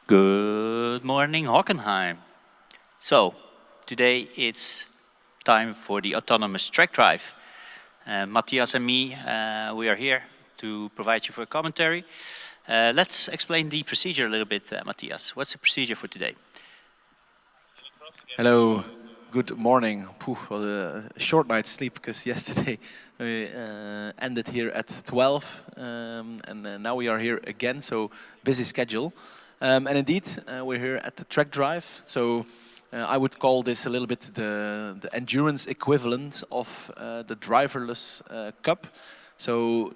Good morning, Hockenheim. So, today it's time for the autonomous track drive. Matthias and me, we are here to provide you for a commentary. Let's explain the procedure a little bit, Matthias. What's the procedure for today? Hello, good morning. Well, a short night's sleep because yesterday we ended here at 12 and now we are here again, so busy schedule. And indeed, we're here at the track drive. So I would call this a little bit the endurance equivalent of the driverless cup. So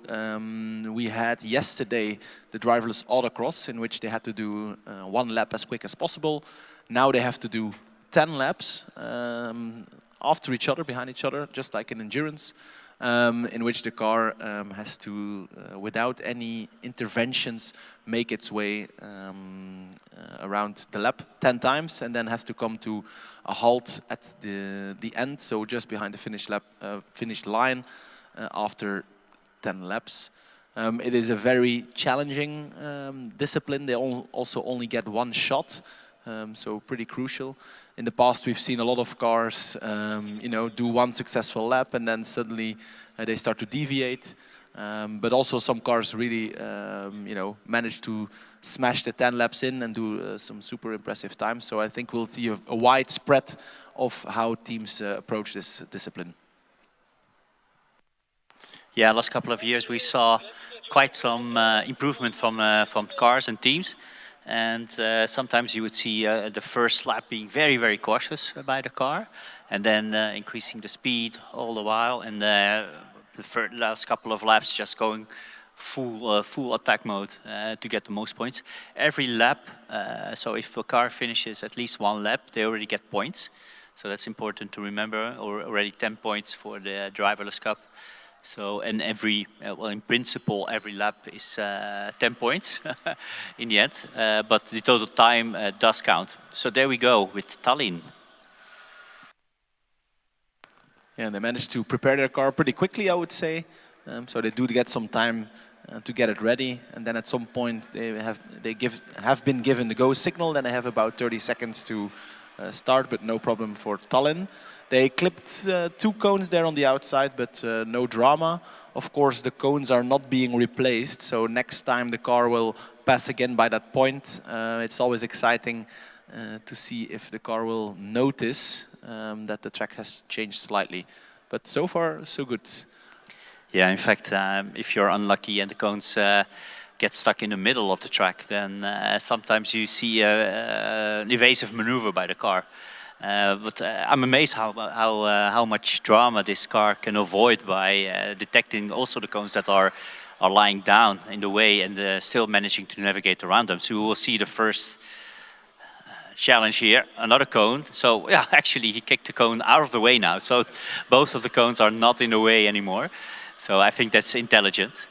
we had yesterday the driverless autocross, in which they had to do one lap as quick as possible. Now they have to do 10 laps after each other, behind each other, just like in endurance, in which the car has to, without any interventions, make its way around the lap 10 times and then has to come to a halt at the end, so just behind the finish line after 10 laps. It is a very challenging discipline. They also only get one shot. So pretty crucial. In the past, we've seen a lot of cars, do one successful lap and then suddenly they start to deviate. But also some cars really, manage to smash the 10 laps in and do some super impressive times. So I think we'll see a wide spread of how teams approach this discipline. Yeah, last couple of years we saw quite some improvement from cars and teams. And sometimes you would see the first lap being very, very cautious by the car, and then increasing the speed all the while, and the last couple of laps just going full attack mode to get the most points. Every lap, so if a car finishes at least one lap, they already get points. So that's important to remember, or already 10 points for the Driverless Cup. So, and in principle, every lap is 10 points in the end, but the total time does count. So there we go with Tallinn. Yeah, and they managed to prepare their car pretty quickly, I would say. So they do get some time to get it ready, and then at some point they have been given the go signal. Then they have about 30 seconds to start, but no problem for Tallinn. They clipped 2 cones there on the outside, but no drama. Of course, the cones are not being replaced, so next time the car will pass again by that point. It's always exciting to see if the car will notice that the track has changed slightly. But so far, so good. Yeah, in fact, if you're unlucky and the cones get stuck in the middle of the track, then sometimes you see an evasive maneuver by the car. But I'm amazed how much drama this car can avoid by detecting also the cones that are lying down in the way and still managing to navigate around them. So we will see the first challenge here, another cone. So yeah, actually he kicked the cone out of the way now. So both of the cones are not in the way anymore. So I think that's intelligent.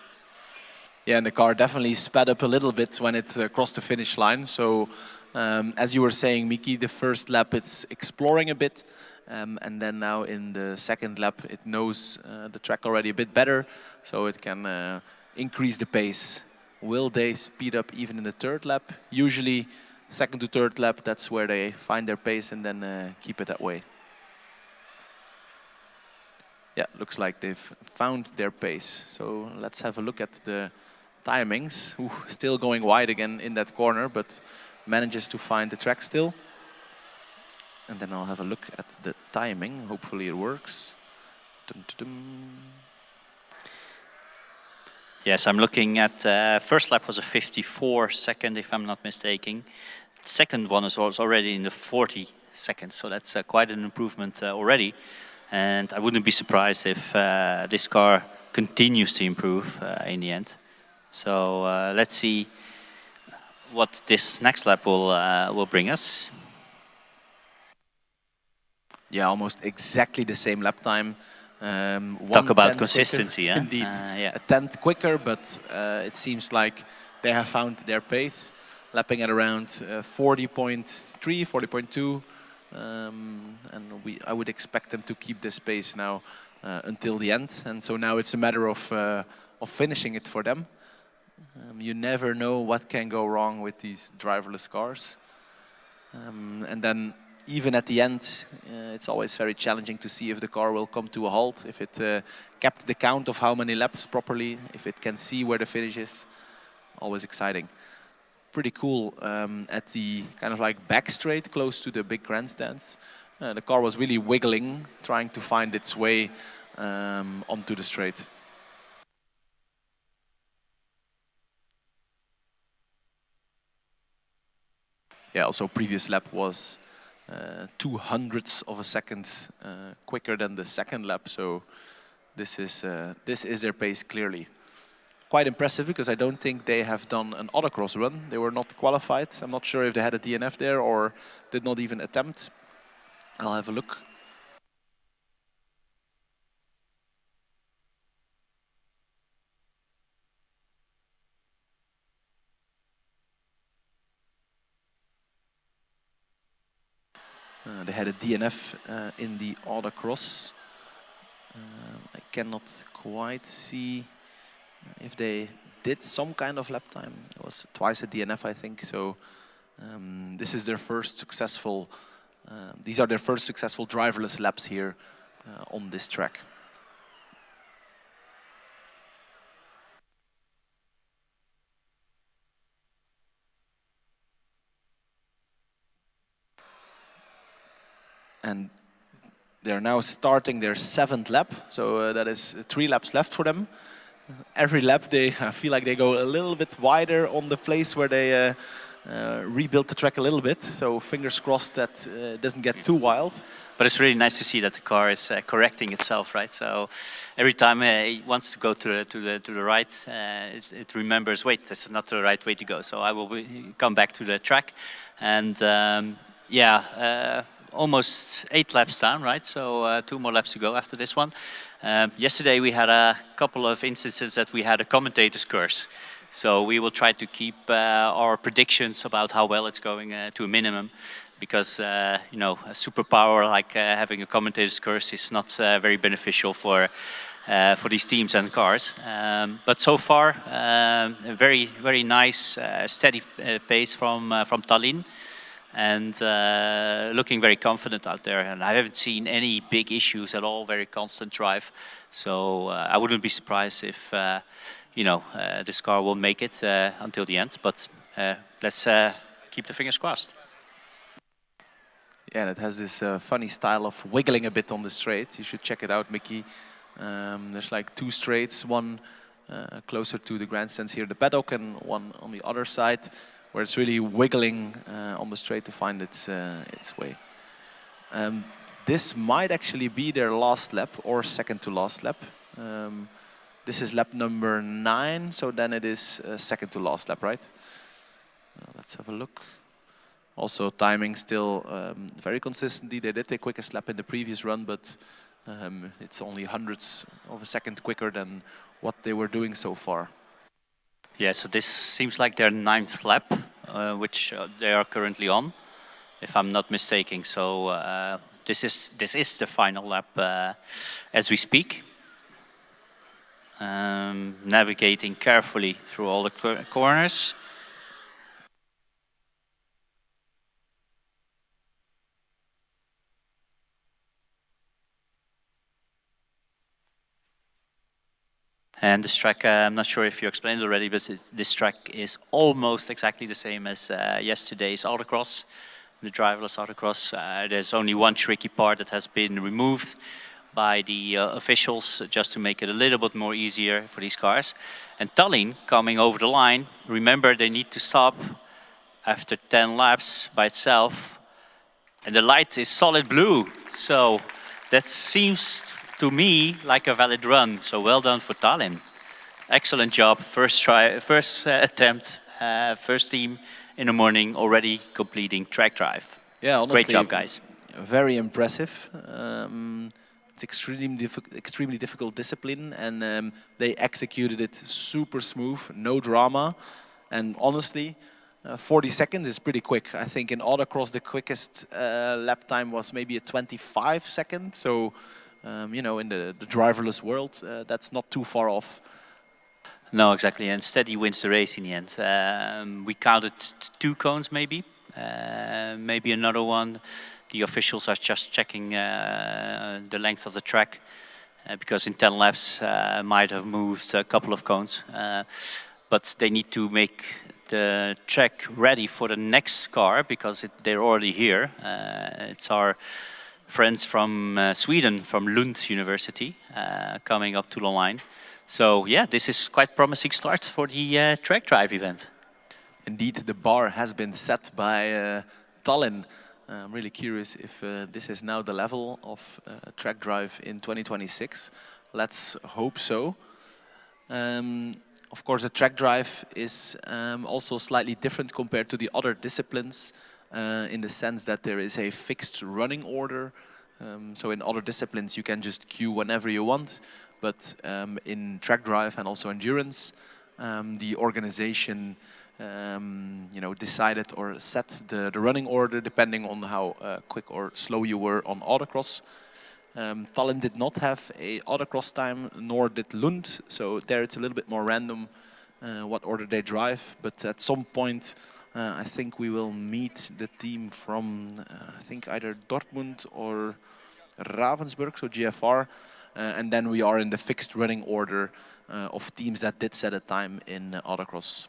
Yeah, and the car definitely sped up a little bit when it crossed the finish line. So as you were saying, Miki, the first lap it's exploring a bit, and then now in the second lap it knows the track already a bit better, so it can increase the pace. Will they speed up even in the third lap? Usually second to third lap, that's where they find their pace and then keep it that way. Yeah, looks like they've found their pace. So let's have a look at the timings. Ooh, still going wide again in that corner, but manages to find the track still. And then I'll have a look at the timing. Hopefully it works. Dun, dun, dun. Yes, I'm looking at first lap was a 54 second, if I'm not mistaken. Second one was already in the 40 seconds, so that's quite an improvement already. And I wouldn't be surprised if this car continues to improve in the end. So let's see what this next lap will bring us. Yeah, almost exactly the same lap time. Talk about consistency, yeah? Indeed, yeah. A tenth quicker, but it seems like they have found their pace, lapping at around 40.3, 40.2. And I would expect them to keep this pace now until the end. And so now it's a matter of finishing it for them. You never know what can go wrong with these driverless cars. And then even at the end, it's always very challenging to see if the car will come to a halt, if it kept the count of how many laps properly, if it can see where the finish is. Always exciting. Pretty cool at the kind of like back straight close to the big grandstands. The car was really wiggling, trying to find its way onto the straight. Yeah, also previous lap was 2/100ths of a second quicker than the second lap, so this is their pace clearly. Quite impressive because I don't think they have done an autocross run. They were not qualified. I'm not sure if they had a DNF there or did not even attempt. I'll have a look. They had a DNF in the autocross. I cannot quite see if they did some kind of lap time. It was twice a DNF, I think. So this is their first successful. These are their first successful driverless laps here on this track. And they're now starting their 7th lap, so that is 3 laps left for them. Every lap they feel like they go a little bit wider on the place where they rebuilt the track a little bit, so fingers crossed that it doesn't get too wild. But it's really nice to see that the car is correcting itself, right? So every time it wants to go to the right, it remembers, wait, this is not the right way to go. So I will come back to the track, and almost 8 laps down, right? So 2 more laps to go after this one. Yesterday we had a couple of instances that we had a commentator's curse. So we will try to keep our predictions about how well it's going to a minimum, because you know, a superpower like having a commentator's curse is not very beneficial for these teams and cars. But so far, a very nice steady pace from Tallinn, and looking very confident out there. And I haven't seen any big issues at all. Very constant drive. So I wouldn't be surprised if you know, this car will make it until the end. But let's keep the fingers crossed. Yeah, and it has this funny style of wiggling a bit on the straight. You should check it out, Mickey. There's like 2 straights, one closer to the grandstands here, the paddock, and one on the other side, where it's really wiggling on the straight to find its way. This might actually be their last lap or second to last lap. This is lap number 9, so then it is second to last lap, right? Let's have a look. Also timing still very consistently. They did the quickest lap in the previous run, but it's only 100ths of a second quicker than what they were doing so far. Yeah, so this seems like their 9th lap, which they are currently on, if I'm not mistaken. So this is the final lap as we speak. Navigating carefully through all the corners. And this track, I'm not sure if you explained already, but this track is almost exactly the same as yesterday's autocross, the driverless autocross. There's only one tricky part that has been removed by the officials just to make it a little bit more easier for these cars. And Tallinn coming over the line, remember they need to stop after 10 laps by itself. And the light is solid blue, so that seems to me like a valid run. So well done for Tallinn. Excellent job, first try, first attempt, first team in the morning already completing track drive. Yeah, honestly, great job, guys. Very impressive. It's extremely difficult discipline, and they executed it super smooth, no drama. And honestly, 40 seconds is pretty quick. I think in autocross the quickest lap time was maybe a 25 seconds. So you know, in the driverless world, that's not too far off. No, exactly, and steady wins the race in the end. We counted 2 cones maybe, maybe another one. The officials are just checking the length of the track because in 10 laps might have moved a couple of cones. But they need to make the track ready for the next car because they're already here. It's our friends from Sweden, from Lund University, coming up to the line. So yeah, this is quite promising start for the track drive event. Indeed, the bar has been set by Tallinn. I'm really curious if this is now the level of track drive in 2026. Let's hope so. Of course, the track drive is also slightly different compared to the other disciplines in the sense that there is a fixed running order. So in other disciplines, you can just queue whenever you want. But in track drive and also endurance, the organization decided or set the running order depending on how quick or slow you were on autocross. Tallinn did not have a autocross time, nor did Lund, so there it's a little bit more random what order they drive. But at some point, I think we will meet the team from, I think either Dortmund or Ravensburg, so GFR, and then we are in the fixed running order of teams that did set a time in autocross.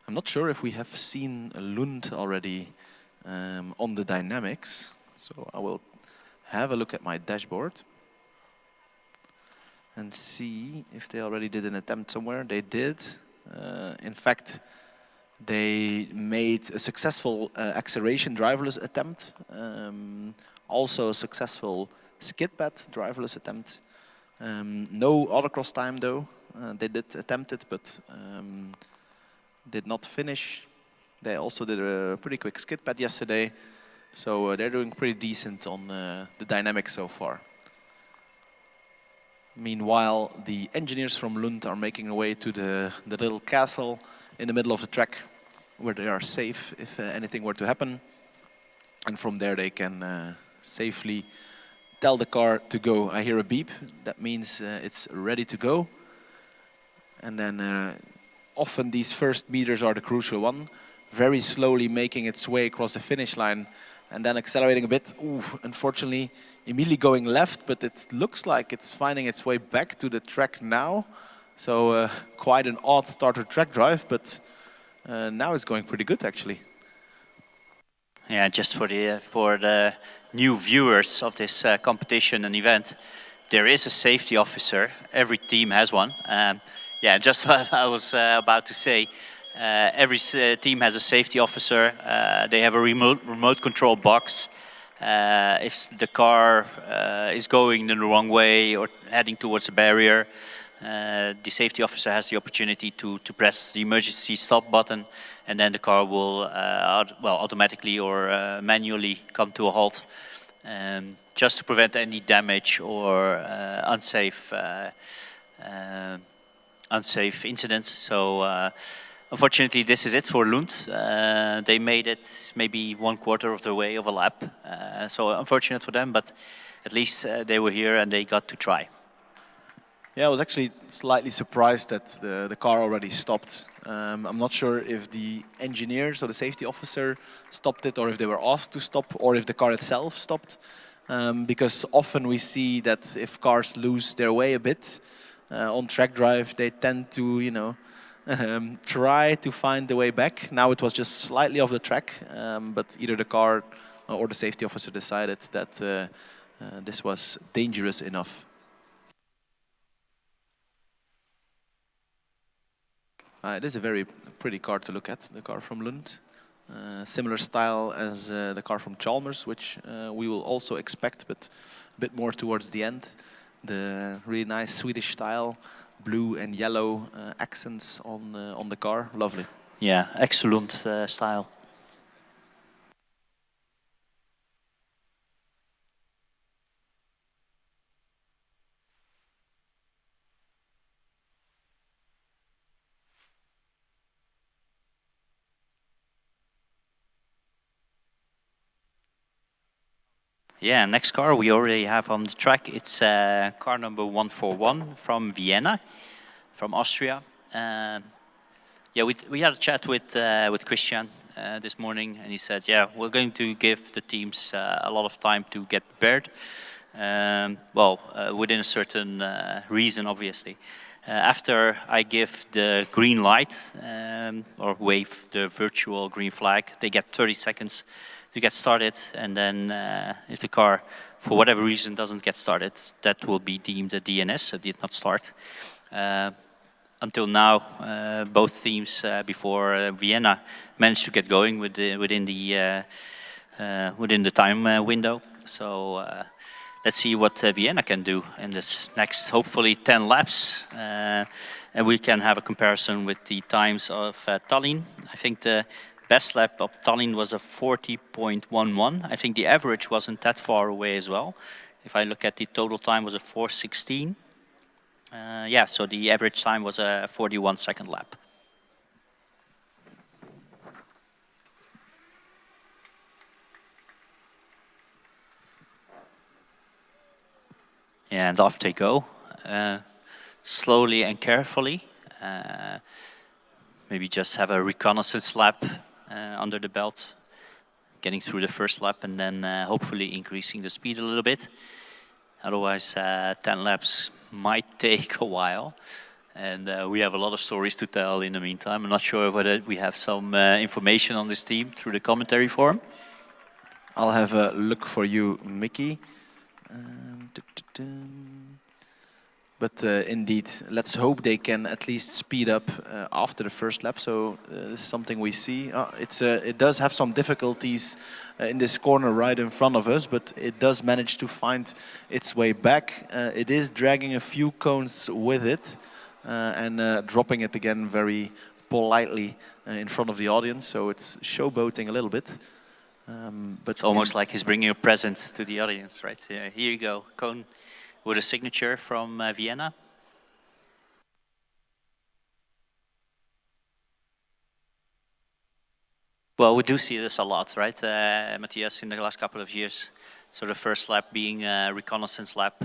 I'm not sure if we have seen Lund already on the dynamics, so I will have a look at my dashboard and see if they already did an attempt somewhere. They did. In fact, they made a successful acceleration driverless attempt, also a successful skid pad driverless attempt. No autocross time though. They did attempt it, but did not finish. They also did a pretty quick skid pad yesterday, so they're doing pretty decent on the dynamics so far. Meanwhile, the engineers from Lund are making their way to the little castle in the middle of the track, where they are safe if anything were to happen. And from there they can safely tell the car to go. I hear a beep, that means it's ready to go. And then often these first meters are the crucial one, very slowly making its way across the finish line and then accelerating a bit. Ooh, unfortunately, immediately going left, but it looks like it's finding its way back to the track now. So quite an odd starter track drive, but now it's going pretty good actually. Yeah, just for the new viewers of this competition and event, there is a safety officer. Every team has one. Yeah, just what I was about to say. Every team has a safety officer. They have a remote control box. If the car is going the wrong way or heading towards a barrier, the safety officer has the opportunity to press the emergency stop button, and then the car will automatically or manually come to a halt, just to prevent any damage or unsafe incidents. So unfortunately, this is it for Lund. They made it maybe 1/4 of the way of a lap. So unfortunate for them, but at least they were here and they got to try. Yeah, I was actually slightly surprised that the car already stopped. I'm not sure if the engineers or the safety officer stopped it, or if they were asked to stop, or if the car itself stopped. Because often we see that if cars lose their way a bit on track drive, they tend to, try to find the way back. Now it was just slightly off the track, but either the car or the safety officer decided that this was dangerous enough. It is a very pretty car to look at, the car from Lund. Similar style as the car from Chalmers, which we will also expect, but a bit more towards the end. The really nice Swedish style, blue and yellow accents on the car, lovely. Yeah, excellent style. Yeah, next car we already have on the track. It's car number 141 from Vienna, from Austria. Yeah, we had a chat with Christian this morning, and he said, yeah, we're going to give the teams a lot of time to get prepared. Within a certain reason, obviously. After I give the green light or wave the virtual green flag, they get 30 seconds to get started, and then if the car, for whatever reason, doesn't get started, that will be deemed a DNS, so did not start. Until now, both teams before Vienna managed to get going within the time window. So let's see what Vienna can do in this next, hopefully, 10 laps. And we can have a comparison with the times of Tallinn. I think the best lap of Tallinn was a 40.11. I think the average wasn't that far away as well. If I look at the total time, was a 4:16. Yeah, so the average time was a 41-second lap. And off they go, slowly and carefully. Maybe just have a reconnaissance lap under the belt, getting through the first lap, and then hopefully increasing the speed a little bit. Otherwise, 10 laps might take a while. And we have a lot of stories to tell in the meantime. I'm not sure whether we have some information on this team through the commentary forum. I'll have a look for you, Mickey. But indeed, let's hope they can at least speed up after the first lap. So this is something we see. It does have some difficulties in this corner right in front of us, but it does manage to find its way back. It is dragging a few cones with it and dropping it again very politely in front of the audience. So it's showboating a little bit. But it's almost like he's bringing a present to the audience, right? Here you go, cone with a signature from Vienna. Well, we do see this a lot, right, Matthias, in the last couple of years. So the first lap being a reconnaissance lap,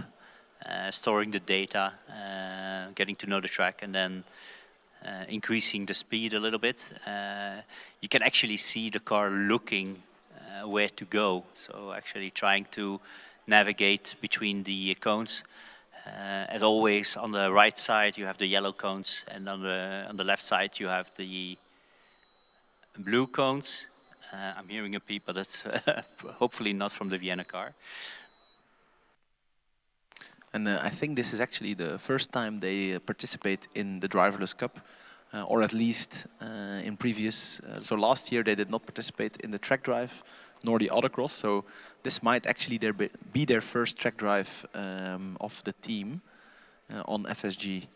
storing the data, getting to know the track, and then increasing the speed a little bit. You can actually see the car looking where to go. So actually trying to navigate between the cones. As always, on the right side you have the yellow cones, and on the left side you have the blue cones. I'm hearing a peep, but that's hopefully not from the Vienna car. And I think this is actually the first time they participate in the Driverless Cup, or at least in previous. So last year they did not participate in the track drive, nor the autocross. So this might actually be their first track drive of the team on FSG.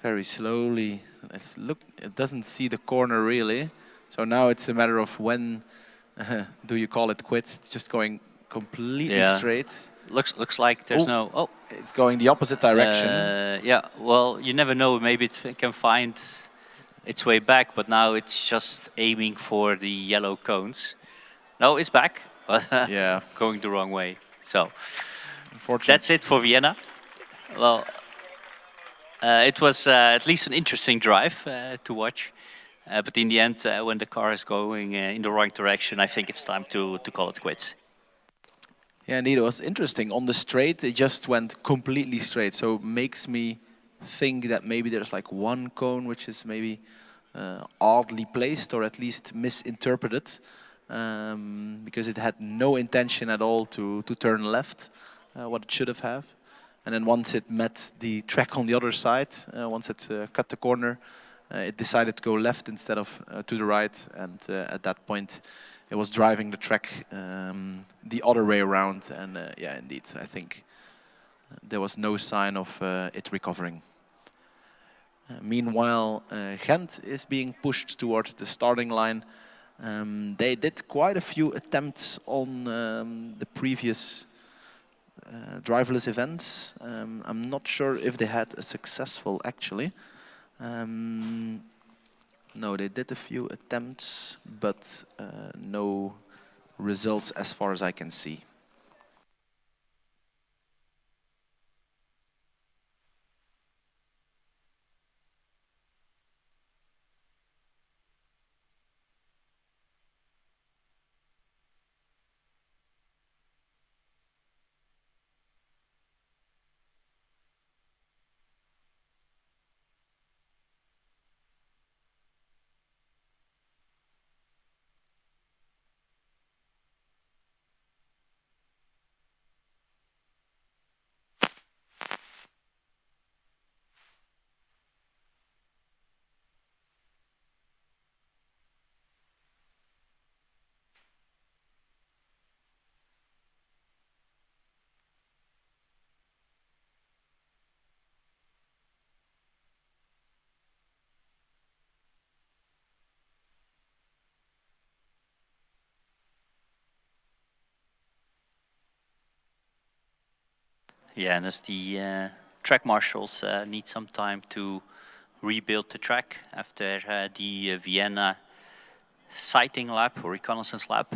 Very slowly. Let's look. It doesn't see the corner really. So now it's a matter of when do you call it quits? It's just going completely straight. Looks like there's no. Oh, it's going the opposite direction. Yeah. Well, you never know. Maybe it can find its way back, but now it's just aiming for the yellow cones. No, it's back, but yeah, going the wrong way. So that's it for Vienna. Well, it was at least an interesting drive to watch. But in the end, when the car is going in the wrong direction, I think it's time to call it quits. Yeah, indeed, it was interesting. On the straight, it just went completely straight. So it makes me think that maybe there's like one cone which is maybe oddly placed or at least misinterpreted, because it had no intention at all to turn left, what it should have. And then once it met the track on the other side, once it cut the corner, it decided to go left instead of to the right, and at that point it was driving the track the other way around, and yeah, indeed, I think there was no sign of it recovering. Meanwhile, Ghent is being pushed towards the starting line. They did quite a few attempts on the previous driverless events. I'm not sure if they had a successful actually. No, they did a few attempts, but no results as far as I can see. Yeah, and as the track marshals need some time to rebuild the track after the Vienna sighting lap or reconnaissance lap.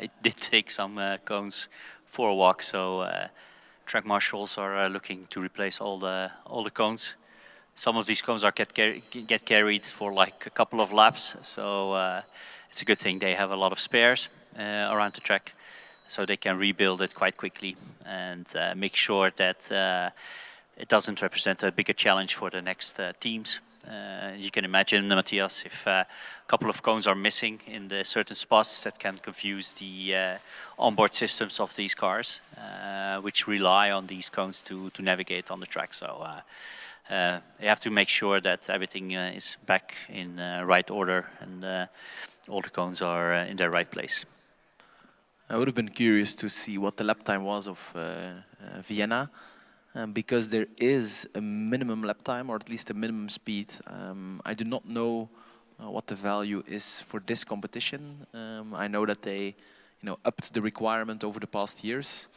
It did take some cones for a walk, so track marshals are looking to replace all the cones. Some of these cones are get carried for like a couple of laps, so it's a good thing they have a lot of spares around the track, so they can rebuild it quite quickly and make sure that it doesn't represent a bigger challenge for the next teams. You can imagine, Matthias, if a couple of cones are missing in the certain spots, that can confuse the onboard systems of these cars, which rely on these cones to navigate on the track. So you have to make sure that everything is back in right order and all the cones are in their right place. I would have been curious to see what the lap time was of Vienna. Because there is a minimum lap time, or at least a minimum speed. I do not know what the value is for this competition. I know that they, upped the requirement over the past years,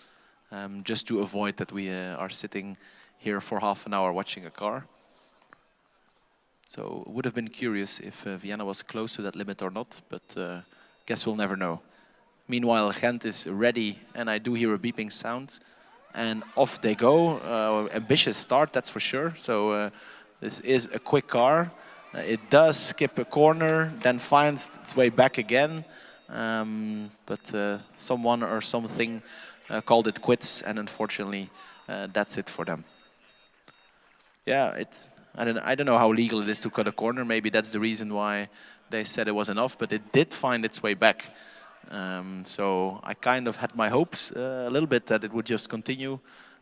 just to avoid that we are sitting here for half an hour watching a car. So would have been curious if Vienna was close to that limit or not, but guess we'll never know. Meanwhile, Ghent is ready, and I do hear a beeping sound. And off they go. Ambitious start, that's for sure. So this is a quick car. It does skip a corner, then finds its way back again. But someone or something called it quits, and unfortunately, that's it for them. Yeah, I don't know how legal it is to cut a corner. Maybe that's the reason why they said it was enough, but it did find its way back. So I kind of had my hopes a little bit that it would just continue,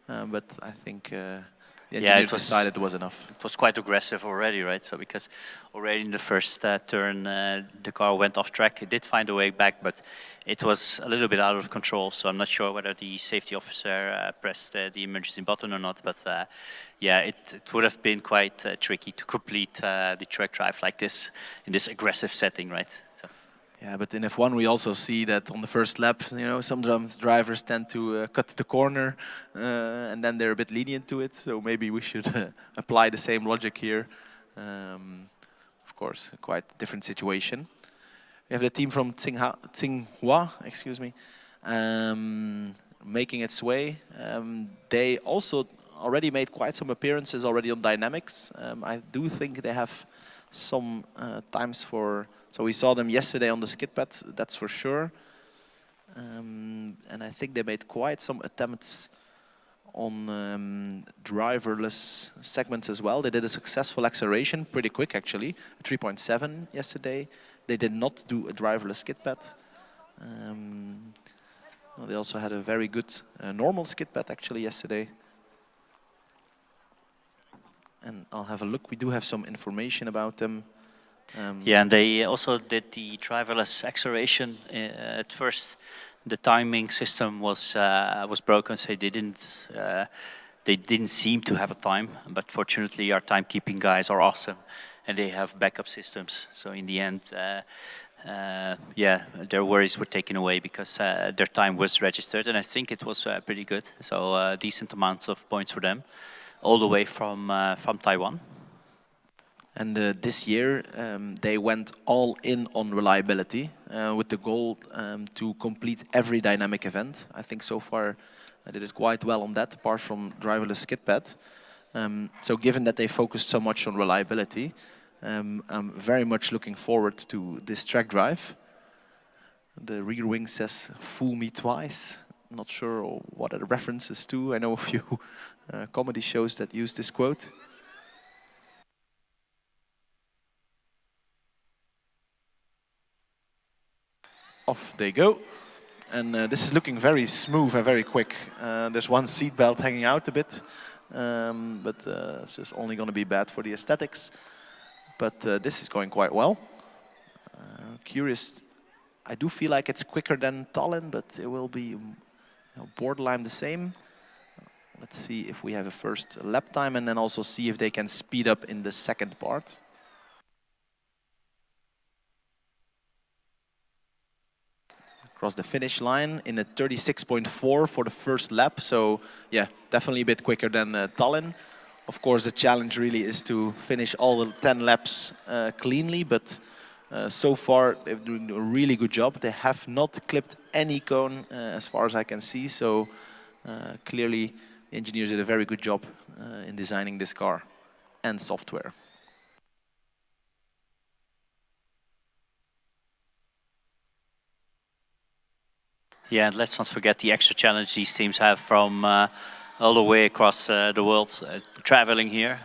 but I think the engineers decided it was enough. It was quite aggressive already, right? So because already in the first turn, the car went off track. It did find a way back, but it was a little bit out of control. So I'm not sure whether the safety officer pressed the emergency button or not. But yeah, it would have been quite tricky to complete the track drive like this in this aggressive setting, right? So. Yeah, but in F1 we also see that on the first lap, sometimes drivers tend to cut the corner and then they're a bit lenient to it. So maybe we should apply the same logic here. Of course, a quite different situation. We have the team from Tsinghua, excuse me, making its way. They also already made quite some appearances already on dynamics. I do think they have some times for. So we saw them yesterday on the skid pad, that's for sure. And I think they made quite some attempts on driverless segments as well. They did a successful acceleration, pretty quick actually, 3.7 yesterday. They did not do a driverless skid pad. They also had a very good normal skid pad actually yesterday. And I'll have a look. We do have some information about them. Yeah, and they also did the driverless acceleration. At first, the timing system was broken, so they didn't seem to have a time. But fortunately, our timekeeping guys are awesome, and they have backup systems. So in the end, yeah, their worries were taken away because their time was registered, and I think it was pretty good. So decent amounts of points for them, all the way from Taiwan. And this year, they went all in on reliability with the goal to complete every dynamic event. I think so far they did quite well on that, apart from driverless skid pad. So given that they focused so much on reliability, I'm very much looking forward to this track drive. The rear wing says, "Fool me twice." Not sure what it references to. I know a few comedy shows that use this quote. Off they go. And this is looking very smooth and very quick. There's one seat belt hanging out a bit, but it's just only going to be bad for the aesthetics. But this is going quite well. Curious, I do feel like it's quicker than Tallinn, but it will be borderline the same. Let's see if we have a first lap time and then also see if they can speed up in the second part. across the finish line in a 36.4 for the first lap. So yeah, definitely a bit quicker than Tallinn. Of course, the challenge really is to finish all the 10 laps cleanly, but so far they're doing a really good job. They have not clipped any cone as far as I can see, so clearly the engineers did a very good job in designing this car and software. Yeah, and let's not forget the extra challenge these teams have from all the way across the world traveling here.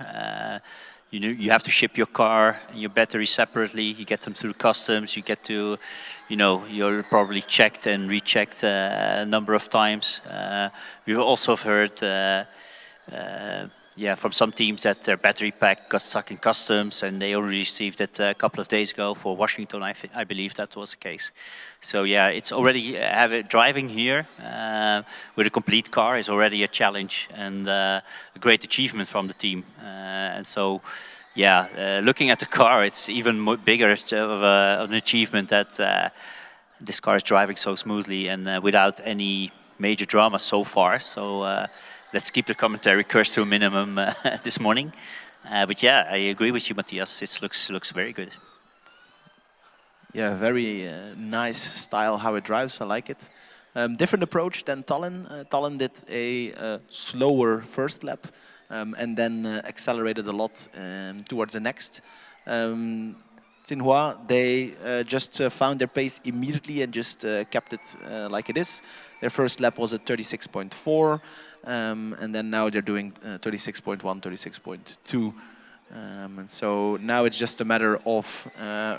You have to ship your car and your battery separately. You get them through customs. You get to, you're probably checked and rechecked a number of times. We've also heard from some teams that their battery pack got stuck in customs and they only received it a couple of days ago. For Washington, I believe that was the case. So yeah, it's already driving here with a complete car is already a challenge and a great achievement from the team. And so, yeah, looking at the car, it's even bigger of an achievement that this car is driving so smoothly and without any major drama so far. So. Let's keep the commentary curse to a minimum this morning. But yeah, I agree with you, Matthias. It looks very good. Yeah, very nice style how it drives. I like it. Different approach than Tallinn. Tallinn did a slower first lap and then accelerated a lot towards the next. Tsinghua, they just found their pace immediately and just kept it like it is. Their first lap was at 36.4. And then now they're doing 36.1, 36.2. And so now it's just a matter of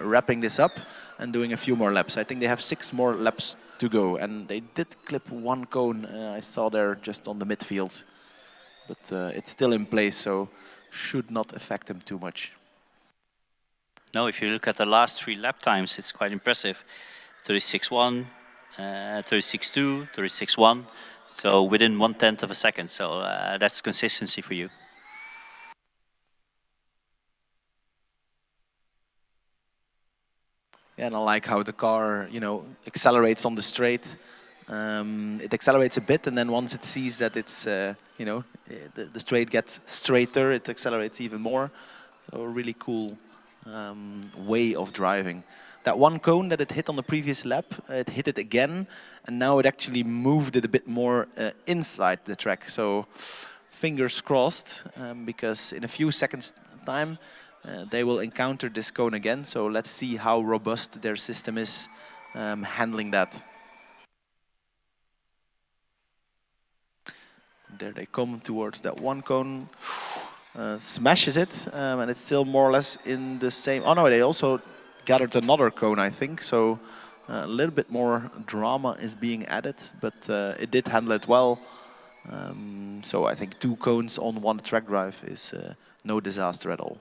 wrapping this up and doing a few more laps. I think they have 6 more laps to go. And they did clip one cone, I saw there just on the midfield. But it's still in place, so should not affect them too much. No, if you look at the last 3 lap times, it's quite impressive. 36.1, 36.2, 36.1. So within 1/10 of a second. So that's consistency for you. Yeah, and I like how the car, accelerates on the straight. It accelerates a bit, and then once it sees that it's, the straight gets straighter, it accelerates even more. So a really cool way of driving. That one cone that it hit on the previous lap, it hit it again, and now it actually moved it a bit more inside the track. So fingers crossed, because in a few seconds time, they will encounter this cone again. So let's see how robust their system is handling that. There they come towards that one cone, smashes it, and it's still more or less in the same. Oh no, they also gathered another cone, I think. So a little bit more drama is being added, but it did handle it well. So I think 2 cones on one track drive is no disaster at all.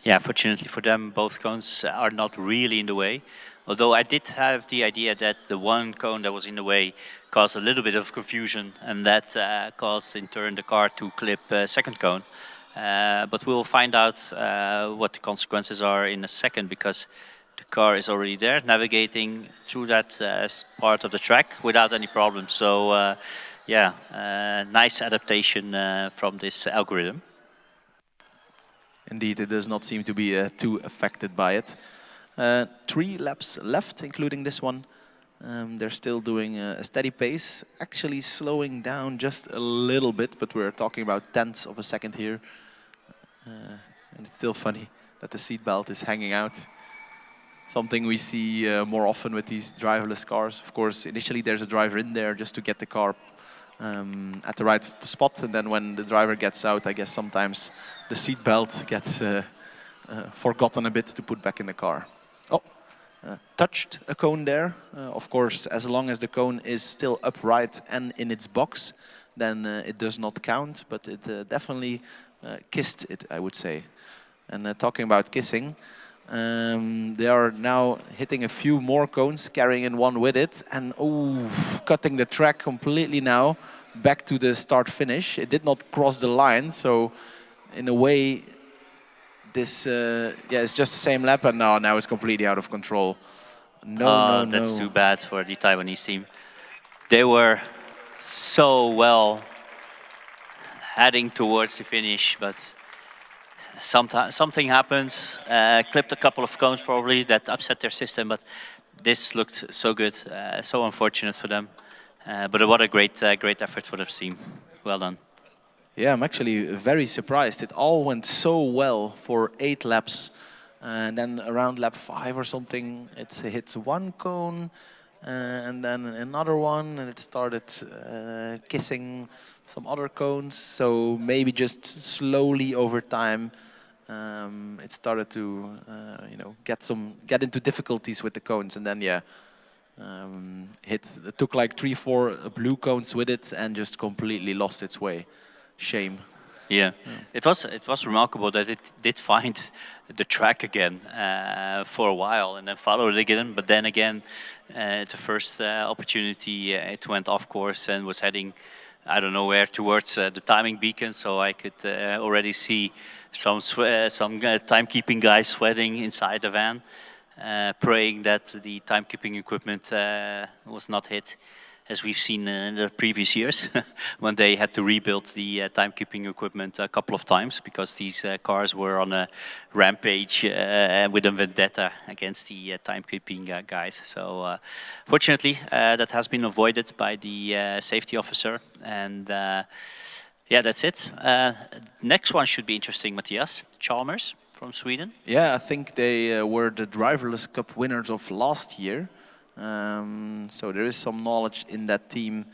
Yeah, fortunately for them, both cones are not really in the way. Although I did have the idea that the one cone that was in the way caused a little bit of confusion, and that caused in turn the car to clip a second cone. But we'll find out what the consequences are in a second, because the car is already there, navigating through that part of the track without any problem. So nice adaptation from this algorithm. Indeed, it does not seem to be too affected by it. 3 laps left, including this one. They're still doing a steady pace, actually slowing down just a little bit, but we're talking about tenths of a second here. And it's still funny that the seatbelt is hanging out. Something we see more often with these driverless cars. Of course, initially there's a driver in there just to get the car at the right spot, and then when the driver gets out, I guess sometimes the seatbelt gets forgotten a bit to put back in the car. Oh, touched a cone there. Of course, as long as the cone is still upright and in its box, then it does not count, but it definitely kissed it, I would say. And talking about kissing, they are now hitting a few more cones, carrying in one with it, and cutting the track completely now, back to the start-finish. It did not cross the line, so in a way, this it's just the same lap, and now it's completely out of control. No, That's no. too bad for the Taiwanese team. They were so well heading towards the finish, but something happened. Clipped a couple of cones probably that upset their system, but this looked so good. So unfortunate for them. But what a great effort for the team. Well done. Yeah, I'm actually very surprised. It all went so well for 8 laps. And then around lap 5 or something, it hits one cone and then another one, and it started kissing some other cones. So maybe just slowly over time, it started to, get into difficulties with the cones. And then, yeah, it took like 3, 4 blue cones with it and just completely lost its way. Shame. Yeah, it was remarkable that it did find the track again for a while and then followed it again. But then again, the first opportunity, it went off course and was heading, I don't know where, towards the timing beacon. So I could already see some timekeeping guys sweating inside the van, praying that the timekeeping equipment was not hit, as we've seen in the previous years when they had to rebuild the timekeeping equipment a couple of times because these cars were on a rampage with a vendetta against the timekeeping guys. So fortunately, that has been avoided by the safety officer. And yeah, that's it. Next one should be interesting, Matthias. Chalmers from Sweden. Yeah, I think they were the Driverless Cup winners of last year. So there is some knowledge in that team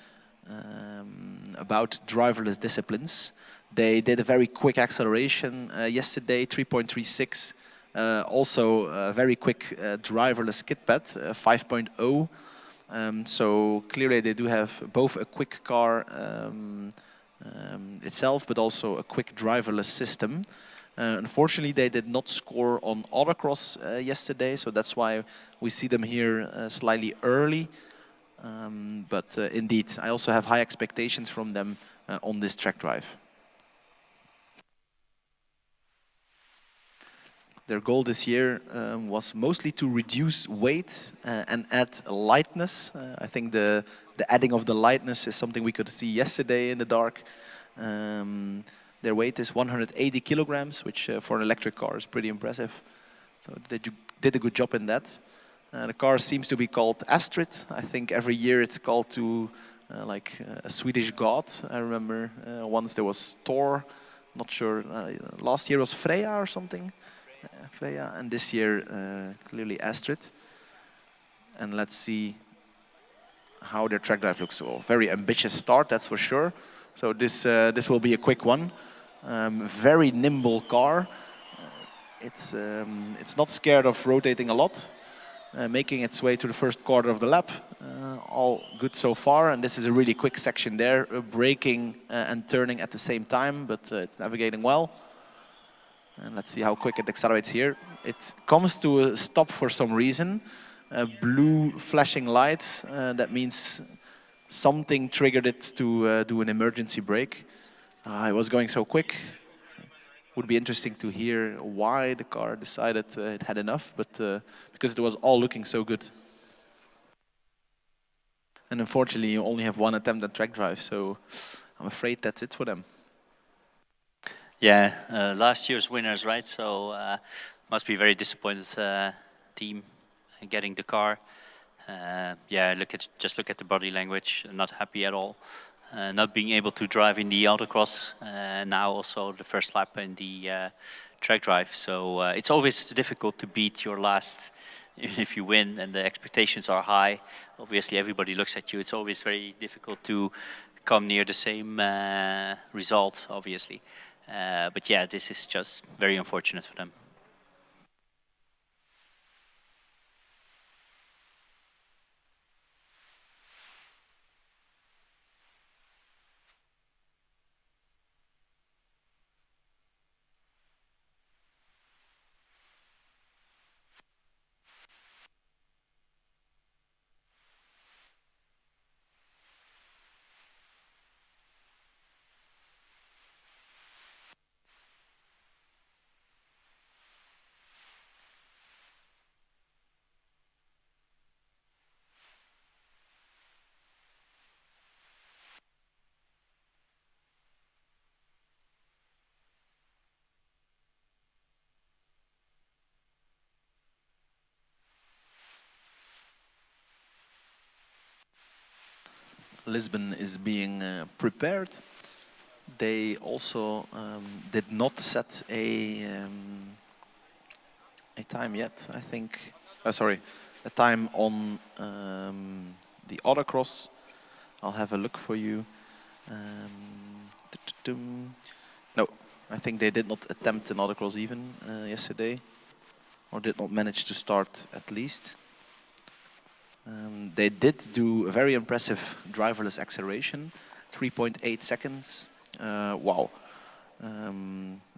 about driverless disciplines. They did a very quick acceleration yesterday, 3.36. Also a very quick driverless kit pad, 5.0. So clearly they do have both a quick car itself, but also a quick driverless system. Unfortunately, they did not score on autocross yesterday, so that's why we see them here slightly early. But indeed, I also have high expectations from them on this track drive. Their goal this year was mostly to reduce weight and add lightness. I think the adding of the lightness is something we could see yesterday in the dark. Their weight is 180 kilograms, which for an electric car is pretty impressive. So they did a good job in that. The car seems to be called Astrid. I think every year it's called to a Swedish god. I remember once there was Thor. Not sure. Last year was Freya or something. Freya, and this year clearly Astrid. And let's see how their track drive looks. So very ambitious start, that's for sure. So this will be a quick one. Very nimble car. It's not scared of rotating a lot, making its way to the first quarter of the lap. All good so far, and this is a really quick section there, braking and turning at the same time, but it's navigating well. And let's see how quick it accelerates here. It comes to a stop for some reason. Blue flashing lights, that means something triggered it to do an emergency brake. It was going so quick. Would be interesting to hear why the car decided it had enough, but because it was all looking so good. And unfortunately, you only have one attempt at track drive, so I'm afraid that's it for them. Yeah, last year's winners, right? So must be very disappointed team getting the car. Yeah, just look at the body language. Not happy at all. Not being able to drive in the autocross. Now also the first lap in the track drive. So it's always difficult to beat your last. If you win and the expectations are high, obviously everybody looks at you. It's always very difficult to come near the same result, obviously. But yeah, this is just very unfortunate for them. Lisbon is being prepared. They also did not set a time yet, I think. Sorry, a time on the autocross. I'll have a look for you. No, I think they did not attempt an autocross even yesterday, or did not manage to start at least. They did do a very impressive driverless acceleration, 3.8 seconds. Wow.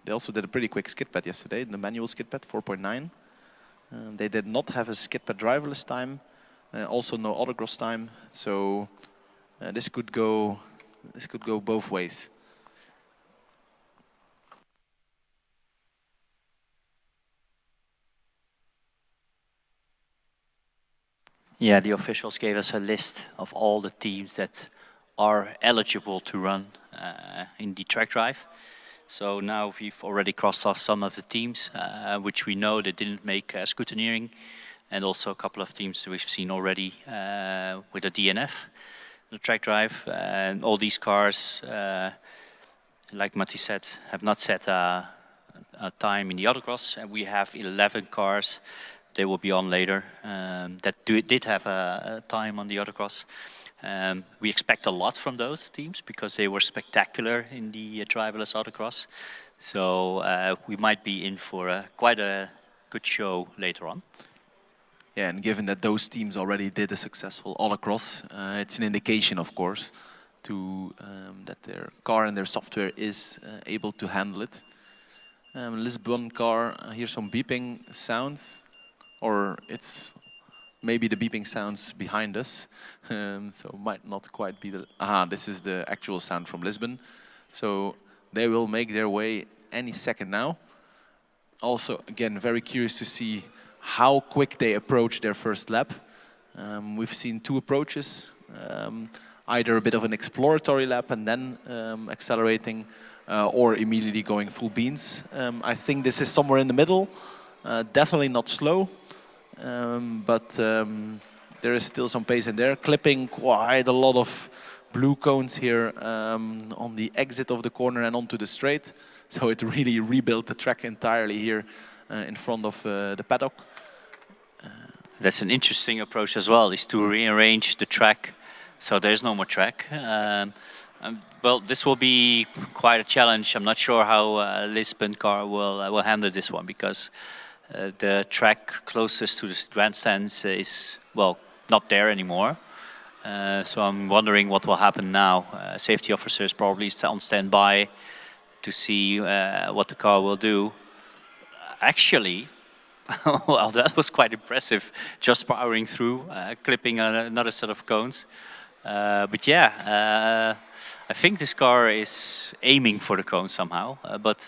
They also did a pretty quick skid pad yesterday, the manual skid pad, 4.9. They did not have a skid pad driverless time, also no autocross time. So this could go both ways. Yeah, the officials gave us a list of all the teams that are eligible to run in the track drive. So now we've already crossed off some of the teams, which we know they didn't make scrutineering, and also a couple of teams we've seen already with a DNF, the track drive. And all these cars, like Matti said, have not set a time in the autocross, and we have 11 cars. They will be on later that did have a time on the autocross. We expect a lot from those teams because they were spectacular in the driverless autocross. So we might be in for quite a good show later on. Yeah, and given that those teams already did a successful autocross, it's an indication, of course, to that their car and their software is able to handle it. Lisbon car, I hear some beeping sounds, or it's maybe the beeping sounds behind us, so might not quite be the... Aha, this is the actual sound from Lisbon. So they will make their way any second now. Also, again, very curious to see how quick they approach their first lap. We've seen two approaches, either a bit of an exploratory lap and then accelerating, or immediately going full beans. I think this is somewhere in the middle, definitely not slow. But there is still some pace in there, clipping quite a lot of blue cones here on the exit of the corner and onto the straight. So it really rebuilt the track entirely here in front of the paddock. That's an interesting approach as well, is to rearrange the track so there's no more track. Well, this will be quite a challenge. I'm not sure how Lisbon car will handle this one, because the track closest to the grandstands is, well, not there anymore. So I'm wondering what will happen now. Safety officer is probably on standby to see what the car will do. Actually, well, that was quite impressive, just powering through, clipping another set of cones. But yeah, I think this car is aiming for the cone somehow, but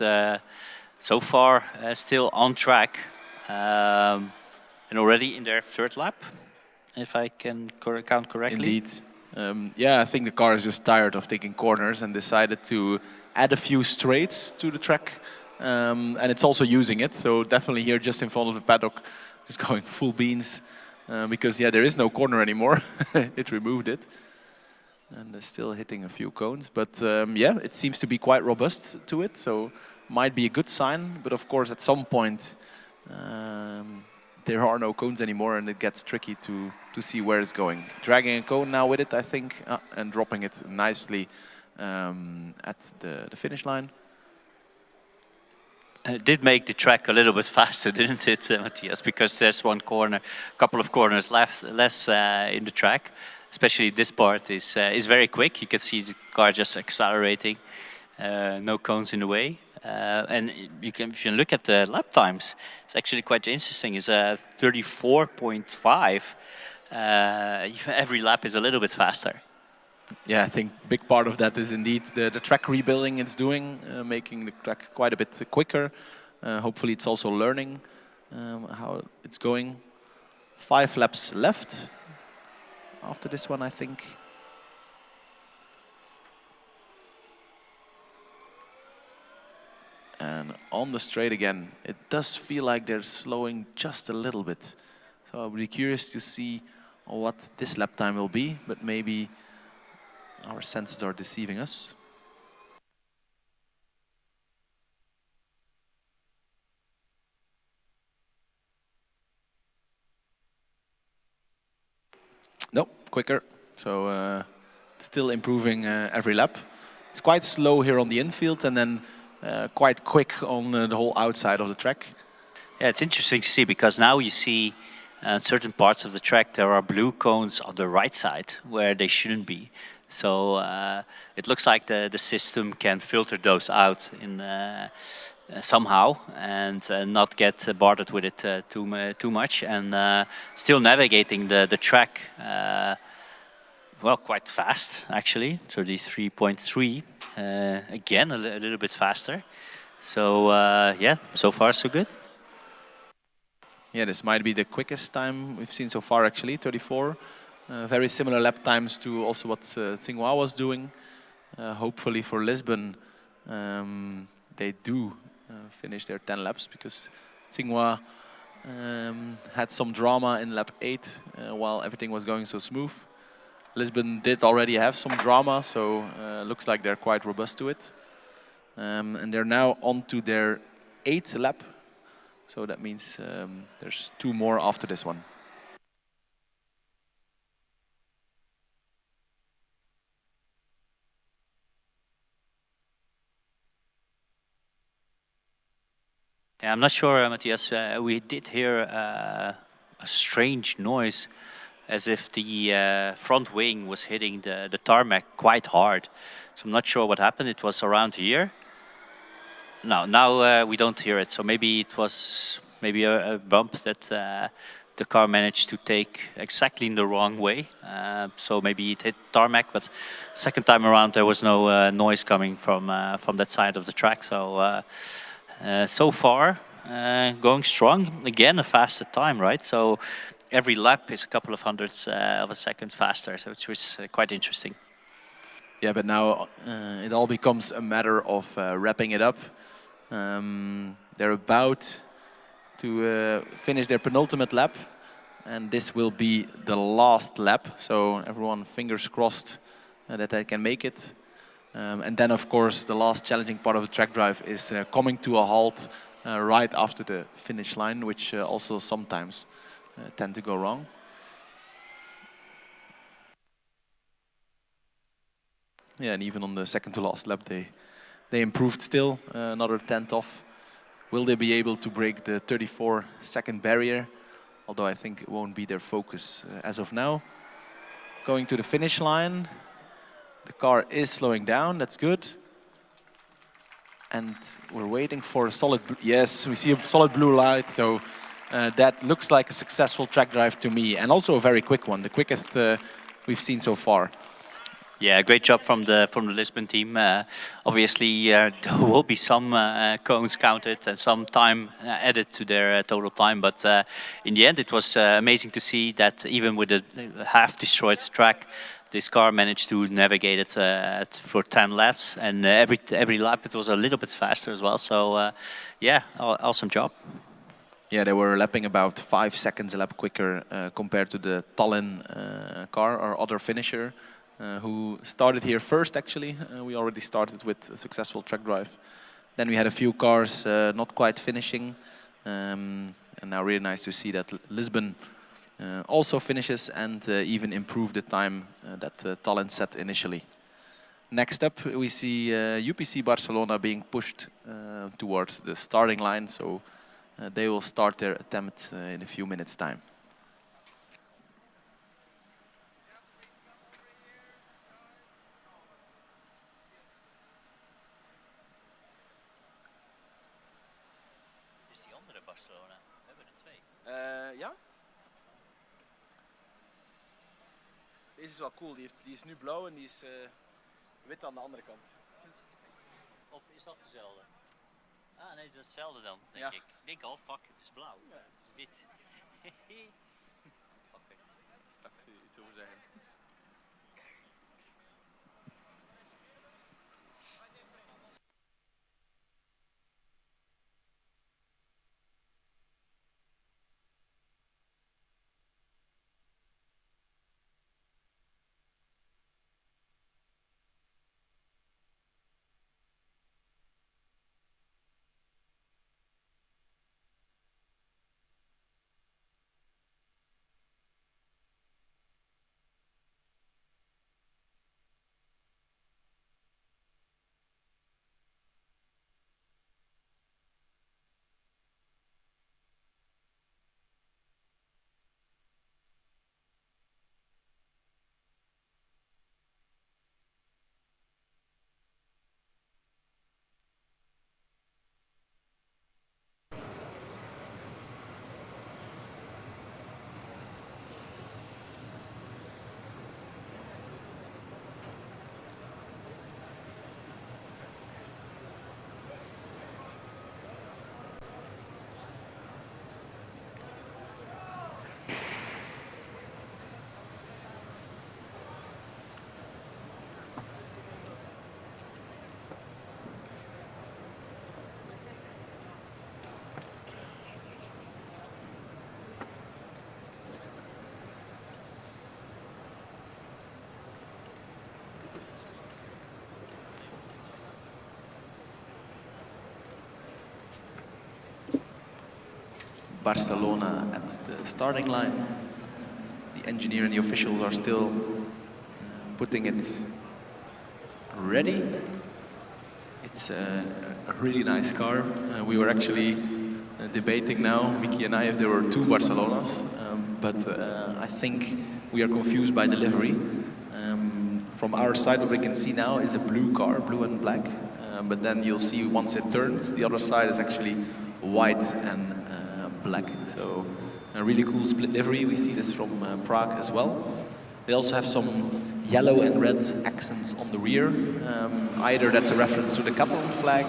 so far still on track. And already in their third lap, if I can count correctly. Indeed. Yeah, I think the car is just tired of taking corners and decided to add a few straights to the track. And it's also using it, so definitely here just in front of the paddock, just going full beans. Because, yeah, there is no corner anymore. It removed it. And they're still hitting a few cones. But, yeah, it seems to be quite robust to it, so might be a good sign. But, of course, at some point, there are no cones anymore, and it gets tricky to see where it's going. Dragging a cone now with it, I think, and dropping it nicely at the finish line. It did make the track a little bit faster, didn't it, Matthias? Because there's one corner, a couple of corners less in the track. Especially this part is very quick. You can see the car just accelerating, no cones in the way. And if you look at the lap times, it's actually quite interesting. It's 34.5. Every lap is a little bit faster. Yeah, I think a big part of that is indeed the track rebuilding it's doing, making the track quite a bit quicker. Hopefully it's also learning how it's going. 5 laps left after this one, I think. And on the straight again, it does feel like they're slowing just a little bit. So I'll be curious to see what this lap time will be, but maybe our senses are deceiving us. No, quicker. So still improving every lap. It's quite slow here on the infield and then quite quick on the whole outside of the track. Yeah, it's interesting to see because now you see certain parts of the track there are blue cones on the right side where they shouldn't be. So it looks like the system can filter those out in somehow and not get bothered with it too much and still navigating the track well, quite fast actually. 33.3 again a little bit faster. So yeah, so far so good. Yeah, this might be the quickest time we've seen so far actually, 34. Very similar lap times to also what Tsinghua was doing. Hopefully for Lisbon, they do finish their 10 laps because Tsinghua had some drama in lap 8 while everything was going so smooth. Lisbon did already have some drama, so looks like they're quite robust to it. And they're now on to their 8th lap. So that means there's 2 more after this one. Yeah, I'm not sure, Matthias. We did hear a strange noise as if the front wing was hitting the tarmac quite hard. So I'm not sure what happened. It was around here. No, now we don't hear it. So maybe it was maybe a bump that the car managed to take exactly in the wrong way. So maybe it hit tarmac, but second time around there was no noise coming from that side of the track. So so far going strong. Again, a faster time, right? So every lap is a couple of hundredths of a second faster, so which was quite interesting. Yeah, but now it all becomes a matter of wrapping it up. They're about to finish their penultimate lap, and this will be the last lap. So everyone, fingers crossed that they can make it. And then, of course, the last challenging part of the track drive is coming to a halt right after the finish line, which also sometimes tend to go wrong. Yeah, and even on the second to last lap, they improved still, another tenth off. Will they be able to break the 34-second barrier? Although I think it won't be their focus as of now. Going to the finish line. The car is slowing down, that's good. And we're waiting for a solid, yes, we see a solid blue light. So that looks like a successful track drive to me. And also a very quick one, the quickest we've seen so far. Yeah, great job from the Lisbon team. Obviously, there will be some cones counted and some time added to their total time. But in the end, it was amazing to see that even with a half-destroyed track, this car managed to navigate it for 10 laps. And every lap, it was a little bit faster as well. So, yeah, awesome job. Yeah, they were lapping about 5 seconds a lap quicker compared to the Tallinn car, our other finisher. Who started here first, actually. We already started with a successful track drive. Then we had a few cars not quite finishing. And now really nice to see that Lisbon also finishes and even improved the time that Tallinn set initially. Next up, we see UPC Barcelona being pushed towards the starting line. So they will start their attempt in a few minutes' time. Barcelona. We hebben er 2. Ja? Deze is wel cool. Die is nu blauw en die is wit aan de andere kant. Of is dat dezelfde? Ah nee, dat is hetzelfde dan, denk Ja. ik. Ik denk al, fuck, het is blauw. Ja. Het is wit. Oké. Straks iets over zeggen. Barcelona at the starting line. The engineer and the officials are still putting it ready. It's a really nice car. We were actually debating now, Mickey and I, if there were two Barcelonas, but I think we are confused by the livery. From our side, what we can see now is a blue car, blue and black, but then you'll see once it turns, the other side is actually white and black. So a really cool split livery. We see this from Prague as well. They also have some yellow and red accents on the rear. Either that's a reference to the Catalan flag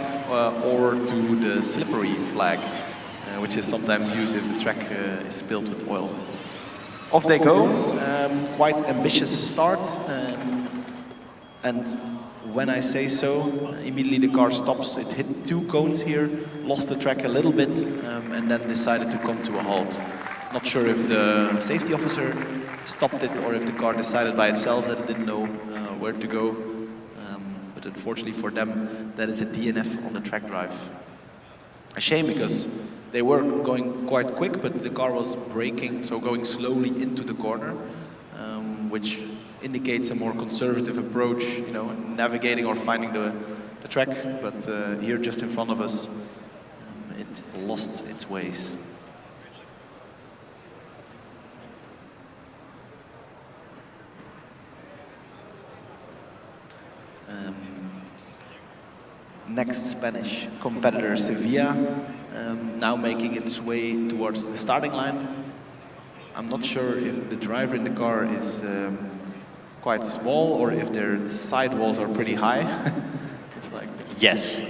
or to the slippery flag, which is sometimes used if the track is filled with oil. Off they go. Quite ambitious start. And when I say so, immediately the car stops. It hit two cones here, lost the track a little bit, and then decided to come to a halt. Not sure if the safety officer stopped it or if the car decided by itself that it didn't know where to go. But unfortunately for them, that is a DNF on the track drive. A shame because they were going quite quick, but the car was braking, so going slowly into the corner, which indicates a more conservative approach, you know, navigating or finding the track. But here, just in front of us, it lost its ways. Next Spanish competitor, Sevilla, now making its way towards the starting line. I'm not sure if the driver in the car is quite small or if their sidewalls are pretty high. It's like yes.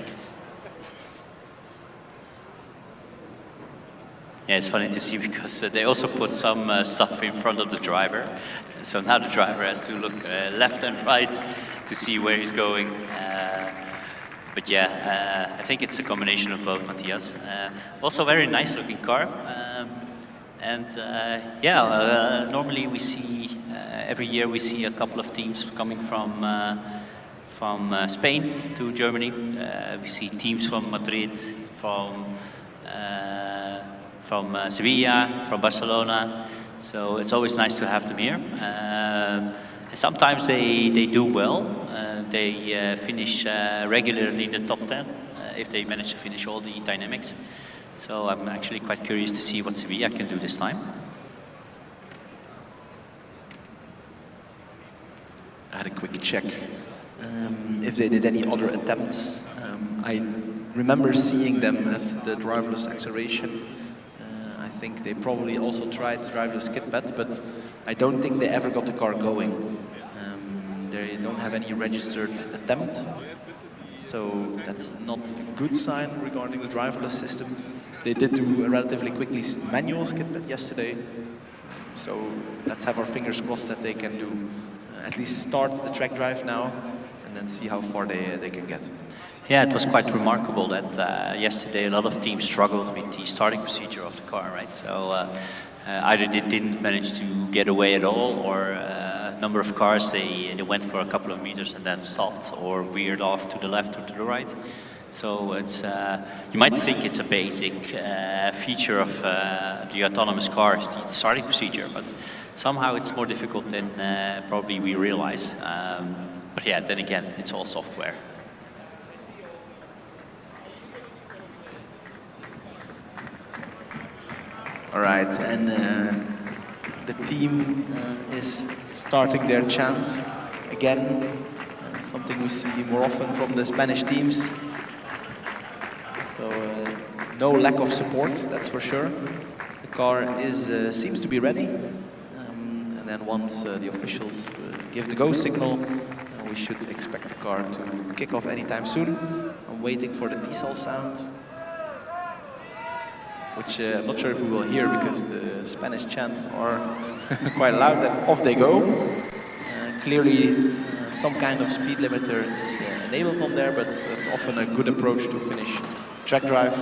Yeah, it's funny to see because they also put some stuff in front of the driver. So now the driver has to look left and right to see where he's going. But yeah, I think it's a combination of both, Matthias. Also very nice looking car. Normally we see, every year we see a couple of teams coming from Spain to Germany. We see teams from Madrid, from Sevilla, from Barcelona. So it's always nice to have them here. Sometimes they do well. They finish regularly in the top 10 if they manage to finish all the dynamics. So I'm actually quite curious to see what Sevilla can do this time. I had a quick check if they did any other attempts. I remember seeing them at the driverless acceleration. I think they probably also tried driverless kit pad, but I don't think they ever got the car going. They don't have any registered attempt, so that's not a good sign regarding the driverless system. They did do a relatively quickly manual skid pad yesterday, so let's have our fingers crossed that they can do at least start the track drive now and then see how far they can get. Yeah, it was quite remarkable that yesterday a lot of teams struggled with the starting procedure of the car, right? So either they didn't manage to get away at all, or a number of cars they went for a couple of meters and then stopped or veered off to the left or to the right. So it's you might think it's a basic feature of the autonomous cars, the starting procedure, but somehow it's more difficult than probably we realize. But yeah, then again, it's all software. All right, and the team is starting their chant again, something we see more often from the Spanish teams. So no lack of support, that's for sure. The car seems to be ready, and then once the officials give the go signal, we should expect the car to kick off anytime soon. I'm waiting for the diesel sound. which I'm not sure if we will hear because the Spanish chants are quite loud, and off they go. Clearly some kind of speed limiter is enabled on there, but that's often a good approach to finish track drive.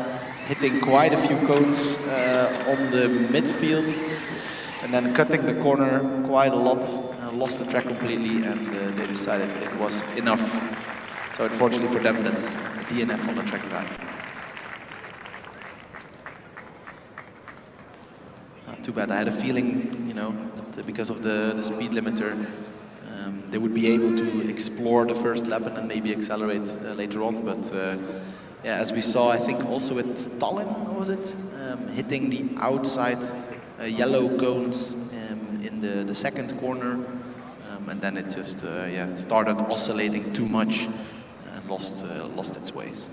Hitting quite a few cones on the midfield, and then cutting the corner quite a lot, lost the track completely, and they decided it was enough. So unfortunately for them, that's DNF on the track drive. Too bad. I had a feeling, you know, that because of the speed limiter, they would be able to explore the first lap and then maybe accelerate later on. But yeah, as we saw, I think also at Tallinn, was it? Hitting the outside yellow cones in the second corner, and then it just yeah, started oscillating too much and lost its ways.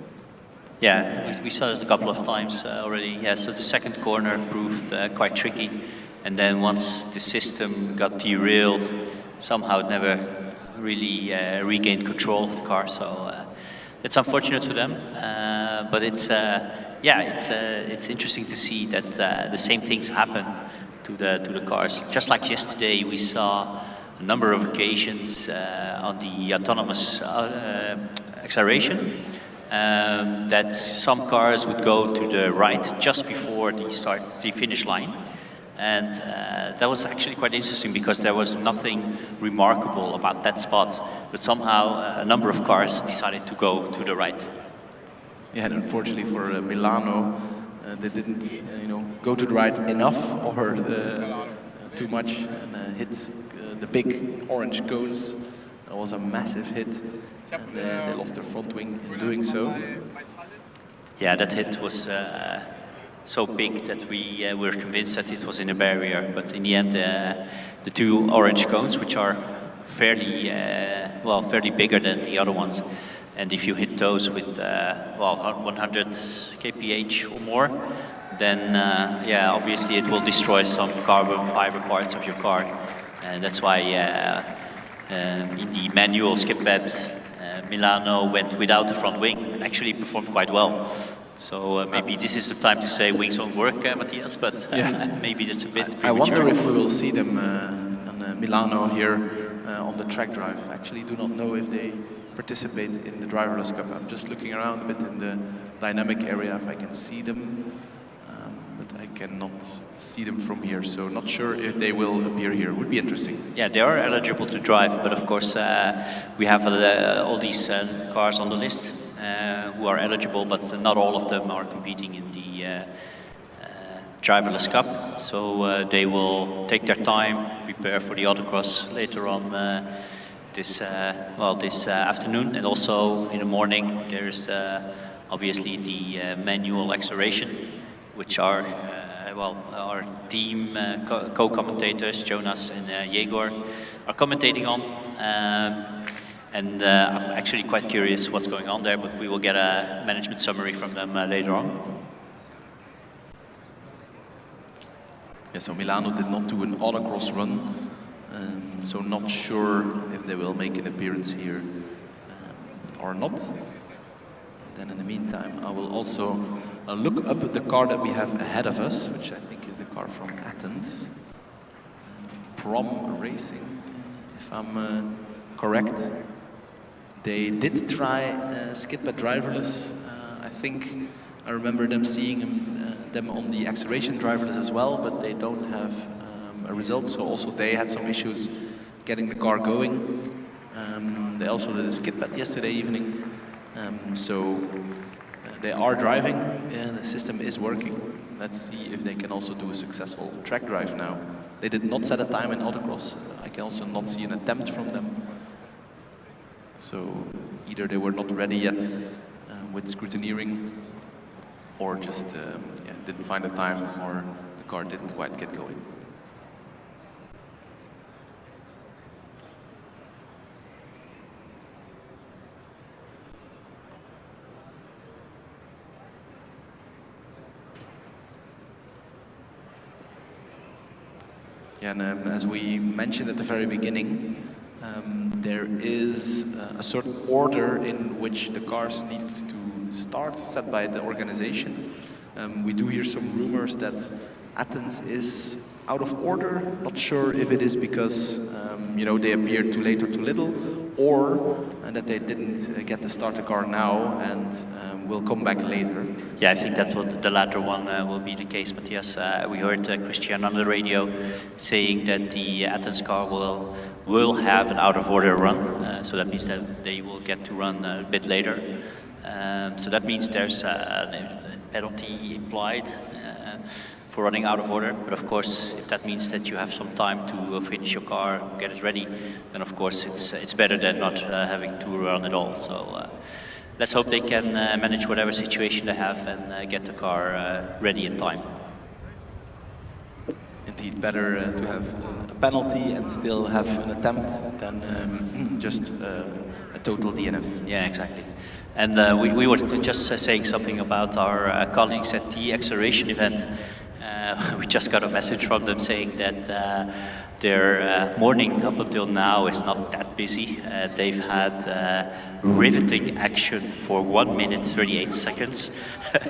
Yeah, we saw it a couple of times already. Yeah, so the second corner proved quite tricky, and then once the system got derailed, somehow it never really regained control of the car. So it's unfortunate for them, but it's yeah, it's interesting to see that the same things happen to the cars. Just like yesterday, we saw a number of occasions on the autonomous acceleration. That some cars would go to the right just before the finish line, and that was actually quite interesting because there was nothing remarkable about that spot, but somehow a number of cars decided to go to the right. Yeah, and unfortunately for Milano, they didn't you know, go to the right enough or too much and hit the big orange cones. That was a massive hit. And they lost their front wing in doing so. Yeah, that hit was so big that we were convinced that it was in a barrier. But in the end, the two orange cones, which are fairly well, fairly bigger than the other ones, and if you hit those with well, 100 kph or more, then yeah, obviously it will destroy some carbon fiber parts of your car, and that's why in the manual skip pads. Milano went without the front wing and actually performed quite well. So maybe this is the time to say wings don't work, Matthias, but yeah. Maybe that's a bit premature. I wonder if we will see them on Milano here on the track drive. I actually do not know if they participate in the Driverless Cup. I'm just looking around a bit in the dynamic area if I can see them, but I cannot see them from here, so not sure if they will appear here. Would be interesting. Yeah, they are eligible to drive, but of course we have all these cars on the list who are eligible, but not all of them are competing in the Driverless Cup. So they will take their time, prepare for the autocross later on this afternoon, and also in the morning there's obviously the manual acceleration, which are well, our team co-commentators, Jonas and Yegor, are commentating on. And I'm actually quite curious what's going on there, but we will get a management summary from them later on. Yeah, so Milano did not do an autocross run, so not sure if they will make an appearance here or not. Then in the meantime, I will also look up the car that we have ahead of us, which I think is the car from Athens, Prom Racing, if I'm correct. They did try skip at driverless. I think I remember them seeing them on the acceleration driverless as well, but they don't have a result. So also they had some issues getting the car going. They also did a skip at yesterday evening. So they are driving and the system is working. Let's see if they can also do a successful track drive now. They did not set a time in autocross. I can also not see an attempt from them. So either they were not ready yet with scrutineering, or just yeah, didn't find the time, or the car didn't quite get going. Yeah, and as we mentioned at the very beginning, there is a certain order in which the cars need to start, set by the organization. We do hear some rumors that Athens is out of order. Not sure if it is because they appeared too late or too little, or that they didn't get to start the car now and will come back later. Yeah, I think that's what the latter one will be the case, Matthias. We heard Christian on the radio saying that the Athens car will have an out of order run, so that means that they will get to run a bit later. So that means there's a penalty implied for running out of order. But of course, if that means that you have some time to finish your car, get it ready, then of course it's better than not having to run at all. So let's hope they can manage whatever situation they have and get the car ready in time. Indeed, better to have a penalty and still have an attempt than just a total DNF. Yeah, exactly. And we were just saying something about our colleagues at the acceleration event. We just got a message from them saying that their morning up until now is not that busy. They've had riveting action for 1 minute 38 seconds.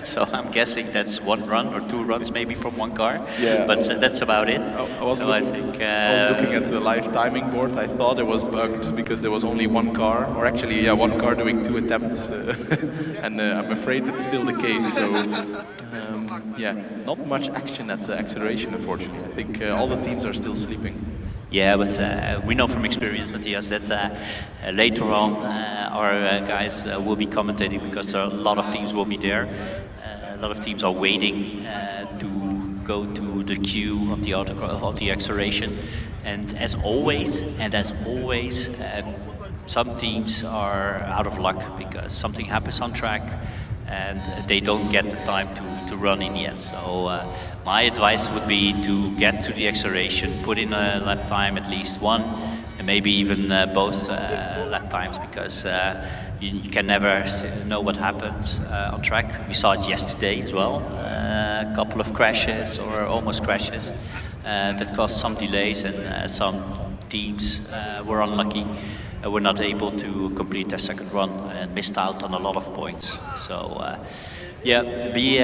So I'm guessing that's one run or two runs maybe from one car. Yeah. But that's about it. I was looking at the live timing board. I thought it was bugged because there was only one car, or actually, one car doing 2 attempts. And I'm afraid it's still the case. So, not much action at the acceleration, unfortunately. I think all the teams are still sleeping. Yeah, but we know from experience, Matthias, that later on our guys will be commentating because a lot of teams will be there. A lot of teams are waiting to go to the queue of the acceleration. And as always, some teams are out of luck because something happens on track and they don't get the time to run in the end. So my advice would be to get to the acceleration, put in a lap time, at least one, and maybe even both lap times, because you can never know what happens on track. We saw it yesterday as well, a couple of crashes or almost crashes that caused some delays, and some teams were unlucky. Were not able to complete their second run and missed out on a lot of points. So be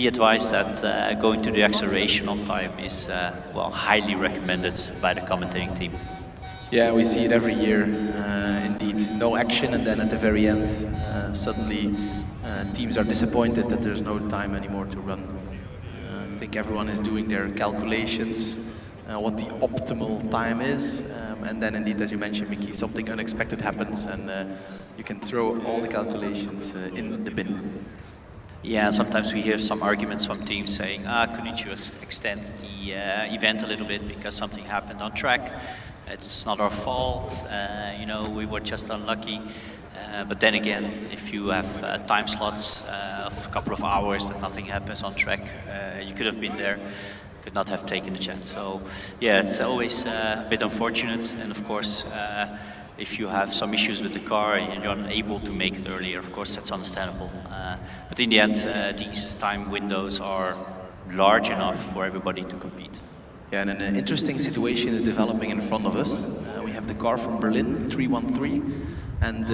advised that going to the acceleration on time is highly recommended by the commentating team. Yeah, we see it every year. Indeed, no action, and then at the very end, suddenly teams are disappointed that there's no time anymore to run. I think everyone is doing their calculations, what the optimal time is, and then indeed, as you mentioned, Mickey, something unexpected happens, and you can throw all the calculations in the bin. Yeah, sometimes we hear some arguments from teams saying, couldn't you extend the event a little bit because something happened on track? It's not our fault, we were just unlucky. But then again, if you have time slots of a couple of hours that nothing happens on track, you could have been there, could not have taken the chance. So yeah, it's always a bit unfortunate. And of course, if you have some issues with the car and you're unable to make it earlier, of course, that's understandable. But in the end, these time windows are large enough for everybody to compete. Yeah, and an interesting situation is developing in front of us. We have the car from Berlin, 313, and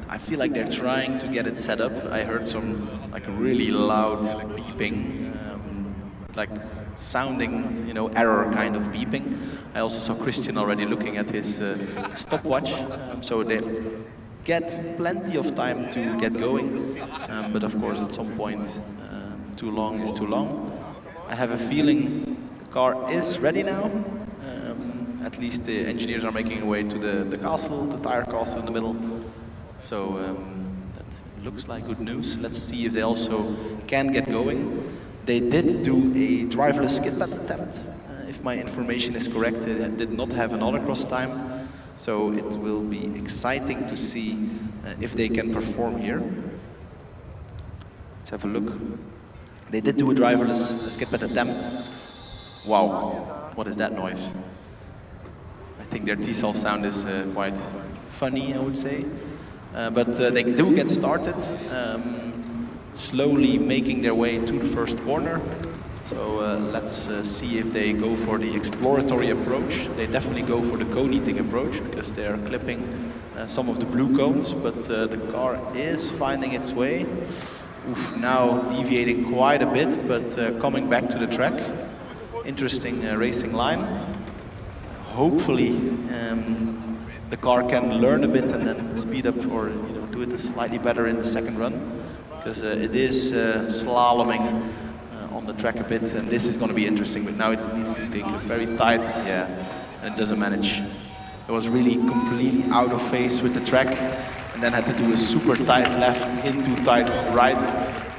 I feel like they're trying to get it set up. I heard some really loud beeping, sounding, error kind of beeping. I also saw Christian already looking at his stopwatch, so they get plenty of time to get going, but of course at some point too long is too long. I have a feeling the car is ready now. At least the engineers are making their way to the castle, the tire castle in the middle. So that looks like good news. Let's see if they also can get going. They did do a driverless skid pad attempt. If my information is correct, they did not have an autocross time. So it will be exciting to see if they can perform here. Let's have a look. They did do a driverless skid pad attempt. Wow, what is that noise? I think their T-cell sound is quite funny, I would say. But they do get started, slowly making their way to the first corner. So let's see if they go for the exploratory approach. They definitely go for the cone eating approach because they are clipping some of the blue cones, but the car is finding its way. Oof, now deviating quite a bit, but coming back to the track. Interesting racing line. Hopefully the car can learn a bit and then speed up, or do it slightly better in the second run, because it is slaloming on the track a bit, and this is going to be interesting. But now it needs to take it very tight, yeah, and it doesn't manage. It was really completely out of phase with the track, and then had to do a super tight left into tight right.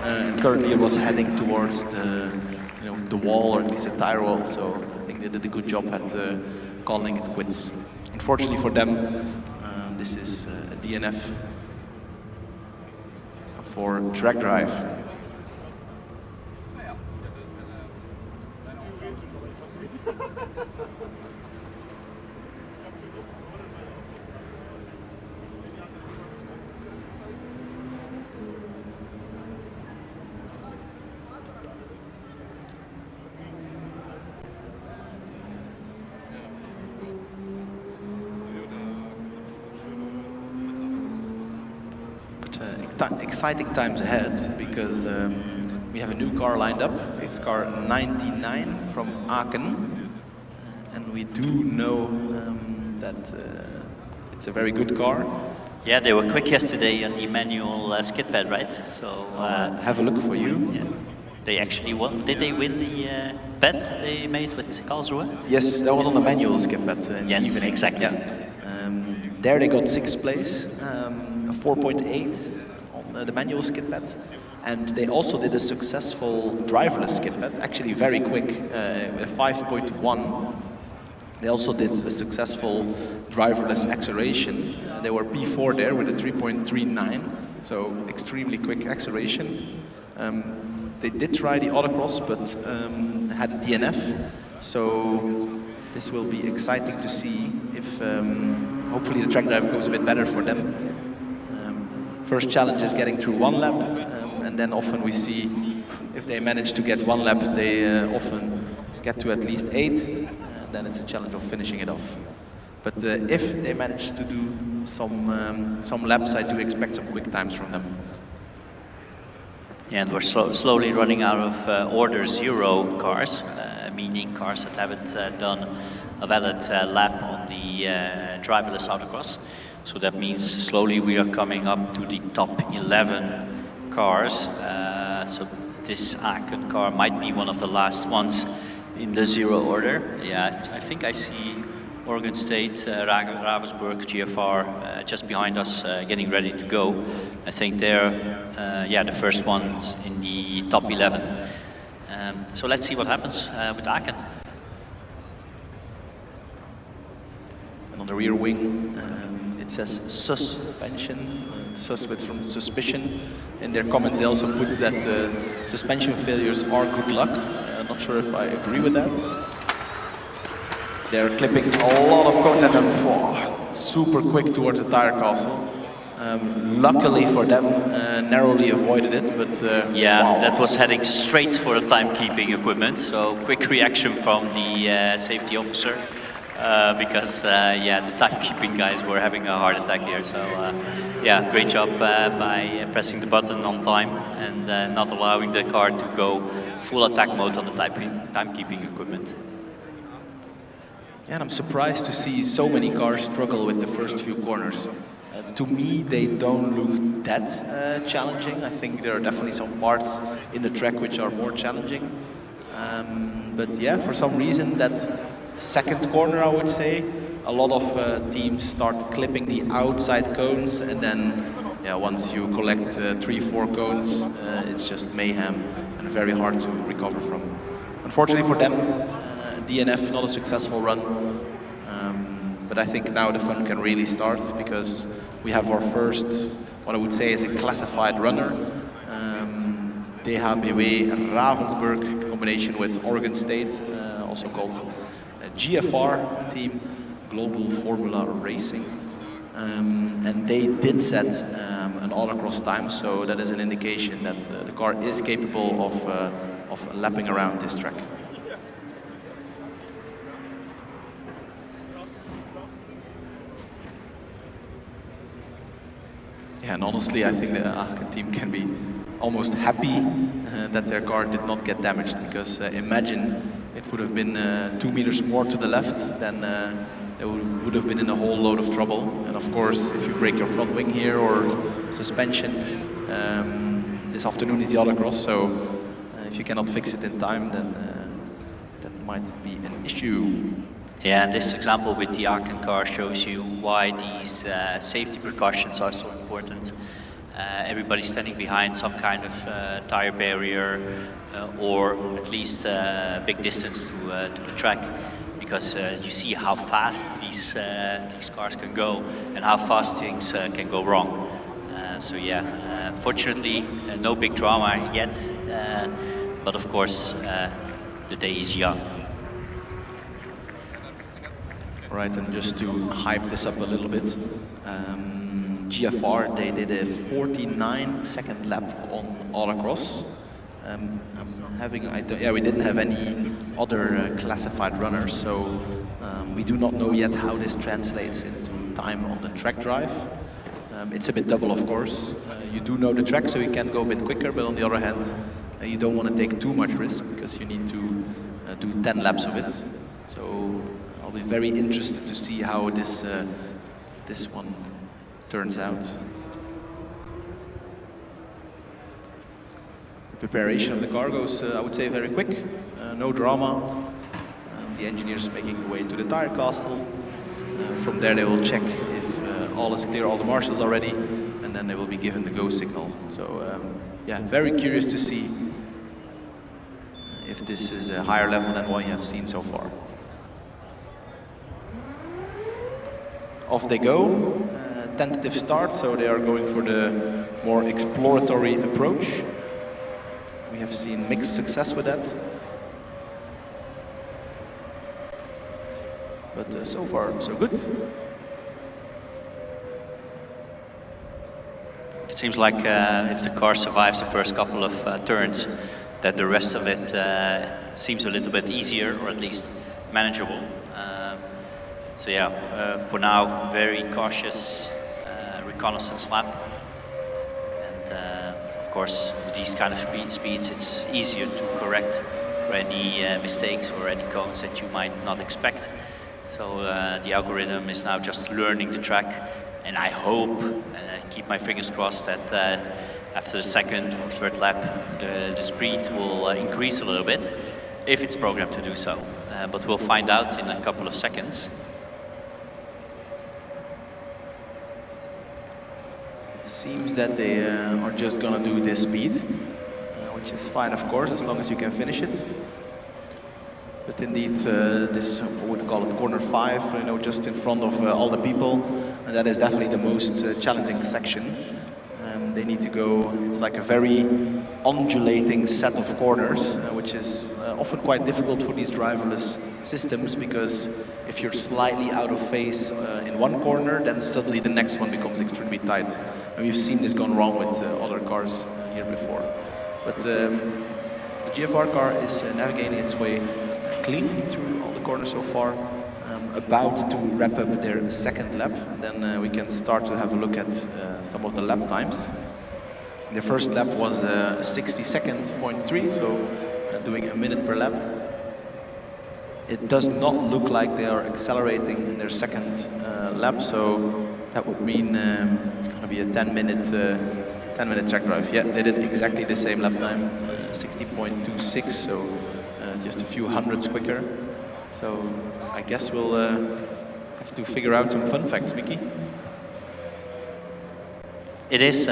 And currently it was heading towards the wall, or at least a tire wall. So I think they did a good job at calling it quits. Unfortunately for them, this is a DNF for track drive. Exciting times ahead, because we have a new car lined up. It's car 99 from Aachen, and we do know that it's a very good car. Yeah, they were quick yesterday on the manual skid pad, right? So have a look for you. Yeah. They actually won. Did they win the bet they made with Karlsruhe? Yes, that was on the manual skid pad in the yes, evening. Exactly. Yeah. There they got 6th place, a 4.8 on the manual skid pad. And they also did a successful driverless skid pad, actually very quick, with a 5.1. They also did a successful driverless acceleration. They were P4 there with a 3.39, so extremely quick acceleration. They did try the autocross, but had a DNF. So this will be exciting to see if hopefully the track drive goes a bit better for them. First challenge is getting through 1 lap, and then often we see if they manage to get 1 lap, they often get to at least 8, and then it's a challenge of finishing it off. But if they manage to do some laps, I do expect some quick times from them. Yeah, and we're slowly running out of Order 0 cars, meaning cars that haven't done a valid lap on the driverless autocross. So that means slowly we are coming up to the top 11 cars. So this Aachen car might be one of the last ones in the 0 order. Yeah, I think I see Oregon State, Ravensburg, GFR just behind us, getting ready to go. I think they're the first ones in the top 11. So let's see what happens with Aachen. And on the rear wing, it says suspension, sus with from suspicion. In their comments they also put that suspension failures are good luck. I'm not sure if I agree with that. They're clipping a lot of cones and then super quick towards the tire castle. Luckily for them, narrowly avoided it, but wow. That was heading straight for the timekeeping equipment. So quick reaction from the safety officer, because the timekeeping guys were having a heart attack here. So great job by pressing the button on time and not allowing the car to go full attack mode on the timekeeping equipment. Yeah, and I'm surprised to see so many cars struggle with the first few corners. To me, they don't look that challenging. I think there are definitely some parts in the track which are more challenging. But yeah, for some reason, that second corner, I would say, a lot of teams start clipping the outside cones, and then once you collect 3-4 cones, it's just mayhem and very hard to recover from. Unfortunately for them, DNF, not a successful run. But I think now the fun can really start, because we have our first, what I would say is a classified runner. DHBW Ravensburg, combination with Oregon State, also called GFR team, Global Formula Racing. And they did set an autocross time, so that is an indication that the car is capable of lapping around this track. Yeah, and honestly, I think the Aachen team can be almost happy that their car did not get damaged, because imagine it would have been 2 meters more to the left, then they would have been in a whole load of trouble. And of course, if you break your front wing here or suspension, this afternoon is the autocross, so if you cannot fix it in time, then that might be an issue. Yeah, and this example with the Aachen car shows you why these safety precautions are so important. Everybody's standing behind some kind of tire barrier or at least a big distance to the track, because you see how fast these cars can go and how fast things can go wrong. So yeah, fortunately no big drama yet, but of course the day is young. Right, and just to hype this up a little bit, GFR, they did a 49-second lap on autocross. We didn't have any other classified runners, so we do not know yet how this translates into time on the track drive. It's a bit double, of course. You do know the track, so you can go a bit quicker, but on the other hand, you don't want to take too much risk, because you need to do 10 laps of it. So I'll be very interested to see how this one turns out. The preparation of the car goes, I would say, very quick. No drama. The engineers making their way to the tire castle. From there they will check if all is clear, all the marshals are ready, and then they will be given the go signal. So yeah, very curious to see if this is a higher level than what you have seen so far. Off they go. Tentative start, so they are going for the more exploratory approach. We have seen mixed success with that. But so far, so good. It seems like if the car survives the first couple of turns, that the rest of it seems a little bit easier, or at least manageable. So yeah, for now, very cautious reconnaissance lap. And of course, with these kind of speeds, it's easier to correct for any mistakes or any cones that you might not expect. So the algorithm is now just learning the track, and I hope, and I keep my fingers crossed, that after the second or third lap, the speed will increase a little bit, if it's programmed to do so. But we'll find out in a couple of seconds. It seems that they are just gonna do this speed, which is fine, of course, as long as you can finish it. But indeed, this, I would call it corner 5, you know, just in front of all the people, and that is definitely the most challenging section. They need to go, it's like a very undulating set of corners, which is often quite difficult for these driverless systems, because if you're slightly out of phase in one corner, then suddenly the next one becomes extremely tight. And we've seen this gone wrong with other cars here before. But the GFR car is navigating its way cleanly through all the corners so far. About to wrap up their second lap, and then we can start to have a look at some of the lap times. The first lap was 60.3, so doing a minute per lap. It does not look like they are accelerating in their second lap, so that would mean it's going to be a 10-minute track drive. Yeah, they did exactly the same lap time, 60.26, so just a few hundreds quicker. So I guess we'll have to figure out some fun facts, Mickey. It is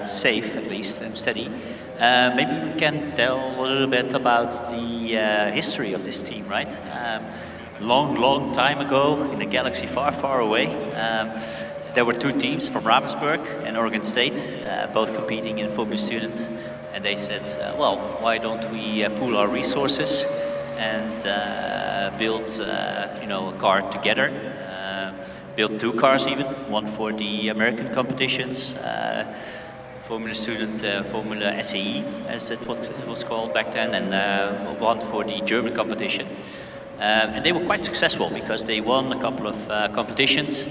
safe, at least, and steady. Maybe we can tell a little bit about the history of this team, right? Long time ago, in a galaxy far away, there were two teams from Ravensburg and Oregon State, both competing in Formula Student. And they said, well, why don't we pool our resources and build a car together, build two cars even, one for the American competitions, Formula Student, Formula SAE as it was called back then, and one for the German competition. And they were quite successful because they won a couple of competitions,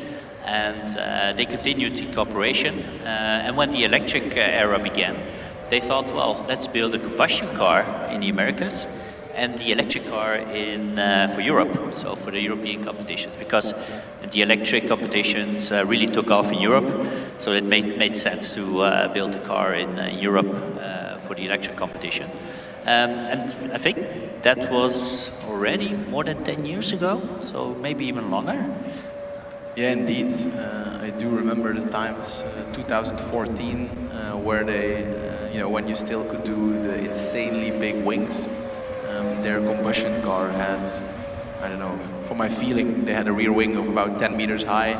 and they continued the cooperation. And when the electric era began, they thought, well, let's build a combustion car in the Americas and the electric car in for Europe, so for the European competitions, because the electric competitions really took off in Europe, so it made sense to build a car in Europe for the electric competition. And I think that was already more than 10 years ago, so maybe even longer. Yeah, indeed. I do remember the times, 2014, where they, when you still could do the insanely big wings. Their combustion car had, I don't know, for my feeling, they had a rear wing of about 10 meters high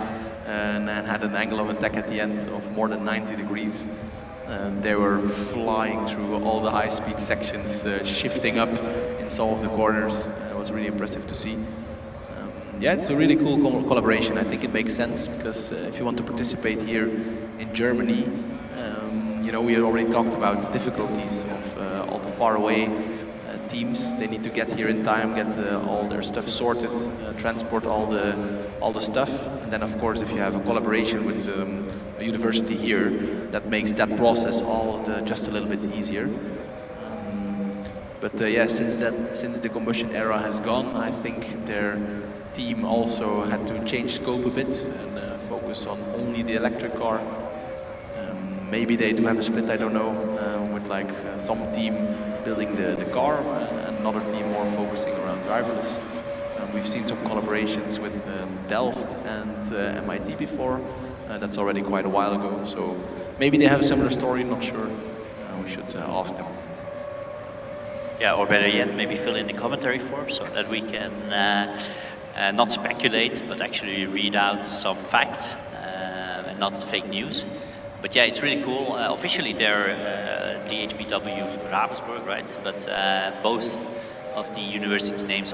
and had an angle of attack at the end of more than 90 degrees. They were flying through all the high-speed sections, shifting up in some of the corners. It was really impressive to see. Yeah, it's a really cool collaboration. I think it makes sense because if you want to participate here in Germany, we had already talked about the difficulties of all the far-away teams. They need to get here in time, get all their stuff sorted, transport all the stuff, and then of course if you have a collaboration with a university here, that makes that process just a little bit easier. But yeah, since the combustion era has gone, I think their team also had to change scope a bit and focus on only the electric car. Maybe they do have a split, I don't know, with like some team building the car and another team more focusing around driverless. We've seen some collaborations with Delft and MIT before. That's already quite a while ago, so maybe they have a similar story, not sure. We should ask them. Yeah, or better yet, maybe fill in the commentary form so that we can not speculate, but actually read out some facts and not fake news. But yeah, it's really cool. Officially, they're DHBW Ravensburg, right? But both of the university names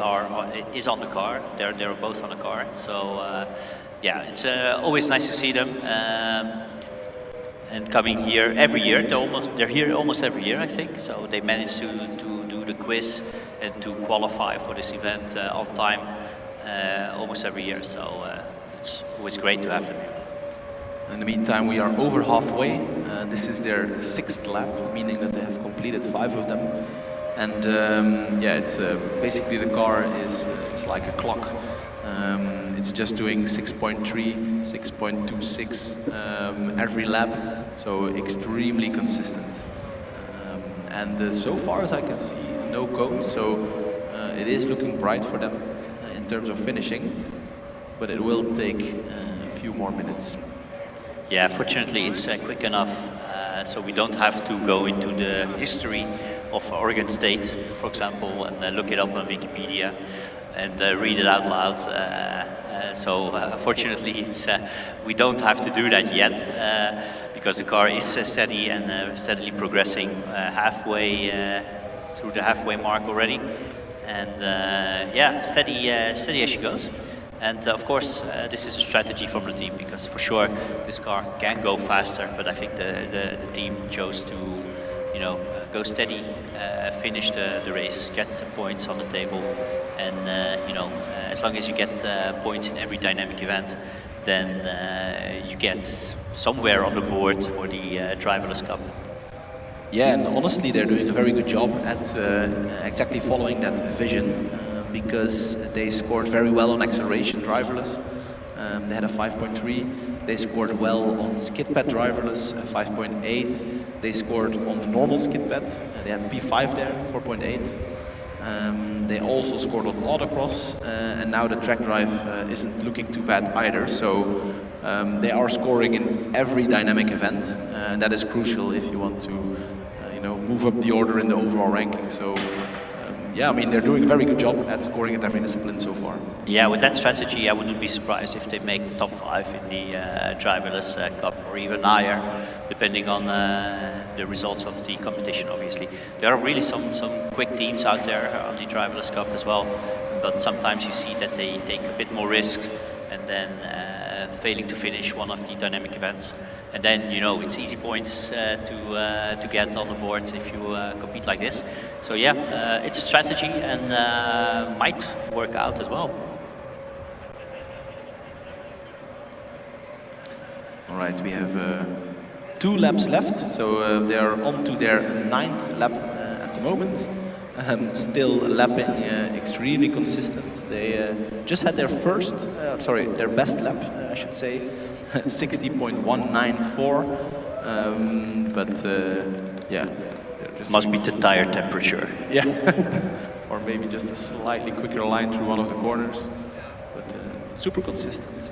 is on the car. They're both on the car. So yeah, it's always nice to see them. And coming here every year, they're here almost every year, I think. So they managed to do the quiz and to qualify for this event on time almost every year. So it's always great to have them here. In the meantime, we are over halfway. This is their 6th lap, meaning that they have completed 5 of them. And yeah, it's basically the car is like a clock. It's just doing 6.3, 6.26 every lap, so extremely consistent. And so far as I can see, no cones, so it is looking bright for them in terms of finishing, but it will take a few more minutes. Yeah, fortunately it's quick enough, so we don't have to go into the history of Oregon State, for example, and look it up on Wikipedia and read it out loud. So fortunately, we don't have to do that yet because the car is steady and steadily progressing halfway through the halfway mark already, and yeah, steady as she goes. And of course, this is a strategy from the team because for sure this car can go faster. But I think the team chose to, go steady, finish the race, get points on the table, and as long as you get points in every dynamic event, then you get somewhere on the board for the Driverless Cup. Yeah, and honestly, they're doing a very good job at exactly following that vision. Because they scored very well on acceleration driverless. They had a 5.3. They scored well on skid pad driverless, 5.8. They scored on the normal skid pad. They had P5 there, 4.8. They also scored on autocross, and now the track drive isn't looking too bad either. So they are scoring in every dynamic event, and that is crucial if you want to, move up the order in the overall ranking. So. Yeah, I mean, they're doing a very good job at scoring at every discipline so far. Yeah, with that strategy, I wouldn't be surprised if they make the top 5 in the Driverless Cup or even higher, depending on the results of the competition, obviously. There are really some quick teams out there on the Driverless Cup as well, but sometimes you see that they take a bit more risk and then failing to finish one of the dynamic events. And then, it's easy points to get on the board if you compete like this. So yeah, it's a strategy and might work out as well. All right, we have 2 laps left, so they are on to their 9th lap at the moment. Still lapping extremely consistent. They just had their their best lap, I should say, 60.194. But yeah, just Must be the tire temperature. Yeah, or maybe just a slightly quicker line through one of the corners, but super consistent.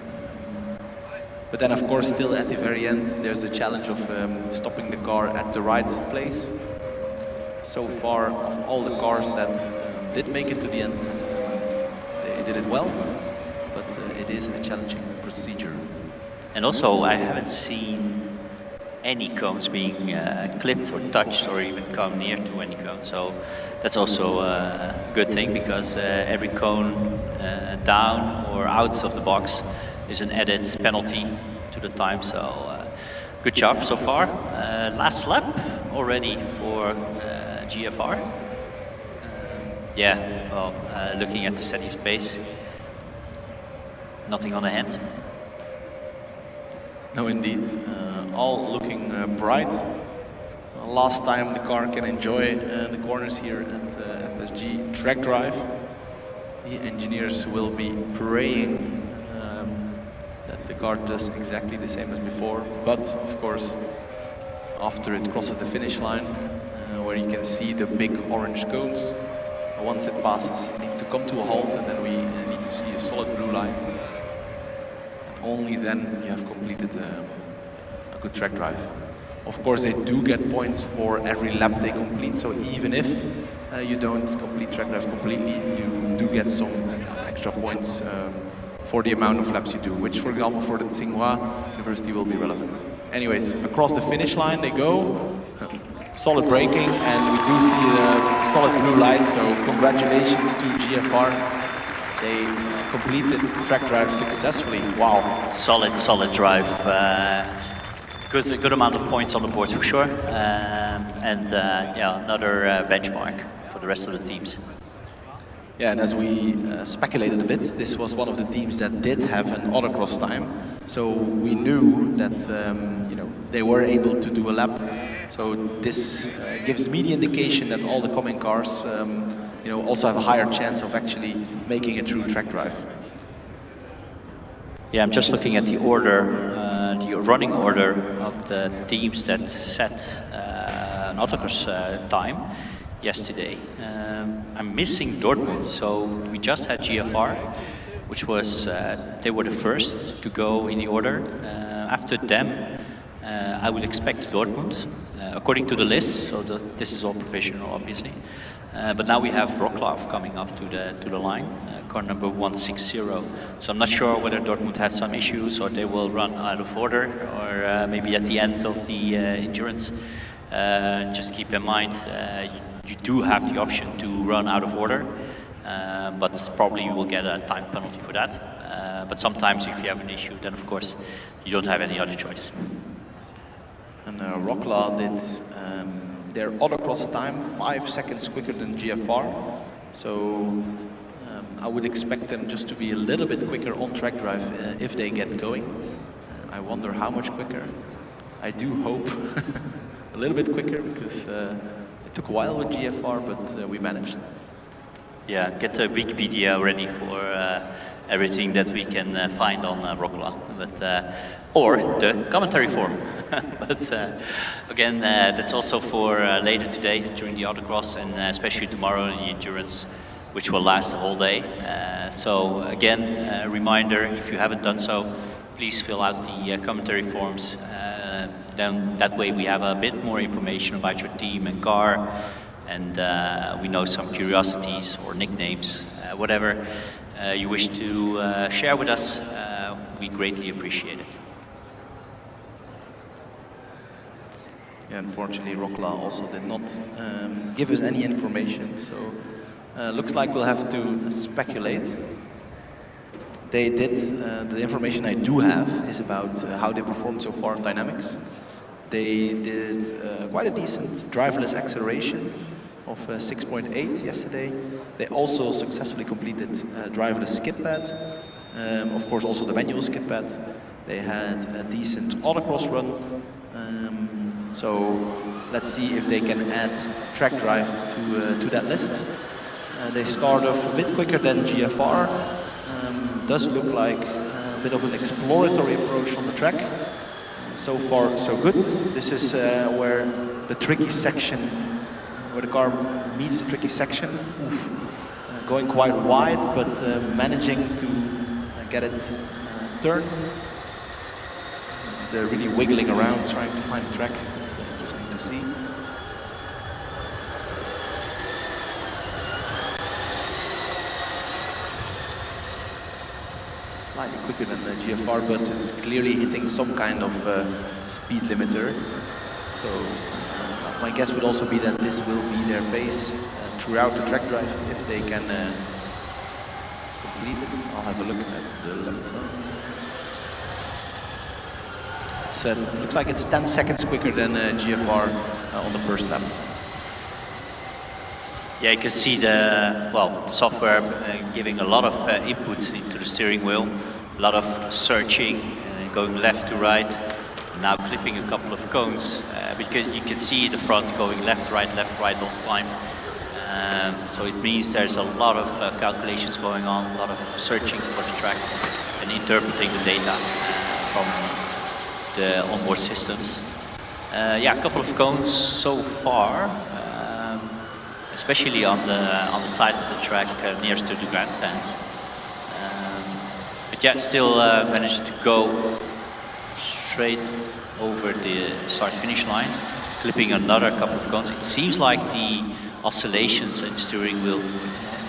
But then, of course, still at the very end, there's the challenge of stopping the car at the right place. So far, of all the cars that did make it to the end, they did it well, but it is a challenging procedure. And also, I haven't seen any cones being clipped or touched or even come near to any cone. So that's also a good thing, because every cone down or out of the box is an added penalty to the time. So good job so far. Last lap already for GFR. Yeah, well, looking at the steady space, nothing on the hand. No, indeed. All looking bright. Last time the car can enjoy the corners here at FSG Trackdrive. The engineers will be praying that the car does exactly the same as before. But, of course, after it crosses the finish line, where you can see the big orange cones, once it passes, it needs to come to a halt, and then we need to see a solid blue light. Only then you have completed a good track drive. Of course, they do get points for every lap they complete, so even if you don't complete track drive completely, you do get some extra points for the amount of laps you do, which, for example, for the Tsinghua University will be relevant. Anyways, across the finish line they go. Solid braking, and we do see a solid blue light, so congratulations to GFR. They completed track drive successfully. Wow. Solid drive. Good amount of points on the board for sure. Yeah, another benchmark for the rest of the teams. Yeah, and as we speculated a bit, this was one of the teams that did have an autocross time. So we knew that they were able to do a lap. So this gives me the indication that all the coming cars also have a higher chance of actually making it through track drive. Yeah, I'm just looking at the order, the running order of the teams that set an autocross time yesterday. I'm missing Dortmund, so we just had GFR, which was, they were the first to go in the order. After them, I would expect Dortmund, according to the list, so this is all provisional, obviously. But now we have Wroclaw coming up to the line, car number 160. So I'm not sure whether Dortmund had some issues or they will run out of order, or maybe at the end of the endurance. Just keep in mind, you do have the option to run out of order, but probably you will get a time penalty for that. But sometimes if you have an issue, then of course you don't have any other choice. And Wroclaw did their autocross time 5 seconds quicker than GFR. So I would expect them just to be a little bit quicker on track drive if they get going. I wonder how much quicker. I do hope a little bit quicker, because it took a while with GFR, but we managed. Yeah, get the Wikipedia ready for everything that we can find on Wroclaw, or the commentary form. But again, that's also for later today during the autocross, and especially tomorrow in the endurance, which will last the whole day. So again, a reminder, if you haven't done so, please fill out the commentary forms. Then that way we have a bit more information about your team and car, and we know some curiosities or nicknames, whatever you wish to share with us. We greatly appreciate it. Yeah, unfortunately, Wroclaw also did not give us any information, so looks like we'll have to speculate. They did, the information I do have is about how they performed so far in dynamics. They did quite a decent driverless acceleration of 6.8 yesterday. They also successfully completed driverless skid pad. Of course, also the manual skid pad. They had a decent autocross run. So let's see if they can add track drive to that list. They start off a bit quicker than GFR. Does look like a bit of an exploratory approach on the track. So far, so good. This is where the tricky section, where the car meets the tricky section. Oof. Going quite wide, but managing to get it turned. It's really wiggling around, trying to find the track. It's interesting to see. Slightly quicker than the GFR, but it's clearly hitting some kind of speed limiter. So my guess would also be that this will be their pace throughout the track drive if they can complete it. I'll have a look at the lap time. It looks like it's 10 seconds quicker than GFR on the first lap. Yeah, you can see the software giving a lot of input into the steering wheel, a lot of searching, going left to right, now clipping a couple of cones, because you can see the front going left, right all the time. So it means there's a lot of calculations going on, a lot of searching for the track and interpreting the data from the onboard systems. Yeah, a couple of cones so far. Especially on the side of the track nearest to the grandstands. But yeah, still managed to go straight over the start-finish line, clipping another couple of cones. It seems like the oscillations in the steering wheel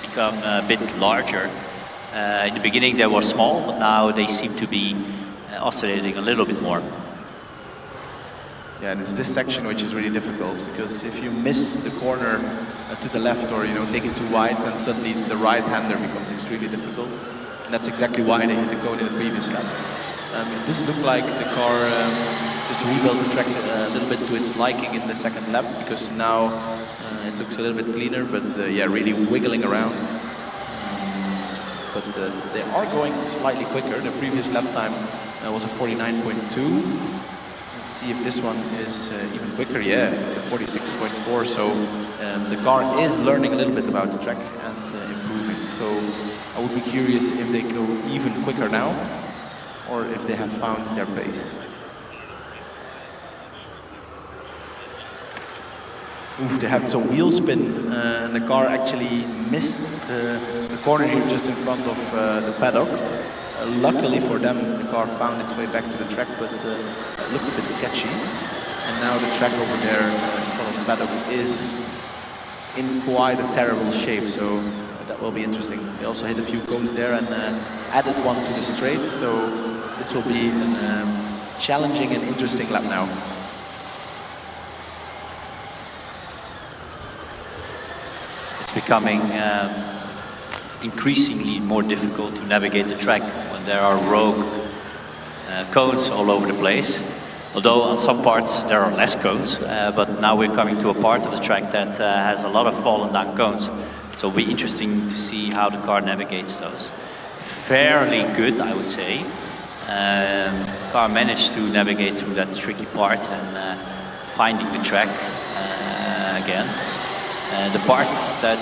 become a bit larger. In the beginning they were small, but now they seem to be oscillating a little bit more. Yeah, and it's this section which is really difficult, because if you miss the corner to the left, or take it too wide, then suddenly the right-hander becomes extremely difficult. And that's exactly why they hit the cone in the previous lap. It does look like the car just rebuilt the track a little bit to its liking in the second lap, because now it looks a little bit cleaner, but yeah, really wiggling around. But they are going slightly quicker. The previous lap time was a 49.2. Let's see if this one is even quicker. Yeah, it's a 46.4. So the car is learning a little bit about the track and improving. So I would be curious if they go even quicker now, or if they have found their pace. Oof, they have some wheel spin, and the car actually missed the corner here just in front of the paddock. Luckily for them, the car found its way back to the track, but it looked a bit sketchy. And now the track over there in front of the paddock is in quite a terrible shape, so that will be interesting. They also hit a few cones there and added one to the straight, so this will be a challenging and interesting lap now. It's becoming increasingly more difficult to navigate the track when there are rogue cones all over the place. Although on some parts there are less cones, but now we're coming to a part of the track that has a lot of fallen down cones. So it'll be interesting to see how the car navigates those. Fairly good, I would say. The car managed to navigate through that tricky part and finding the track again. The parts that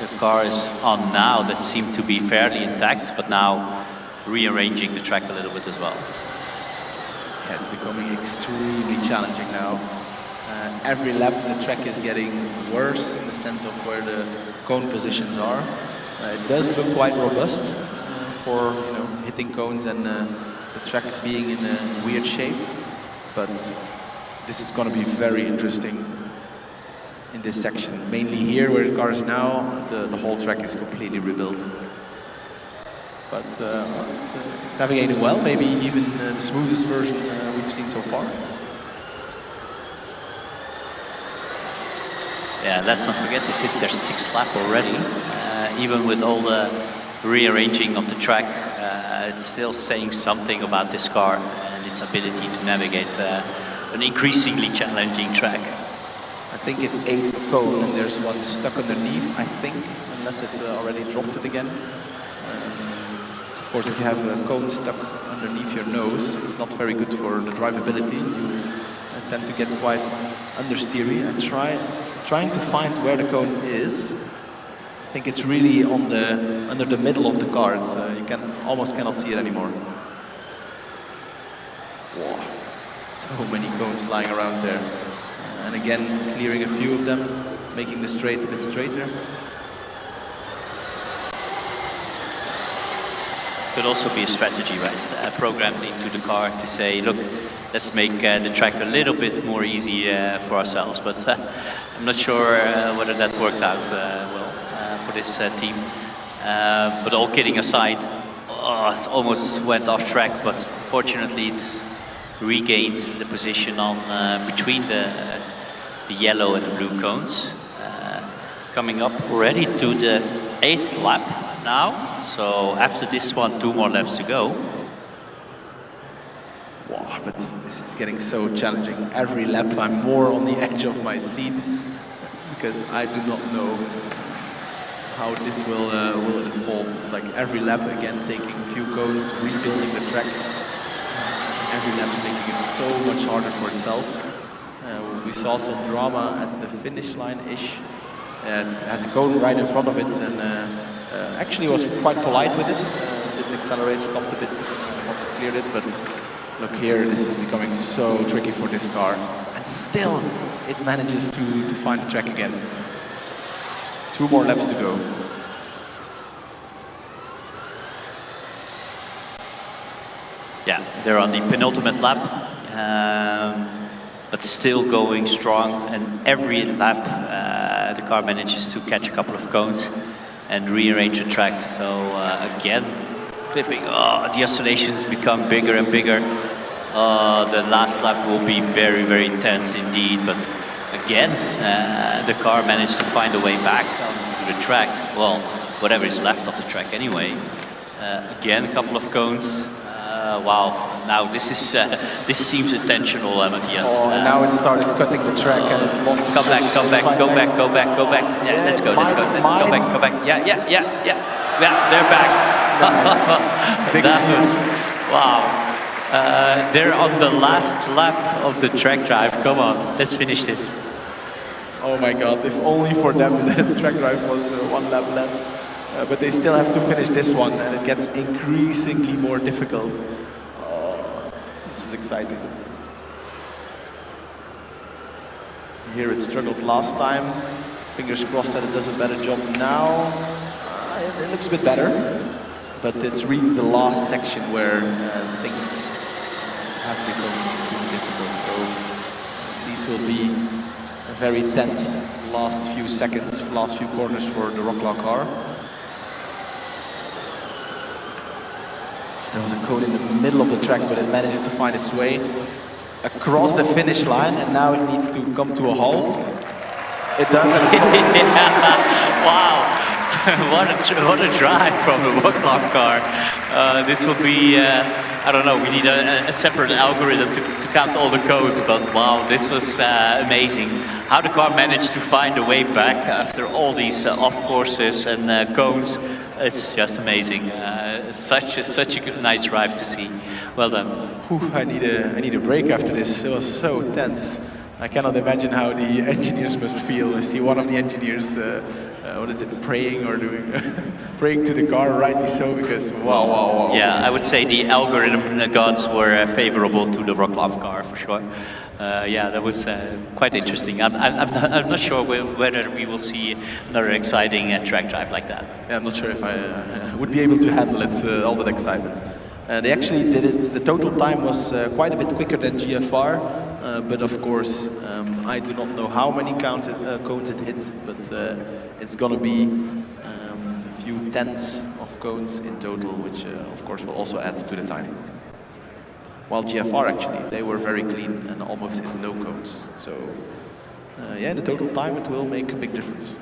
the car is on now that seem to be fairly intact, but now rearranging the track a little bit as well. Yeah, it's becoming extremely challenging now. Every lap the track is getting worse in the sense of where the cone positions are. It does look quite robust for hitting cones and the track being in a weird shape, but this is going to be very interesting in this section. Mainly here where the car is now, the whole track is completely rebuilt. But it's navigating well, maybe even the smoothest version we've seen so far. Yeah, let's not forget this is their 6th lap already. Even with all the rearranging of the track, it's still saying something about this car and its ability to navigate an increasingly challenging track. I think it ate a cone and there's one stuck underneath, I think, unless it already dropped it again. Of course, if you have a cone stuck underneath your nose, it's not very good for the drivability. You tend to get quite understeery. Trying to find where the cone is. I think it's really on under the middle of the car. You almost cannot see it anymore. Whoa. So many cones lying around there. And again, clearing a few of them, making the straight a bit straighter. Could also be a strategy, right? Programmed into the car to say, look, let's make the track a little bit more easy for ourselves. But I'm not sure whether that worked out well for this team. But all kidding aside, it almost went off track, but fortunately it regained the position on between the yellow and the blue cones. Coming up already to the 8th lap now. So after this one, 2 more laps to go. Wow, but this is getting so challenging. Every lap I'm more on the edge of my seat because I do not know how this will unfold. It's like every lap again taking a few cones, rebuilding the track. Every lap making it so much harder for itself. We saw some drama at the finish line-ish. It has a cone right in front of it and actually was quite polite with it. Didn't accelerate, stopped a bit once it cleared it, but look here, this is becoming so tricky for this car. And still, it manages to find the track again. 2 more laps to go. Yeah, they're on the penultimate lap, but still going strong. And every lap, the car manages to catch a couple of cones and rearrange the track. So again, flipping. Oh, the oscillations become bigger and bigger. The last lap will be very, very tense indeed. But again, the car managed to find a way back onto the track. Well, whatever is left of the track anyway. Again, a couple of cones. Wow, now this seems intentional, Matthias. Oh, and now it started cutting the track and it lost its Go back. Yeah, let's go. Go back. Yeah, they're back. Nice. Wow. They're on the last lap of the track drive. Come on, let's finish this. Oh my God, if only for them the track drive was 1 lap less. But they still have to finish this one and it gets increasingly more difficult. Oh, this is exciting. Here it struggled last time. Fingers crossed that it does a better job now. It looks a bit better, but it's really the last section where things have become extremely difficult. So these will be a very tense last few seconds, last few corners for the Rocklaw car. There was a cone in the middle of the track, but it manages to find its way across the finish line, and now it needs to come to a halt. It does, and yeah. Wow. what a drive from the Rocklaw car. This will be, I don't know, we need a separate algorithm to count all the codes, but wow, this was amazing. How the car managed to find a way back after all these off-courses and cones. It's just amazing. Such a nice drive to see. Well done. Whew, I need a break after this. It was so tense. I cannot imagine how the engineers must feel. I see one of the engineers, what is it, praying or doing, praying to the car, rightly so, because wow. Yeah, I would say the algorithm gods were favorable to the Rocklaw car for sure. Yeah, that was quite interesting. I'm not sure whether we will see another exciting track drive like that. Yeah, I'm not sure if I would be able to handle it, all that excitement. They actually did it, the total time was quite a bit quicker than GFR, but of course, I do not know how many cones it hit, but it's gonna be a few tenths of cones in total, which of course will also add to the time. While GFR actually, they were very clean and almost hit no cones. So yeah, in the total time it will make a big difference.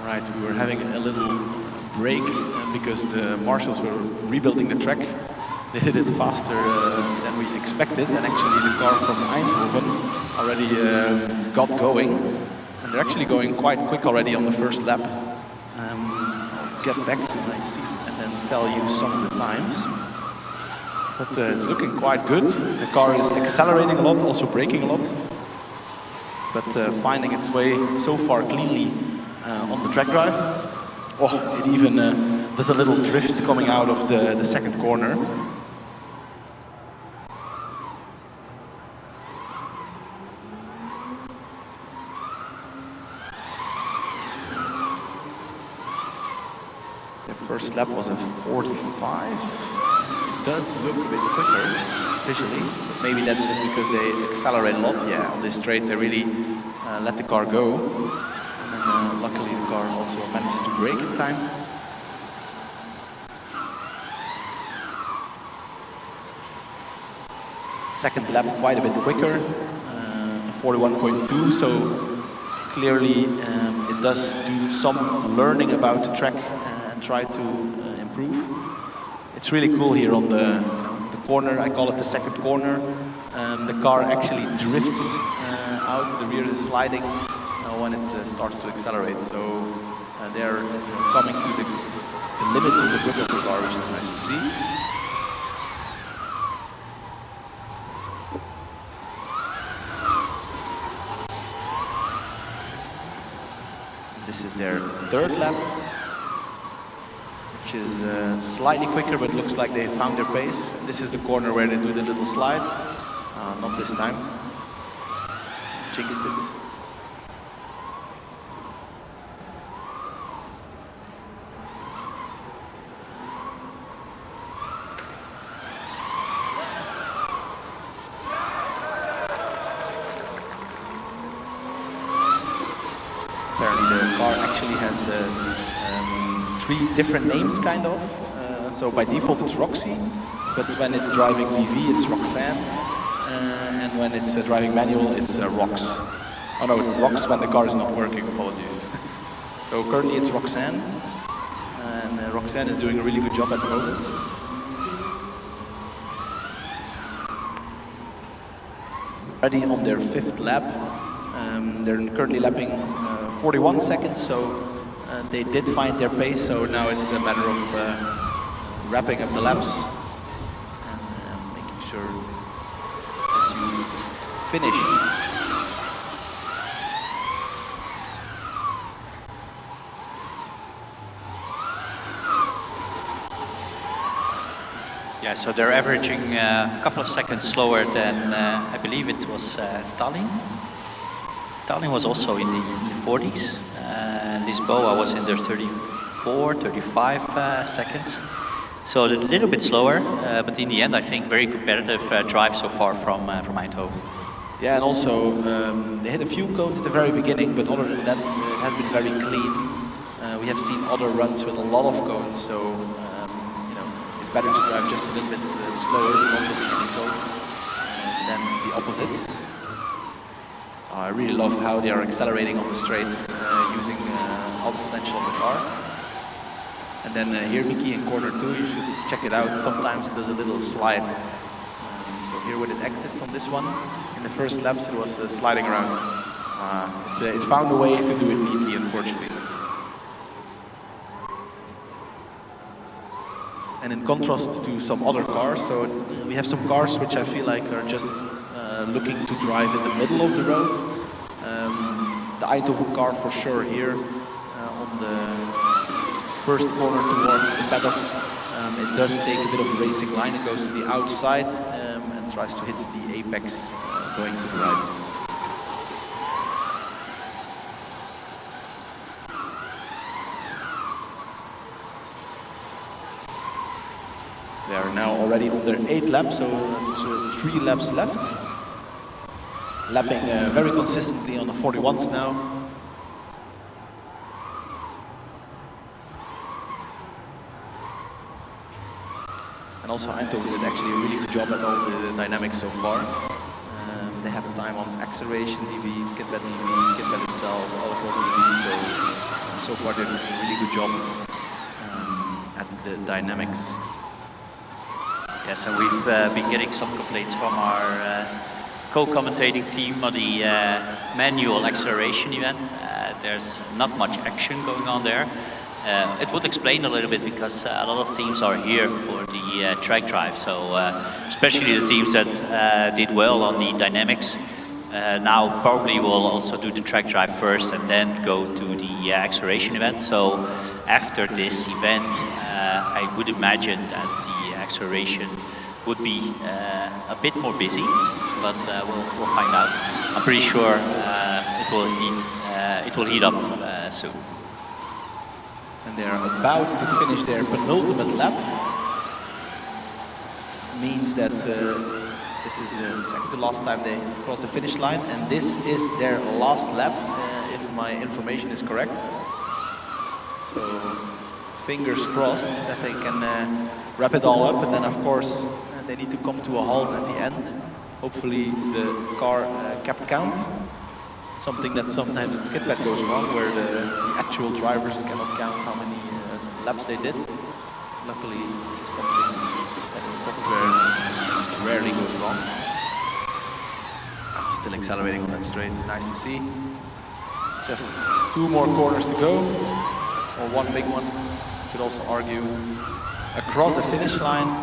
Right, we were having a little break because the marshals were rebuilding the track. They did it faster than we expected, and actually the car from Eindhoven already got going. And they're actually going quite quick already on the first lap. I'll get back to my seat and then tell you some of the times. But it's looking quite good. The car is accelerating a lot, also braking a lot. But finding its way so far cleanly on the track drive. Oh, it even there's a little drift coming out of the second corner. The first lap was a 45. It does look a bit quicker visually, but maybe that's just because they accelerate a lot. Yeah, on this straight they really let the car go. And luckily the car also manages to brake in time. Second lap quite a bit quicker, 41.2, so clearly it does do some learning about the track and try to improve. It's really cool here on the corner, I call it the second corner. The car actually drifts out, the rear is sliding when it starts to accelerate. So they're coming to the limits of the grip of the car, which is nice to see. This is their third lap, which is slightly quicker, but looks like they found their pace. This is the corner where they do the little slide. Not this time. Jinxed it. Apparently the car actually has 3 different names, kind of. So by default it's Roxy, but when it's driving DV it's Roxanne, and when it's driving manual it's Rox. Oh no, Rox when the car is not working, apologies. So currently it's Roxanne, and Roxanne is doing a really good job at the moment. Already on their 5th lap. They're currently lapping 41 seconds, so they did find their pace, so now it's a matter of wrapping up the laps and making sure that you finish. Yeah, so they're averaging a couple of seconds slower than, I believe it was Tallinn. Tallinn was also in the 40s. Lisboa was in their 34, 35 seconds. So a little bit slower, but in the end, I think very competitive drive so far from Eindhoven. Yeah, and also they hit a few cones at the very beginning, but other than that, it has been very clean. We have seen other runs with a lot of cones, so you know, it's better to drive just a little bit slower, not hitting any cones, than the opposite. I really love how they are accelerating on the straight, using all the potential of the car. And then here, Miki in corner 2, you should check it out. Sometimes it does a little slide. So here when it exits on this one, in the first laps it was sliding around. It found a way to do it neatly, unfortunately. And in contrast to some other cars, so we have some cars which I feel like are just looking to drive in the middle of the road. The Eindhoven car for sure here on the first corner towards the paddock. It does take a bit of a racing line. It goes to the outside and tries to hit the apex going to the right. They are now already on their 8th lap, so that's 3 laps left. Lapping very consistently on the 41s now. And also Eindhoven did actually a really good job at all the dynamics so far. They have a time on acceleration DV, skid bed DV, skid bed itself, all across DV, so so far they're doing a really good job at the dynamics. Yes, and we've been getting some complaints from our co-commentating team on the manual acceleration event. There's not much action going on there. It would explain a little bit because a lot of teams are here for the track drive. So especially the teams that did well on the dynamics now probably will also do the track drive first and then go to the acceleration event. So after this event, I would imagine that the acceleration would be a bit more busy, but we'll find out. I'm pretty sure it will heat up soon. And they're about to finish their penultimate lap. Means that this is the second to last time they cross the finish line, and this is their last lap, if my information is correct. So fingers crossed that they can wrap it all up, and then of course they need to come to a halt at the end. Hopefully the car kept count. Something that sometimes at skip pad goes wrong, where the actual drivers cannot count how many laps they did. Luckily, this is something that in software rarely goes wrong. Still accelerating on that straight, nice to see. Just 2 more corners to go, or one big one, you could also argue. Across the finish line,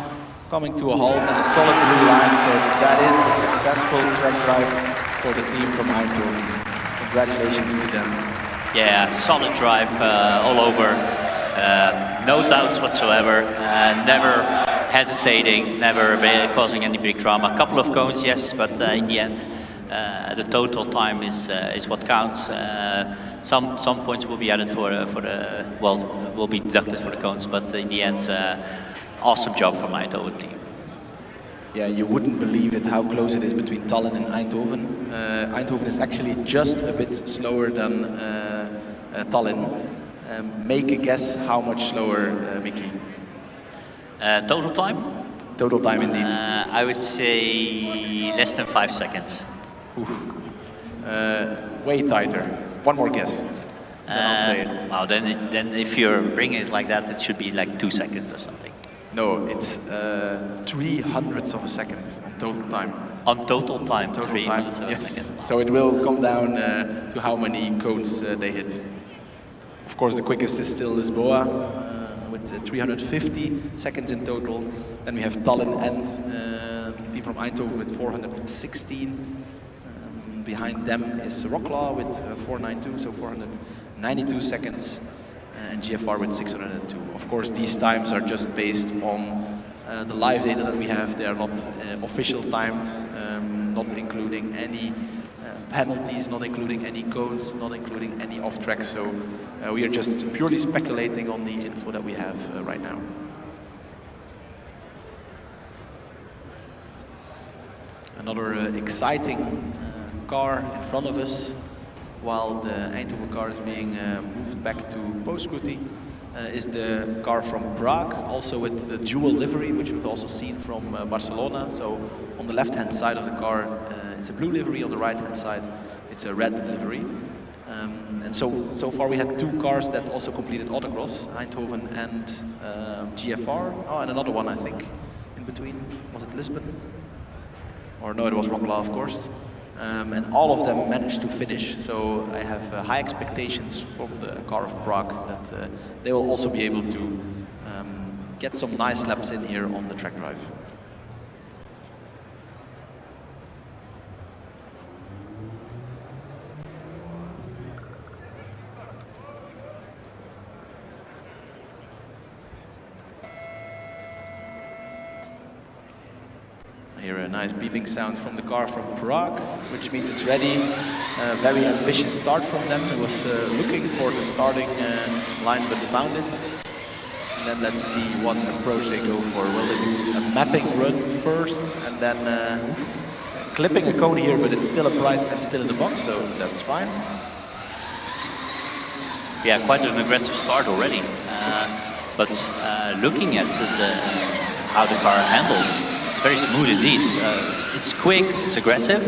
coming to a halt and a solid blue line, so that is a successful track drive for the team from Eindhoven. Congratulations to them. Yeah, solid drive all over. No doubts whatsoever. Never hesitating, never causing any big drama. A couple of cones, yes, but in the end, the total time is what counts. Some points will be added for the will be deducted for the cones, but in the end, awesome job from my Eindhoven team. Yeah, you wouldn't believe it how close it is between Tallinn and Eindhoven. Eindhoven is actually just a bit slower than Tallinn. Make a guess how much slower, Mickey? Total time? Total time, indeed. I would say less than 5 seconds. Way tighter. One more guess. Then I'll say it. Well, then if you're bringing it like that, it should be like 2 seconds or something. No, it's 0.03 of a second on total time. On total time, total 3 time, minutes of a second. So it will come down to how many cones they hit. Of course, the quickest is still Lisboa with 350 seconds in total. Then we have Tallinn and the team from Eindhoven with 416. Behind them is Wroclaw with 492, so 492 seconds. And GFR with 602. Of course, these times are just based on the live data that we have. They are not official times, not including any penalties, not including any cones, not including any off track. So we are just purely speculating on the info that we have right now. Another exciting car in front of us, while the Eindhoven car is being moved back to post-scrutiny, is the car from Prague, also with the dual livery, which we've also seen from Barcelona. So on the left-hand side of the car, it's a blue livery. On the right-hand side, it's a red livery. And so far we had 2 cars that also completed autocross, Eindhoven and GFR. Oh, and another one, I think, in between. Was it Lisbon? Or no, it was Wroclaw, of course. And all of them managed to finish. So I have high expectations from the car of Prague that they will also be able to get some nice laps in here on the track drive. Hear a nice beeping sound from the car from Prague, which means it's ready. Very ambitious start from them. It was looking for the starting line, but found it. And then let's see what approach they go for. Will they do a mapping run first, and then clipping a cone here, but it's still upright and still in the box, so that's fine. Yeah, quite an aggressive start already. But looking at how the car handles, very smooth indeed. It's quick, it's aggressive,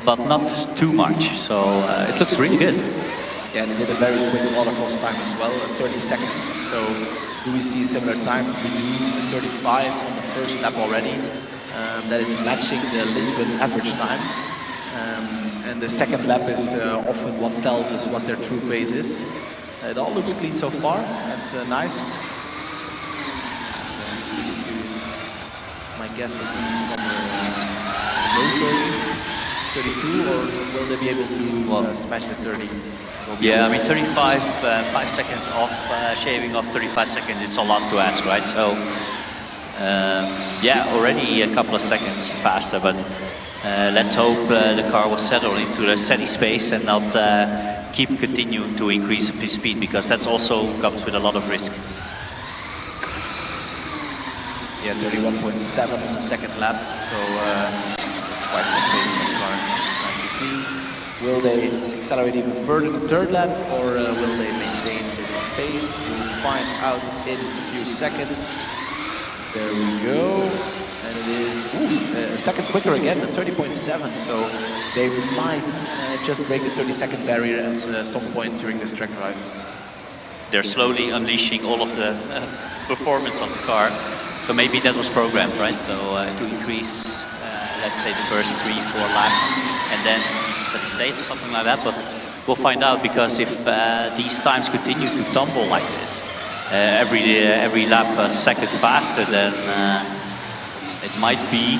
but not too much. So it looks really good. Yeah, and they did a very quick autocross time as well, 30 seconds. So do we see a similar time? We do 35 on the first lap already. That is matching the Lisbon average time. And the second lap is often what tells us what their true pace is. It all looks clean so far. That's nice. My guess would be somewhere low 30s, 32, or will they be able to smash the 30? Yeah, I mean 35, 5 seconds off, shaving off 35 seconds, it's a lot to ask, right? So, yeah, already a couple of seconds faster, but let's hope the car will settle into a steady space and not keep continuing to increase its speed, because that's also comes with a lot of risk. Yeah, 31.7 on the second lap, so it's quite some pace in the car. Nice to see. Will they accelerate even further in the third lap, or will they maintain this pace? We'll find out in a few seconds. There we go. And it is a second quicker again, at 30.7. So they might just break the 30-second barrier at some point during this track drive. They're slowly unleashing all of the performance of the car. So maybe that was programmed, right? So to increase, let's say, the first 3-4 laps, and then steady state or something like that. But we'll find out, because if these times continue to tumble like this, every lap a second faster, then it might be,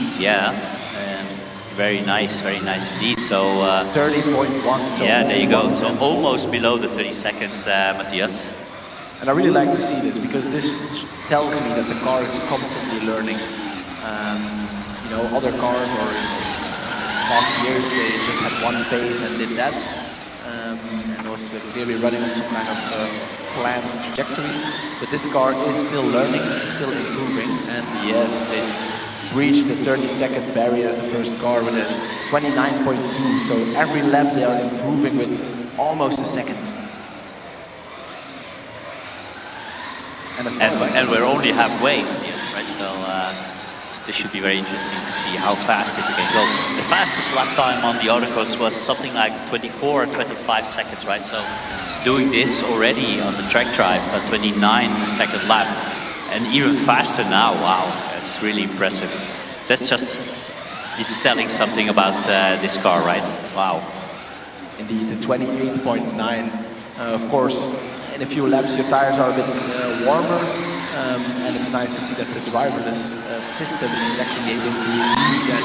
very nice indeed. So 30.1. So yeah, there you go. So almost below the 30 seconds, Matthias. And I really like to see this, because this tells me that the car is constantly learning. You know, other cars or past years, they just had one pace and did that. And was clearly running on some kind of planned trajectory. But this car is still learning, it's still improving. And yes, they breached the 30-second barrier as the first car with a 29.2. So every lap they are improving with almost a second. And we're only halfway, yes, right? So this should be very interesting to see how fast this can go. The fastest lap time on the autocross was something like 24 or 25 seconds, right? So doing this already on the track drive at 29 second lap, and even faster now, wow, that's really impressive. That's just, it's telling something about this car, right? Wow. Indeed, the 28.9, of course, in a few laps your tires are a bit warmer, and it's nice to see that the driverless system is actually able to use that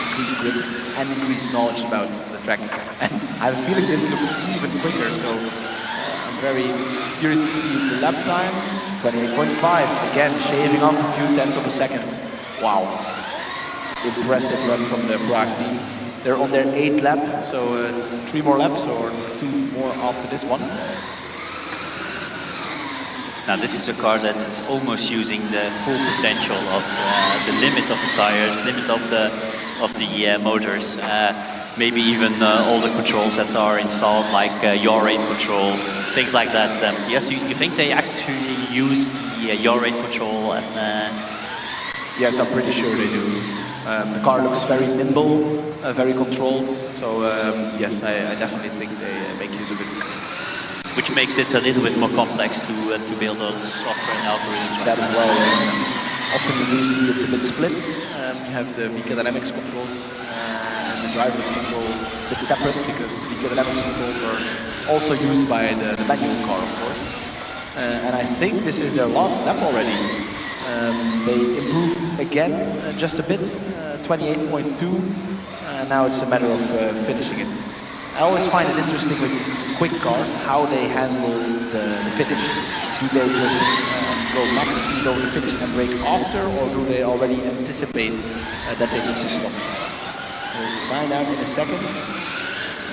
increased grip and increased knowledge about the track. And I have a feeling this looks even quicker, so I'm very curious to see the lap time. 28.5, again shaving off a few tenths of a second. Wow, impressive run from the Prague team. They're on their 8th lap, so 3 more laps or 2 more after this one. Now this is a car that is almost using the full potential of the limit of the tires, limit of the motors, maybe even all the controls that are installed, like yaw rate control, things like that. Yes, you think they actually use the yaw rate control? And, yes, I'm pretty sure they do. The car looks very nimble, very controlled. So yes, I definitely think they make use of it. Which makes it a little bit more complex to build all the software and algorithms. That as well. Often you do see it's a bit split. You have the VK Dynamics controls and the driverless control a bit separate, because the VK Dynamics controls are also used by the manual car, of course. And I think this is their last lap already. They improved again just a bit, 28.2. Now it's a matter of finishing it. I always find it interesting with these quick cars, how they handle the finish. Do they just go max speed over the finish and brake after, or do they already anticipate that they need to stop? We'll find out in a second.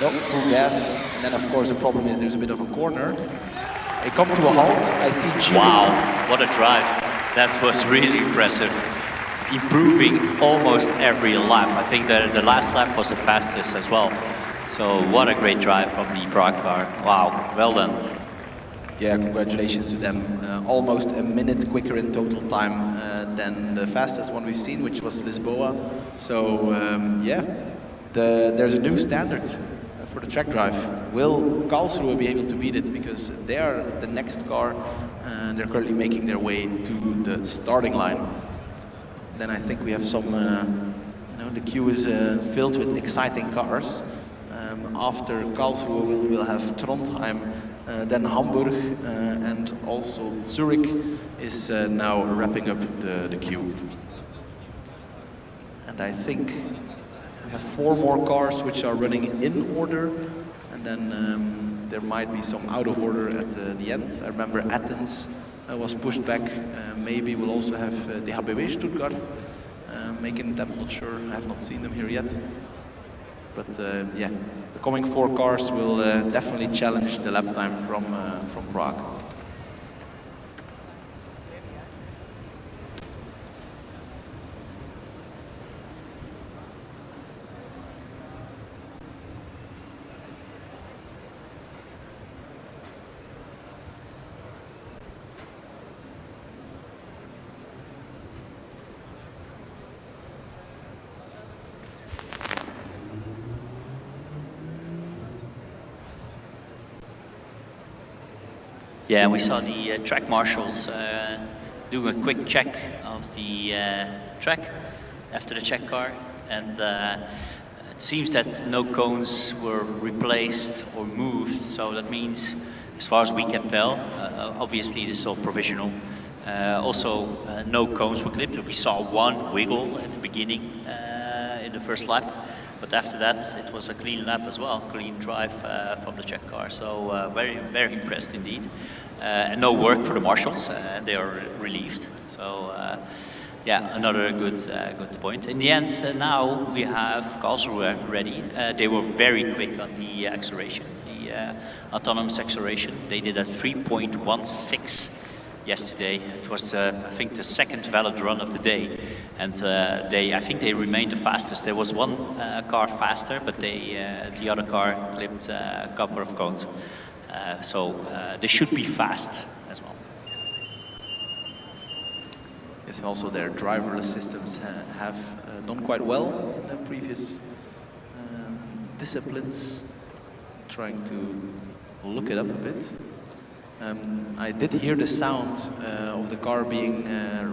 Nope, full gas. And then of course the problem is there's a bit of a corner. They come to a halt. I see Giro. Wow, what a drive. That was really impressive. Improving almost every lap. I think the last lap was the fastest as well. So what a great drive from the Prague car. Wow, well done. Yeah, congratulations to them. Almost a minute quicker in total time than the fastest one we've seen, which was Lisboa. So yeah, there's a new standard for the track drive. Will Karlsruhe be able to beat it? Because they are the next car and they're currently making their way to the starting line. Then I think we have some, you know, the queue is filled with exciting cars. After Karlsruhe we'll have Trondheim, then Hamburg, and also Zurich is now wrapping up the queue. And I think we have 4 more cars which are running in order, and then there might be some out of order at the end. I remember Athens was pushed back. Maybe we'll also have the HBW Stuttgart making them, not sure, I have not seen them here yet. But yeah, the coming 4 cars will definitely challenge the lap time from Prague. Yeah, we saw the track marshals do a quick check of the track after the check car, and it seems that no cones were replaced or moved, so that means, as far as we can tell, obviously this is all provisional. Also, no cones were clipped. We saw one wiggle at the beginning in the first lap, but after that it was a clean lap as well, clean drive from the check car. So very, very impressed indeed. And no work for the marshals, they are relieved. So yeah, another good point. In the end, now we have Karlsruhe ready. They were very quick on the acceleration, the autonomous acceleration. They did a 3.16 yesterday. It was, I think, the second valid run of the day, and I think they remained the fastest. There was one car faster, but the other car clipped a couple of cones. So they should be fast as well. Yes, and also their driverless systems have done quite well in the previous disciplines. Trying to look it up a bit. I did hear the sound of the car being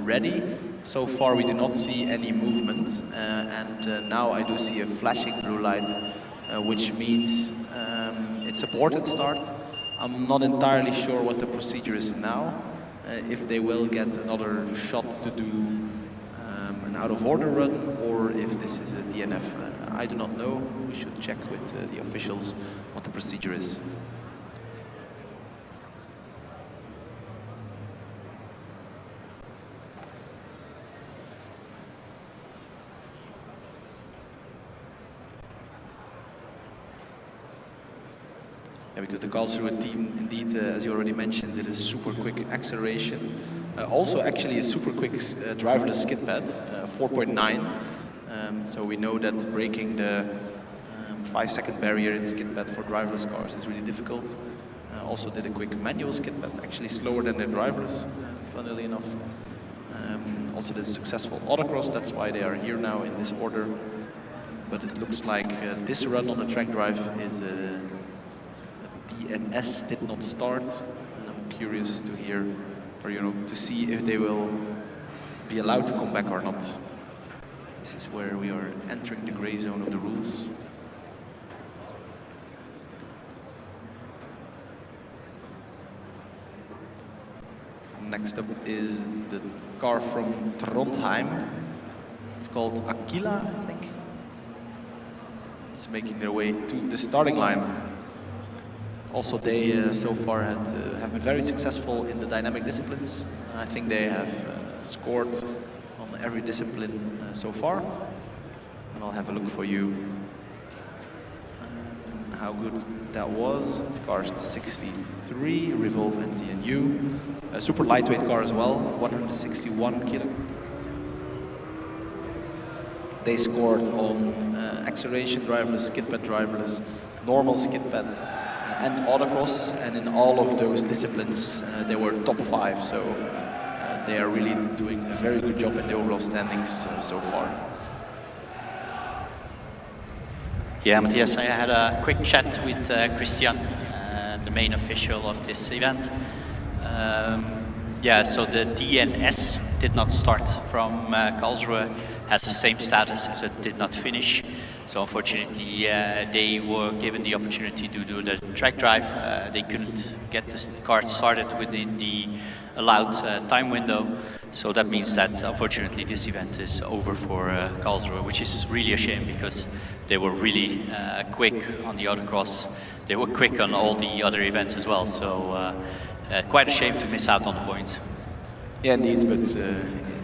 ready. So far we do not see any movement, and now I do see a flashing blue light, which means it's a boarded start. I'm not entirely sure what the procedure is now, if they will get another shot to do an out of order run, or if this is a DNF. I do not know. We should check with the officials what the procedure is. Yeah, because the Karlsruhe team, indeed, as you already mentioned, did a super quick acceleration. Also, actually, a super quick driverless skid pad, 4.9. So we know that breaking the 5-second barrier in skid pad for driverless cars is really difficult. Also did a quick manual skid pad, actually slower than their driverless, funnily enough. Also did a successful autocross, that's why they are here now in this order. But it looks like this run on the track drive is DNS did not start, and I'm curious to hear, or to see if they will be allowed to come back or not. This is where we are entering the gray zone of the rules. Next up is the car from Trondheim. It's called Aquila, I think. It's making their way to the starting line. Also, they so far have been very successful in the dynamic disciplines. I think they have scored on every discipline so far. And I'll have a look for you how good that was. It's car 63, Revolve NTNU. A super lightweight car as well, 161 kilo. They scored on acceleration driverless, skid pad driverless, normal skid pad, and autocross, and in all of those disciplines they were top 5, so they are really doing a very good job in the overall standings so far. Yeah, Matthias, I had a quick chat with Christian, the main official of this event. Yeah, so the DNS did not start from Karlsruhe, has the same status as it did not finish. So unfortunately, they were given the opportunity to do the track drive. They couldn't get the car started within the allowed time window. So that means that unfortunately this event is over for Karlsruhe, which is really a shame because they were really quick on the autocross. They were quick on all the other events as well. So quite a shame to miss out on the points. Yeah, indeed, but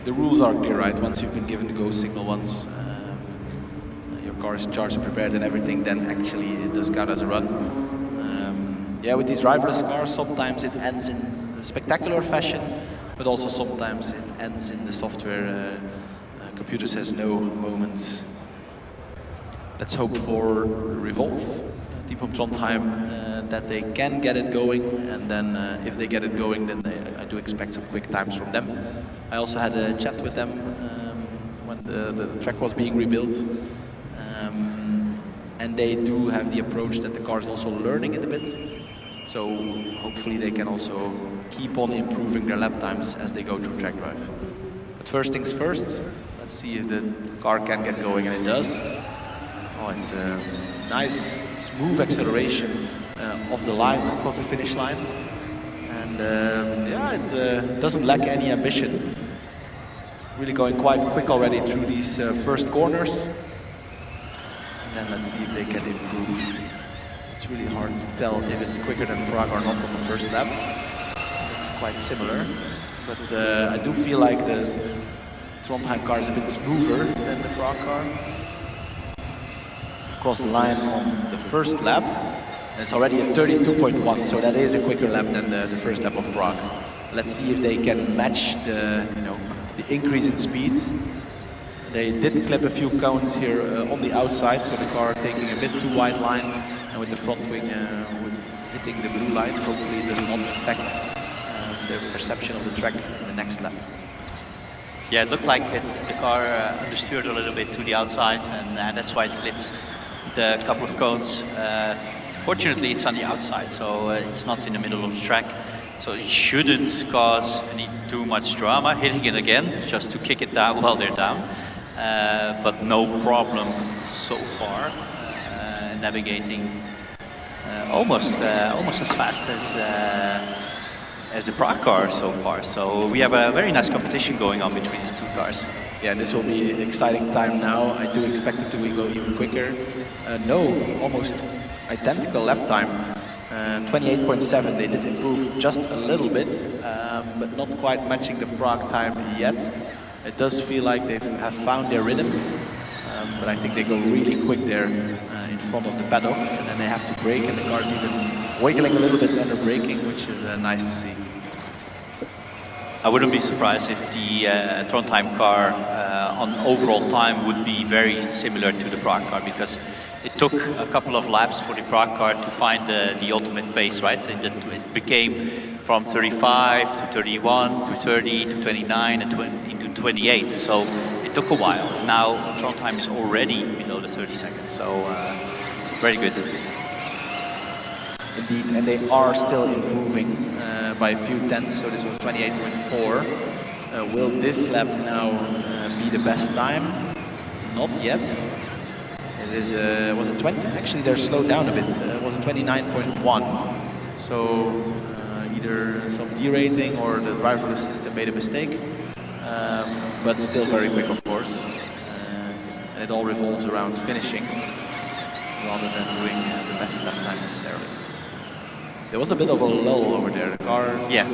the rules are clear, right? Once you've been given the go signal once, your car is charged and prepared and everything, then actually it does count as a run. Yeah, with these driverless cars, sometimes it ends in a spectacular fashion, but also sometimes it ends in the software. Computer says no moments. Let's hope for Revolve, team from Trondheim, that they can get it going, and then if they get it going, then I do expect some quick times from them. I also had a chat with them when the track was being rebuilt, and they do have the approach that the car is also learning it a bit. So hopefully they can also keep on improving their lap times as they go through track drive. But first things first, let's see if the car can get going, and it does. Oh, it's a nice, smooth acceleration of the line across the finish line. And yeah, it doesn't lack any ambition. Really going quite quick already through these first corners. And then let's see if they can improve. It's really hard to tell if it's quicker than Prague or not on the first lap. It looks quite similar. But I do feel like the Trondheim car is a bit smoother than the Prague car. Across the line on the first lap. And it's already at 32.1, so that is a quicker lap than the first lap of Prague. Let's see if they can match the increase in speed. They did clip a few cones here on the outside, so the car taking a bit too wide line, and with the front wing hitting the blue lights. Hopefully it does not affect their perception of the track in the next lap. Yeah, it looked like the car understeered a little bit to the outside, and that's why it clipped the couple of cones. Fortunately, it's on the outside, so it's not in the middle of the track. So it shouldn't cause any too much drama. Hitting it again, just to kick it down while they're down. But no problem so far. Navigating almost as fast as the Prague car so far. So we have a very nice competition going on between these two cars. Yeah, this will be an exciting time now. I do expect it to go even quicker. No, almost identical lap time. 28.7, they did improve just a little bit, but not quite matching the Prague time yet. It does feel like they have found their rhythm, but I think they go really quick there in front of the paddock, and then they have to brake, and the car's even wiggling a little bit under braking, which is nice to see. I wouldn't be surprised if the Trondheim car on overall time would be very similar to the Prague car, because it took a couple of laps for the Prague car to find the ultimate pace, right? And it became from 35 to 31 to 30 to 29 and into 28. So it took a while. Now Trondheim is already below the 30 seconds. So very good. Indeed, and they are still improving by a few tenths. So this was 28.4. Will this lap now be the best time? Not yet. It is, was it 20? Actually, they're slowed down a bit. Was it 29.1? So either some derating or the driverless system made a mistake. But still very quick, of course. And it all revolves around finishing rather than doing the best lap time necessarily. There was a bit of a lull over there. The car. Yeah,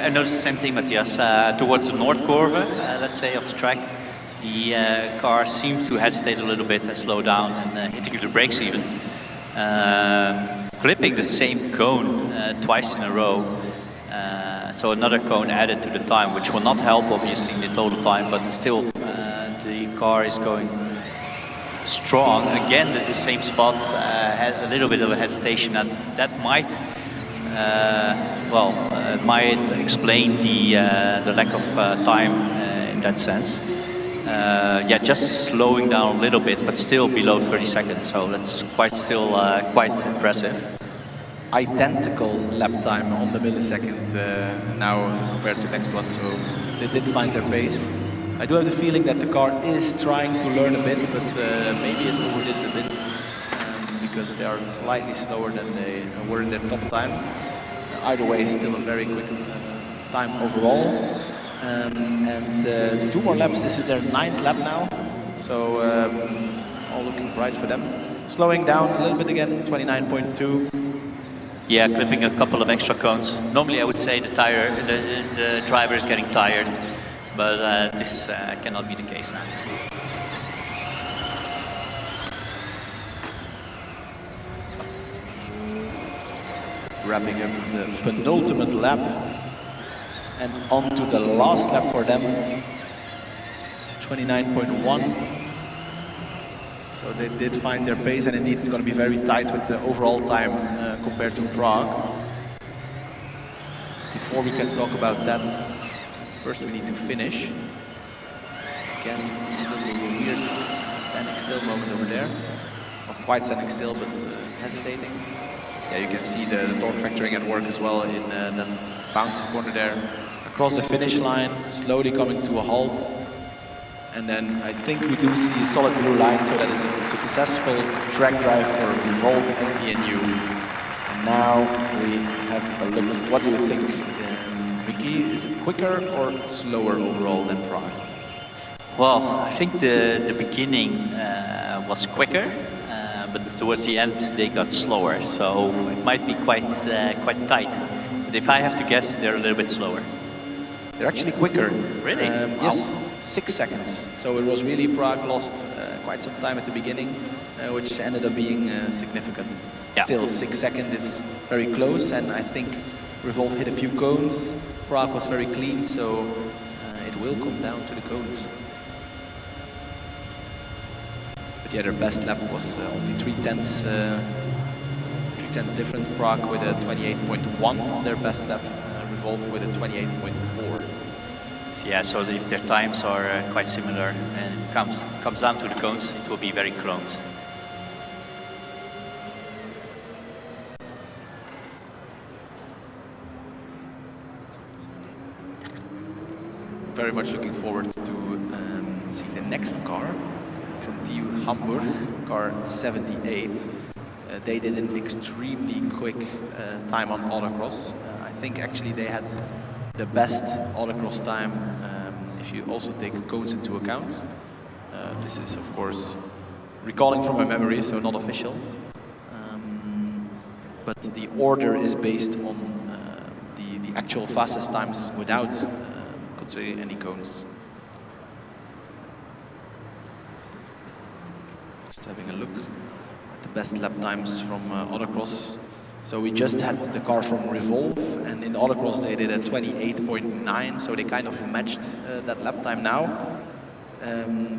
I noticed the same thing, Matthias. Towards the north curve, let's say, of the track, the car seems to hesitate a little bit and slow down and hitting the brakes even. Clipping the same cone twice in a row. So another cone added to the time, which will not help obviously in the total time, but still the car is going strong. Again, at the same spot, had a little bit of a hesitation, and that might, might explain the lack of time in that sense. Yeah, just slowing down a little bit, but still below 30 seconds. So that's quite impressive. Identical lap time on the millisecond now compared to next one, so they did find their pace. I do have the feeling that the car is trying to learn a bit, but maybe it overdid it a bit because they are slightly slower than they were in their top time. Either way, still a very quick time overall. And 2 more laps. This is their 9th lap now, so all looking bright for them. Slowing down a little bit again, 29.2. Yeah, clipping a couple of extra cones. Normally I would say the driver is getting tired, but this cannot be the case now. Wrapping up the penultimate lap and on to the last lap for them, 29.1. So they did find their pace, and indeed it's going to be very tight with the overall time compared to Prague. Before we can talk about that, first we need to finish. Again, it's a little weird standing still moment over there. Not quite standing still, but hesitating. Yeah, you can see the torque factoring at work as well in that bouncy corner there. Across the finish line, slowly coming to a halt. And then I think we do see a solid blue line, so that is a successful track drive for Revolve and TNU. And now we have a look. What do you think, Mickey? Is it quicker or slower overall than Prague? Well, I think the beginning was quicker, but towards the end they got slower. So it might be quite tight. But if I have to guess, they're a little bit slower. They're actually quicker. Really? Wow. Yes, 6 seconds. So it was really Prague lost quite some time at the beginning, which ended up being significant. Yeah. Still, 6 seconds is very close, and I think Revolve hit a few cones. Prague was very clean, so it will come down to the cones. But yeah, their best lap was only 3/10 different. Prague with a 28.1 on their best lap. Revolve with a 28.4. Yeah, so if their times are quite similar and it comes down to the cones, it will be very close. Very much looking forward to seeing the next car from TU Hamburg, car 78. They did an extremely quick time on autocross. I think actually they had the best autocross time if you also take cones into account. This is of course recalling from my memory, so not official. But the order is based on the actual fastest times without considering any cones. Just having a look at the best lap times from autocross. So we just had the car from Revolve, and in autocross they did a 28.9, so they kind of matched that lap time now.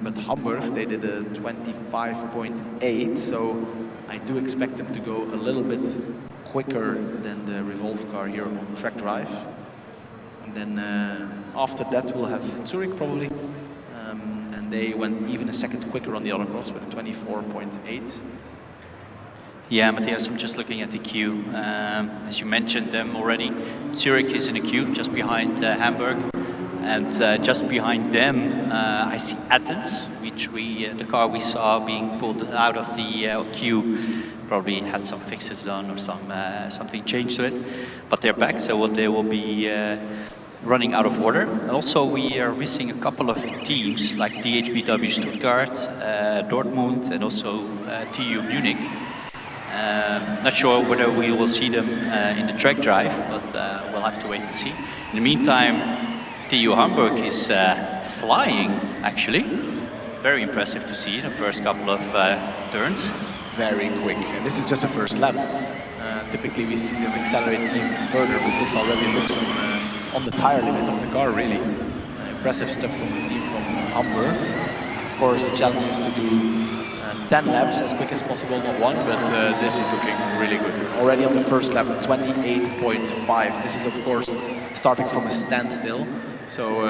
But Hamburg, they did a 25.8, so I do expect them to go a little bit quicker than the Revolve car here on track drive. And then after that we'll have Zurich probably, and they went even a second quicker on the autocross with a 24.8. Yeah, Matthias, I'm just looking at the queue. As you mentioned them already, Zurich is in the queue just behind Hamburg. And just behind them, I see Athens, which the car we saw being pulled out of the queue, probably had some fixes done or something changed to it. But they're back, so they will be running out of order. And also we are missing a couple of teams like DHBW Stuttgart, Dortmund, and also TU Munich. Not sure whether we will see them in the track drive, but we'll have to wait and see. In the meantime, TU Hamburg is flying, actually. Very impressive to see the first couple of turns. Very quick, and this is just the first lap. Typically we see them accelerate even further, but this already looks on the tire limit of the car, really. Impressive stuff from the team from Hamburg. Of course, the challenge is to do 10 laps as quick as possible, not one, but this is looking really good. Already on the first lap, 28.5. This is of course starting from a standstill, so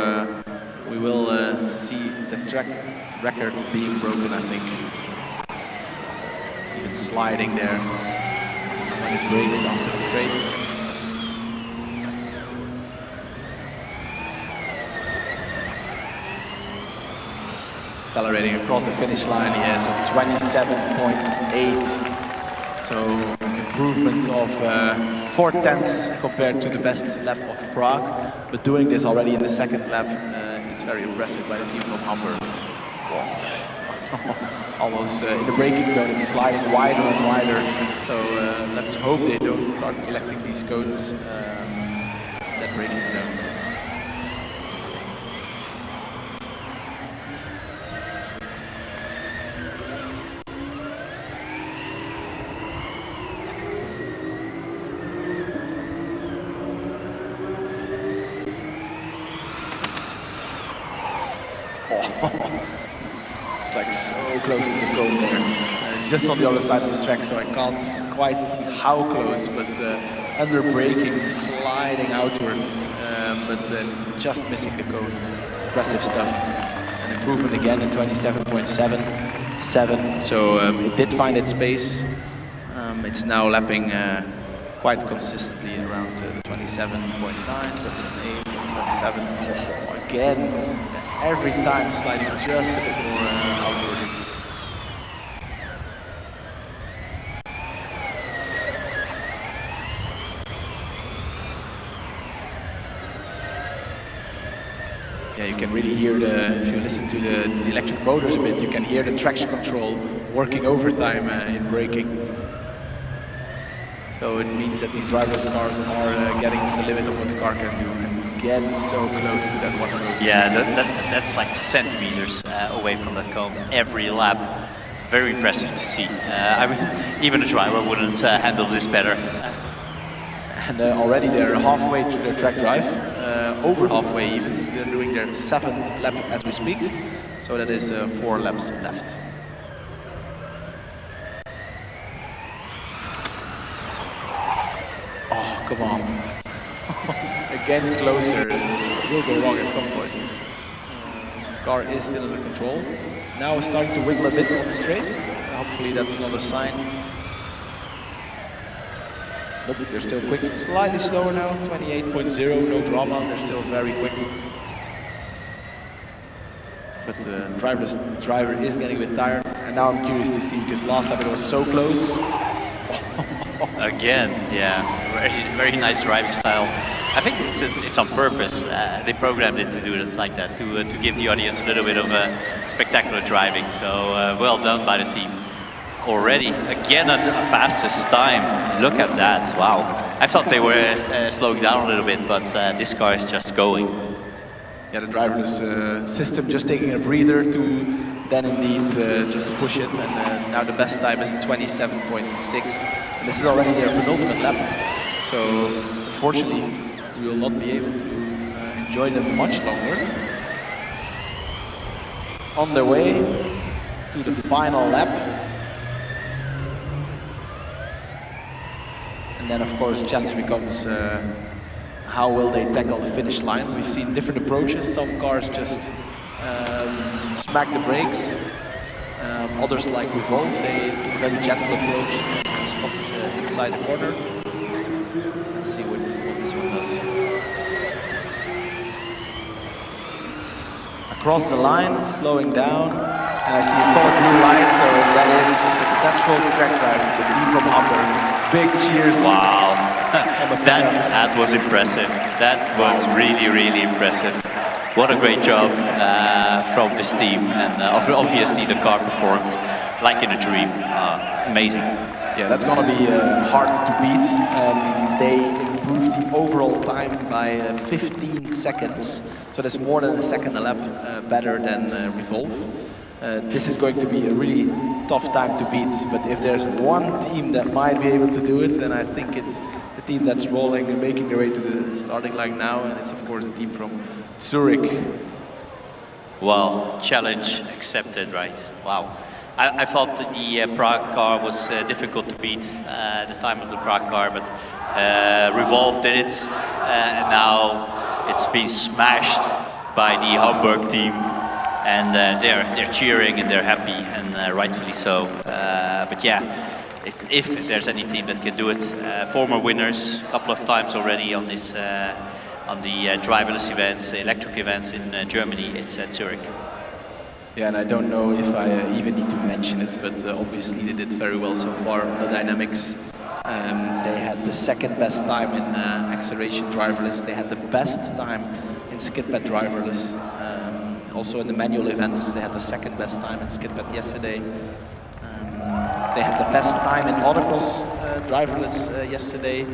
we will see the track record being broken, I think. Even sliding there when it breaks after the straight. Accelerating across the finish line, he has a 27.8. So improvement of 4/10 compared to the best lap of Prague. But doing this already in the second lap is very impressive by the team from Hamburg. Almost in the braking zone, it's sliding wider and wider. So let's hope they don't start collecting these cones in that braking zone. It's like so close to the cone there. It's just on the other side of the track, so I can't quite see how close, but under braking, sliding outwards, but just missing the cone. Impressive stuff. An improvement again in 27.77, so it did find its pace. It's now lapping quite consistently around 27.9, 27.8, 27.7. Oh, again, every time sliding just a bit more outwards. Yeah, you can really hear if you listen to the electric motors a bit, you can hear the traction control working overtime in braking. So it means that these driverless cars are getting to the limit of what the car can do. Again, so close to that 100. Yeah, that's like centimeters away from that cone every lap. Very impressive to see. I mean, even a driver wouldn't handle this better. And already they're halfway through their track drive, over halfway even. They're doing their 7th lap as we speak. So that is 4 laps left. Oh, come on. Again closer. It will go wrong at some point. The car is still under control. Now it's starting to wiggle a bit on the straight. Hopefully that's not a sign. Nope, they're still quick. Slightly slower now, 28.0, no drama. They're still very quick. But the driverless driver is getting a bit tired. And now I'm curious to see, because last lap it was so close. Again, yeah, very nice driving style. I think it's on purpose. They programmed it to do it like that, to give the audience a little bit of spectacular driving. So well done by the team. Already, again at the fastest time. Look at that, wow. I thought they were slowing down a little bit, but this car is just going. Yeah, the driverless system just taking a breather to then indeed just to push it. And now the best time is 27.6. And this is already their penultimate lap. So unfortunately, we will not be able to enjoy them much longer. On their way to the final lap. And then of course the challenge becomes how will they tackle the finish line. We've seen different approaches. Some cars just smack the brakes. Others like Revolve, they took a very gentle approach and stopped inside the corner. Let's see what this one does. Across the line, slowing down, and I see a solid blue light, so that is a successful track drive for the team from Hamburg. Big cheers. Wow, that was impressive. That was really impressive. What a great job from this team, and obviously the car performed like in a dream. Amazing. Yeah, that's going to be hard to beat. They improved the overall time by 15 seconds, so that's more than a second a lap better than Revolve. This is going to be a really tough time to beat, but if there's one team that might be able to do it, then I think it's the team that's rolling and making their way to the starting line now, and it's of course the team from Zurich. Well, challenge accepted, right? Wow. I thought the Prague car was difficult to beat, the time of the Prague car, but Revolve did it, and now it's been smashed by the Hamburg team, and they're cheering and they're happy, and rightfully so. But yeah, if there's any team that can do it, former winners a couple of times already on this on the driverless events, electric events in Germany, it's at Zurich. Yeah, and I don't know if I even need to mention it, but obviously they did very well so far on the dynamics. They had the second best time in acceleration driverless. They had the best time in skid pad driverless. Also in the manual events, they had the second best time in skid pad yesterday. They had the best time in autocross driverless yesterday.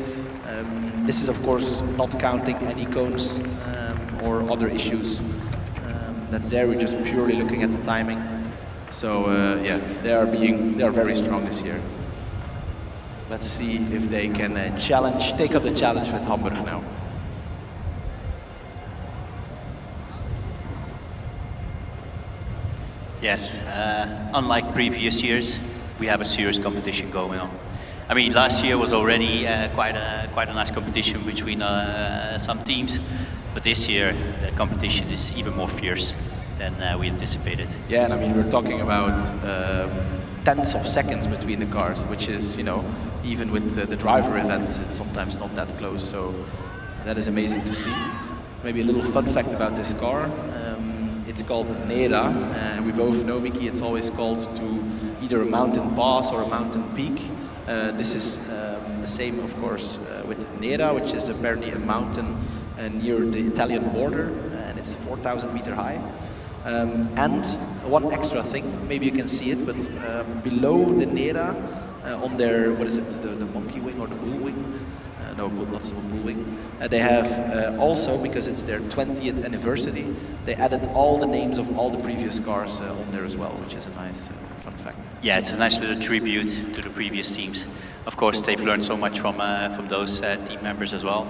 This is of course not counting any cones or other issues. That's there. We're just purely looking at the timing. So yeah, they are very strong this year. Let's see if they can take up the challenge with Hamburg now. Yes, unlike previous years, we have a serious competition going on. I mean, last year was already quite a nice competition between some teams, but this year the competition is even more fierce than we anticipated. Yeah, and I mean, we're talking about tenths of seconds between the cars, which is, you know, even with the driver events, it's sometimes not that close. So that is amazing to see. Maybe a little fun fact about this car. It's called Nera, and we both know, Miki, it's always called to either a mountain pass or a mountain peak. This is the same, of course, with Nera, which is apparently a mountain near the Italian border, and it's 4,000 meter high. And one extra thing, maybe you can see it, but below the Nera, on their, what is it, the monkey wing or the bull wing? No, not the bull wing. They have also, because it's their 20th anniversary, they added all the names of all the previous cars on there as well, which is a nice fun fact. Yeah, it's a nice little tribute to the previous teams. Of course, they've learned so much from those team members as well.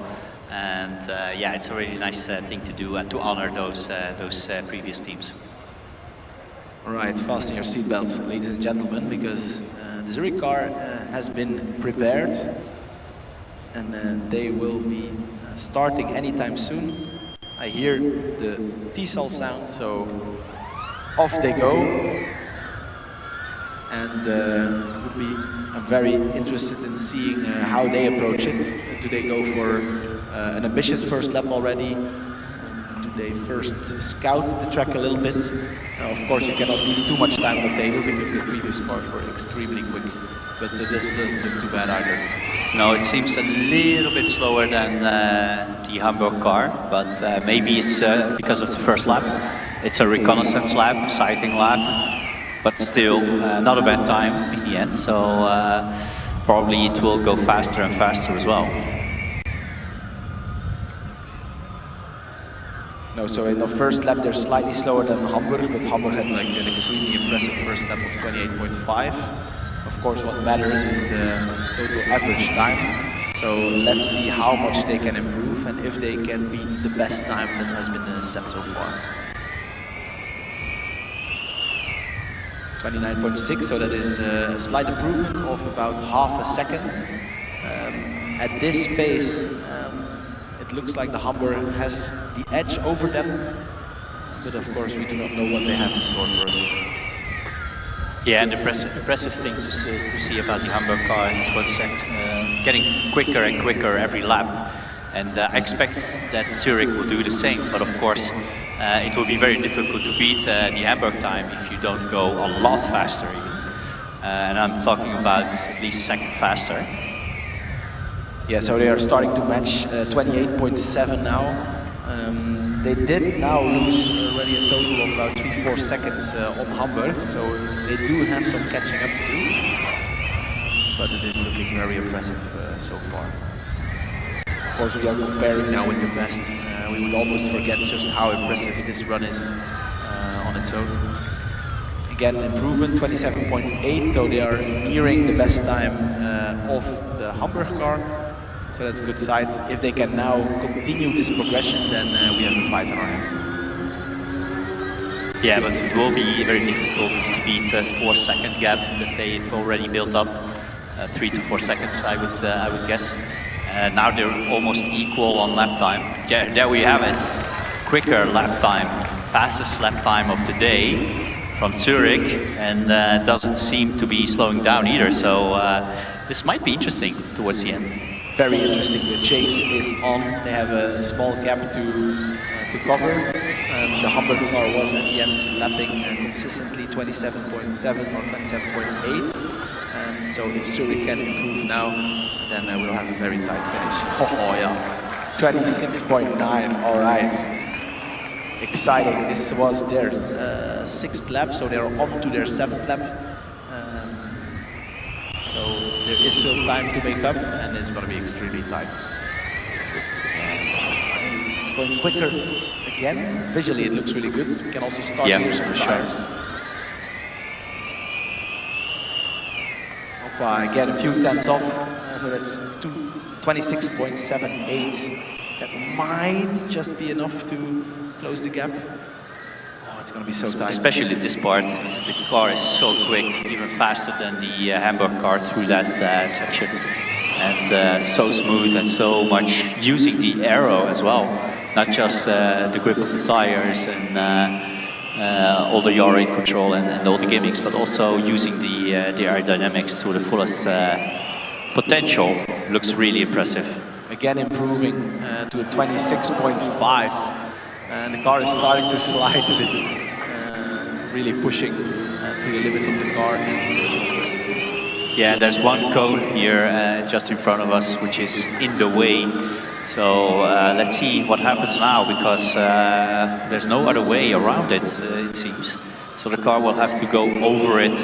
And yeah, it's a really nice thing to do and to honor those previous teams. All right, fasten your seatbelts, ladies and gentlemen, because the Zurich car has been prepared, and they will be starting anytime soon. I hear the T-cell sound, so off they go. And I'm very interested in seeing how they approach it. Do they go for an ambitious first lap already? Do they first scout the track a little bit? Of course, you cannot leave too much time on the table because the previous cars were extremely quick. But this doesn't look too bad either. No, it seems a little bit slower than the Hamburg car, but maybe it's because of the first lap. It's a reconnaissance lap, sighting lap, but still not a bad time in the end. So probably it will go faster and faster as well. No, so in the first lap they're slightly slower than Hamburg, but Hamburg had like an extremely impressive first lap of 28.5. Of course, what matters is the total average time. So let's see how much they can improve and if they can beat the best time that has been set so far. 29.6, so that is a slight improvement of about half a second. At this pace, it looks like the Hamburg has the edge over them, but of course we do not know what they have in store for us. Yeah, and the impressive thing to see about the Hamburg car, it was getting quicker and quicker every lap. And I expect that Zurich will do the same, but of course it will be very difficult to beat the Hamburg time if you don't go a lot faster even. And I'm talking about at least a second faster. Yeah, so they are starting to match 28.7 now. They did now lose already a total of about 3-4 seconds on Hamburg, so they do have some catching up to do. But it is looking very impressive so far. Of course, we are comparing now with the best. We would almost forget just how impressive this run is on its own. Again, improvement 27.8, so they are nearing the best time of the Hamburg car. So that's a good sign. If they can now continue this progression, then we have a fight on our hands. Yeah, but it will be very difficult to beat the 4-second gap that they've already built up. 3 to 4 seconds, I would guess. Now they're almost equal on lap time. Yeah, there we have it. quicker lap time, fastest lap time of the day from Zurich, and doesn't seem to be slowing down either. So this might be interesting towards the end. Very interesting. The chase is on. They have a small gap to cover. The Hamburg car was at the end lapping consistently 27.7 or 27.8. So if Zurich can improve now, then we'll have a very tight finish. Oh yeah, 26.9. All right. Exciting. This was their 6th lap, so they're on to their 7th lap. So there is still time to make up, and it's going to be extremely tight. Going quicker again. Visually, it looks really good. We can also start here some tires. Opa, again, a few tenths off, so that's 26.78. That might just be enough to close the gap. Oh, it's going to be so tight. Especially this part. The car is so quick, even faster than the Hamburg car through that section. And so smooth and so much using the aero as well. Not just the grip of the tires and all the yaw rate control and all the gimmicks, but also using the aerodynamics to the fullest potential. Looks really impressive. Again improving to a 26.5. And the car is starting to slide a bit, really pushing to the limits of the car. Yeah, there's one cone here just in front of us, which is in the way. So let's see what happens now, because there's no other way around it, it seems. So the car will have to go over it,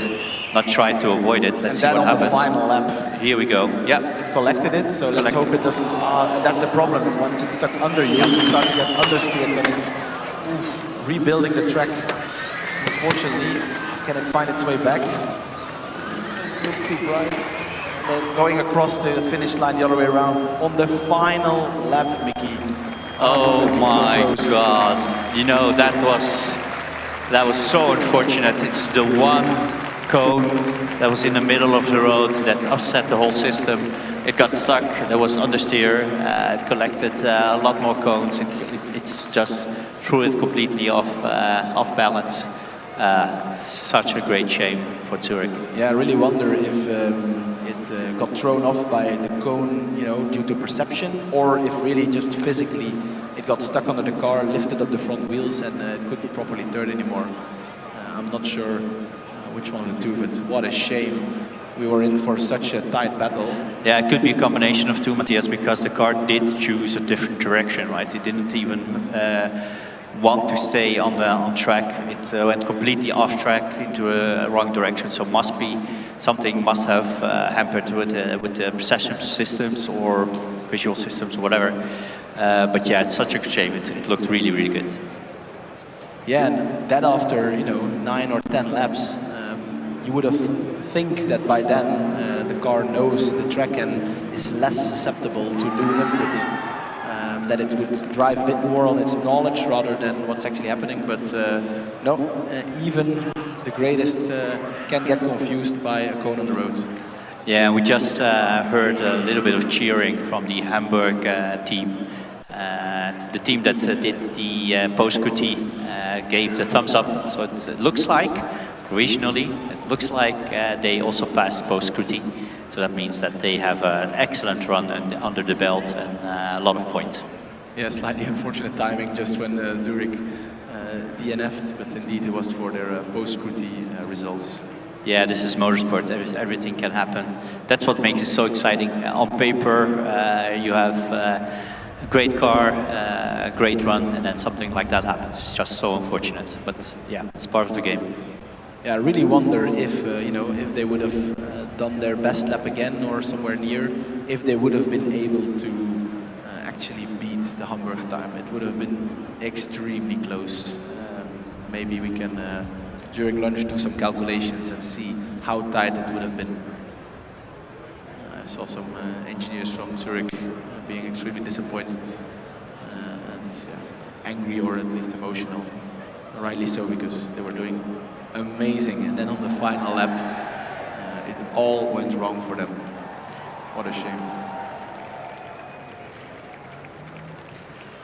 not try to avoid it. Let's see what happens. The final lap. Here we go. Yeah. It collected it, so let's hope it doesn't. That's the problem. Once it's stuck under you, you start to get understeered, and it's rebuilding the track. Unfortunately, can it find its way back? It's not too bright. They're going across the finish line the other way around on the final lap, Mickey. Oh my God! You know, that was so unfortunate. It's the one cone that was in the middle of the road that upset the whole system. It got stuck. There was understeer. It collected a lot more cones. It's just threw it completely off balance. Such a great shame for Zurich. Yeah, I really wonder if it got thrown off by the cone, you know, due to perception, or if really just physically it got stuck under the car, lifted up the front wheels, and it couldn't properly turn anymore. I'm not sure which one of the two, but what a shame. We were in for such a tight battle. Yeah, it could be a combination of two, Matthias, because the car did choose a different direction, right? It didn't even want to stay on track. It went completely off track into a wrong direction. So something must have hampered with the perception systems or visual systems or whatever. But yeah, it's such a shame. It looked really, really good. Yeah, and that after 9 or 10 laps, you would have think that by then the car knows the track and is less susceptible to new input. That it would drive a bit more on its knowledge rather than what's actually happening. But no, even the greatest can get confused by a cone on the road. Yeah, we just heard a little bit of cheering from the Hamburg team. The team that did the post-scrutiny gave the thumbs up. So it looks like, provisionally, it looks like they also passed post-scrutiny. So that means that they have an excellent run under the belt and a lot of points. Yeah, slightly unfortunate timing just when Zurich DNF'd, but indeed it was for their post-scrutiny results. Yeah, this is motorsport. Everything can happen. That's what makes it so exciting. On paper, you have a great car, a great run, and then something like that happens. It's just so unfortunate. But yeah, it's part of the game. Yeah, I really wonder if if they would have done their best lap again or somewhere near, if they would have been able to actually beat the Hamburg time. It would have been extremely close. Maybe we can during lunch do some calculations and see how tight it would have been. I saw some engineers from Zurich being extremely disappointed and angry, or at least emotional. Rightly so, because they were doing amazing, and then on the final lap it all went wrong for them. What a shame.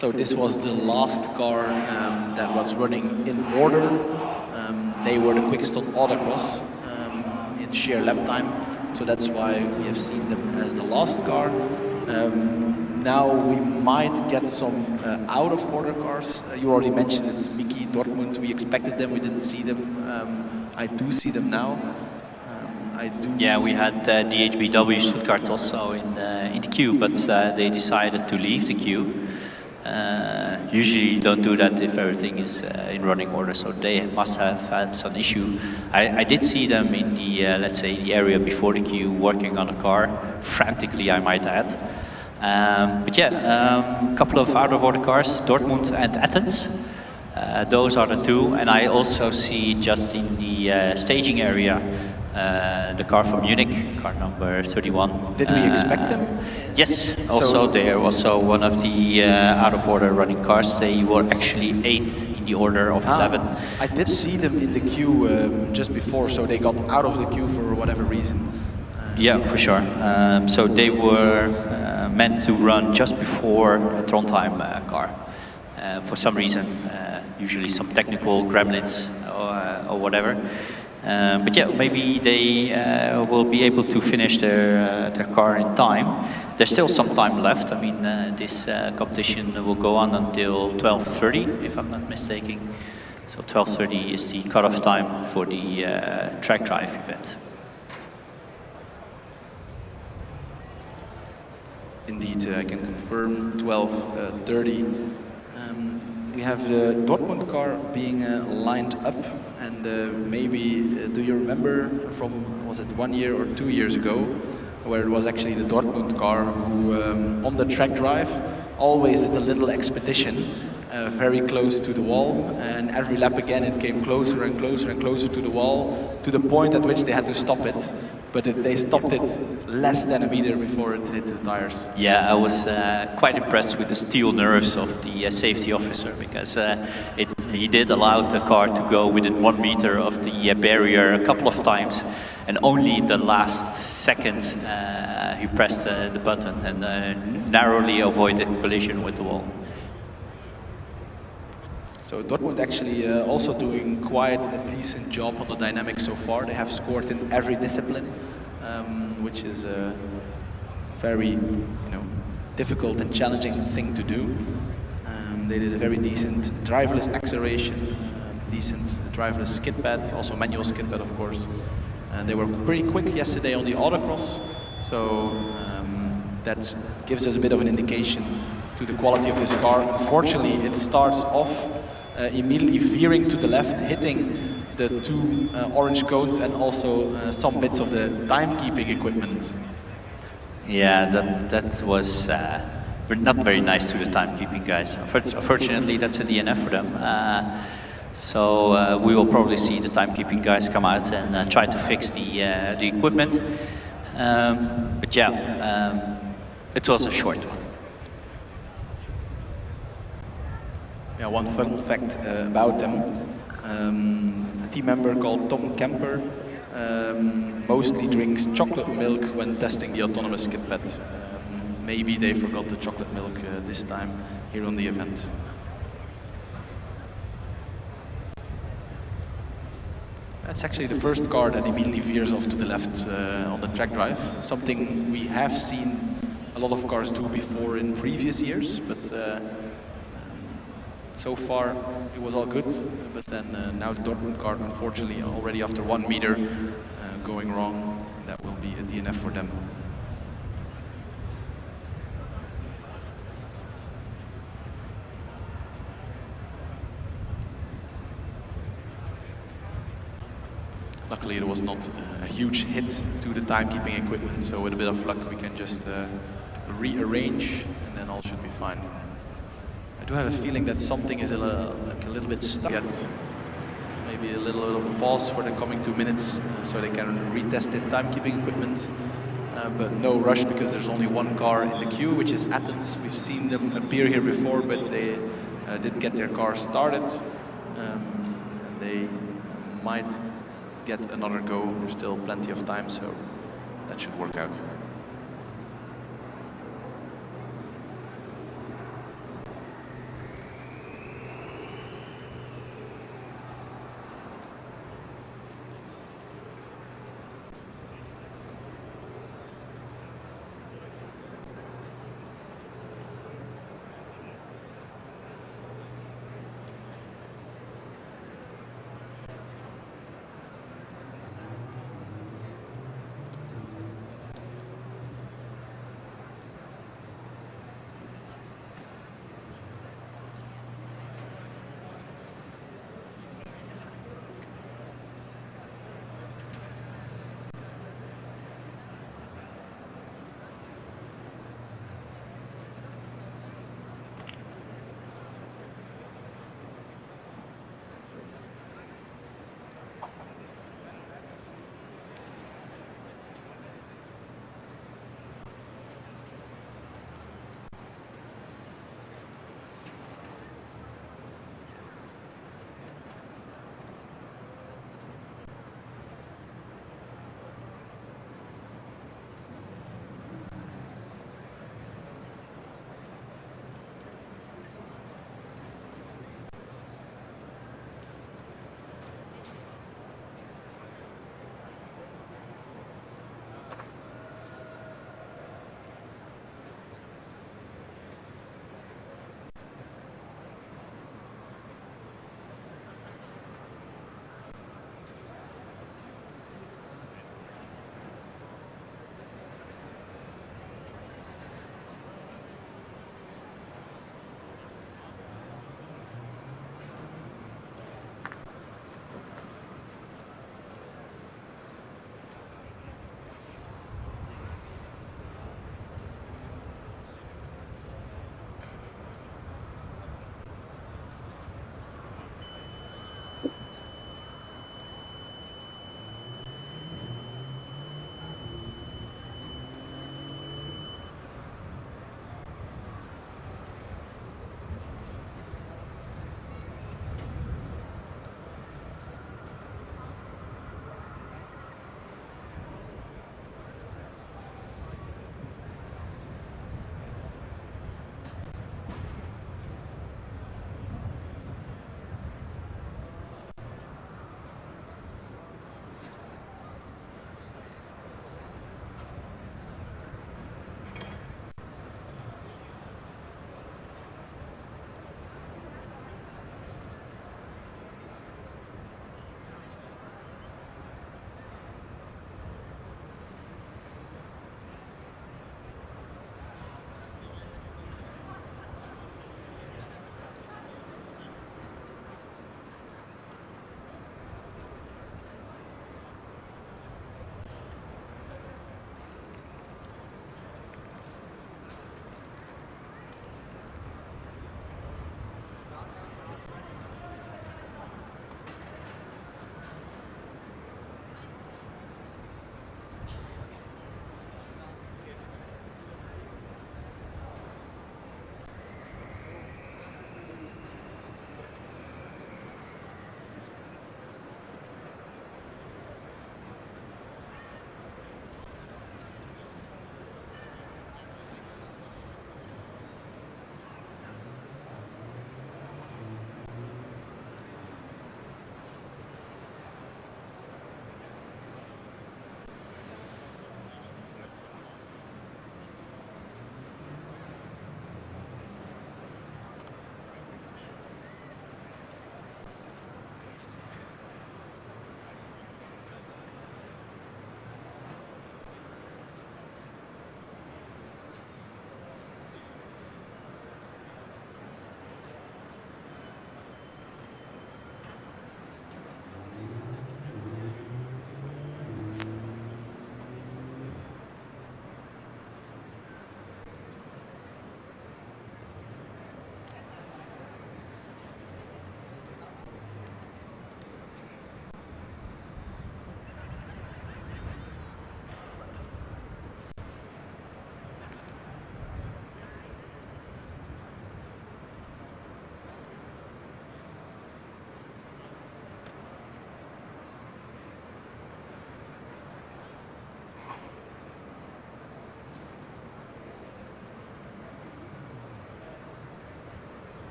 So this was the last car that was running in order. They were the quickest on autocross in sheer lap time. So that's why we have seen them as the last car. Now we might get some out of order cars. You already mentioned it, Mickey, Dortmund. We expected them, we didn't see them. I do see them now. Yeah, we had DHBW Stuttgart also in the queue, but they decided to leave the queue. Usually you don't do that if everything is in running order, so they must have had some issue. I did see them in the, let's say, the area before the queue, working on a car, frantically I might add. But yeah, a couple of out-of-order cars, Dortmund and Athens. Those are the two, and I also see just in the staging area the car from Munich, car number 31. Did we expect them? Yes, also they are also one of the out-of-order running cars. They were actually 8th in the order of 11. I did see them in the queue just before, so they got out of the queue for whatever reason. Yeah, for sure. So they were meant to run just before a Trondheim car. For some reason, usually some technical gremlins or whatever. But yeah, maybe they will be able to finish their car in time. There's still some time left. I mean, this competition will go on until 12:30, if I'm not mistaken. So 12:30 is the cutoff time for the track drive event. Indeed, I can confirm 12:30. We have the Dortmund car being lined up, and maybe, do you remember from, was it 1 year or 2 years ago, where it was actually the Dortmund car who, on the track drive, always did a little expedition very close to the wall, and every lap again it came closer and closer and closer to the wall, to the point at which they had to stop it. But they stopped it less than a meter before it hit the tires. Yeah, I was quite impressed with the steel nerves of the safety officer, because he did allow the car to go within 1 meter of the barrier a couple of times, and only the last second he pressed the button and narrowly avoided collision with the wall. So Dortmund actually also doing quite a decent job on the dynamics so far. They have scored in every discipline, which is a very, difficult and challenging thing to do. They did a very decent driverless acceleration, decent driverless skid pad, also manual skid pad, of course. They were pretty quick yesterday on the autocross, so that gives us a bit of an indication to the quality of this car. Unfortunately, it starts off immediately veering to the left, hitting the two orange cones and also some bits of the timekeeping equipment. Yeah, that was not very nice to the timekeeping guys. Unfortunately, that's a DNF for them. So we will probably see the timekeeping guys come out and try to fix the equipment. But yeah, it was a short one. Yeah, one fun fact about them, a team member called Tom Kemper mostly drinks chocolate milk when testing the autonomous skid pad. Maybe they forgot the chocolate milk this time here on the event. That's actually the first car that immediately veers off to the left on the track drive, something we have seen a lot of cars do before in previous years, but so far it was all good. But then now the Dortmund car, unfortunately, already after 1 meter going wrong, that will be a DNF for them. Luckily, it was not a huge hit to the timekeeping equipment, so with a bit of luck, we can just rearrange, and then all should be fine. I do have a feeling that something is like a little bit stuck yet. Maybe a little bit of a pause for the coming 2 minutes, so they can retest their timekeeping equipment. But no rush, because there's only one car in the queue, which is Athens. We've seen them appear here before, but they didn't get their car started. And they might get another go. There's still plenty of time, so that should work out.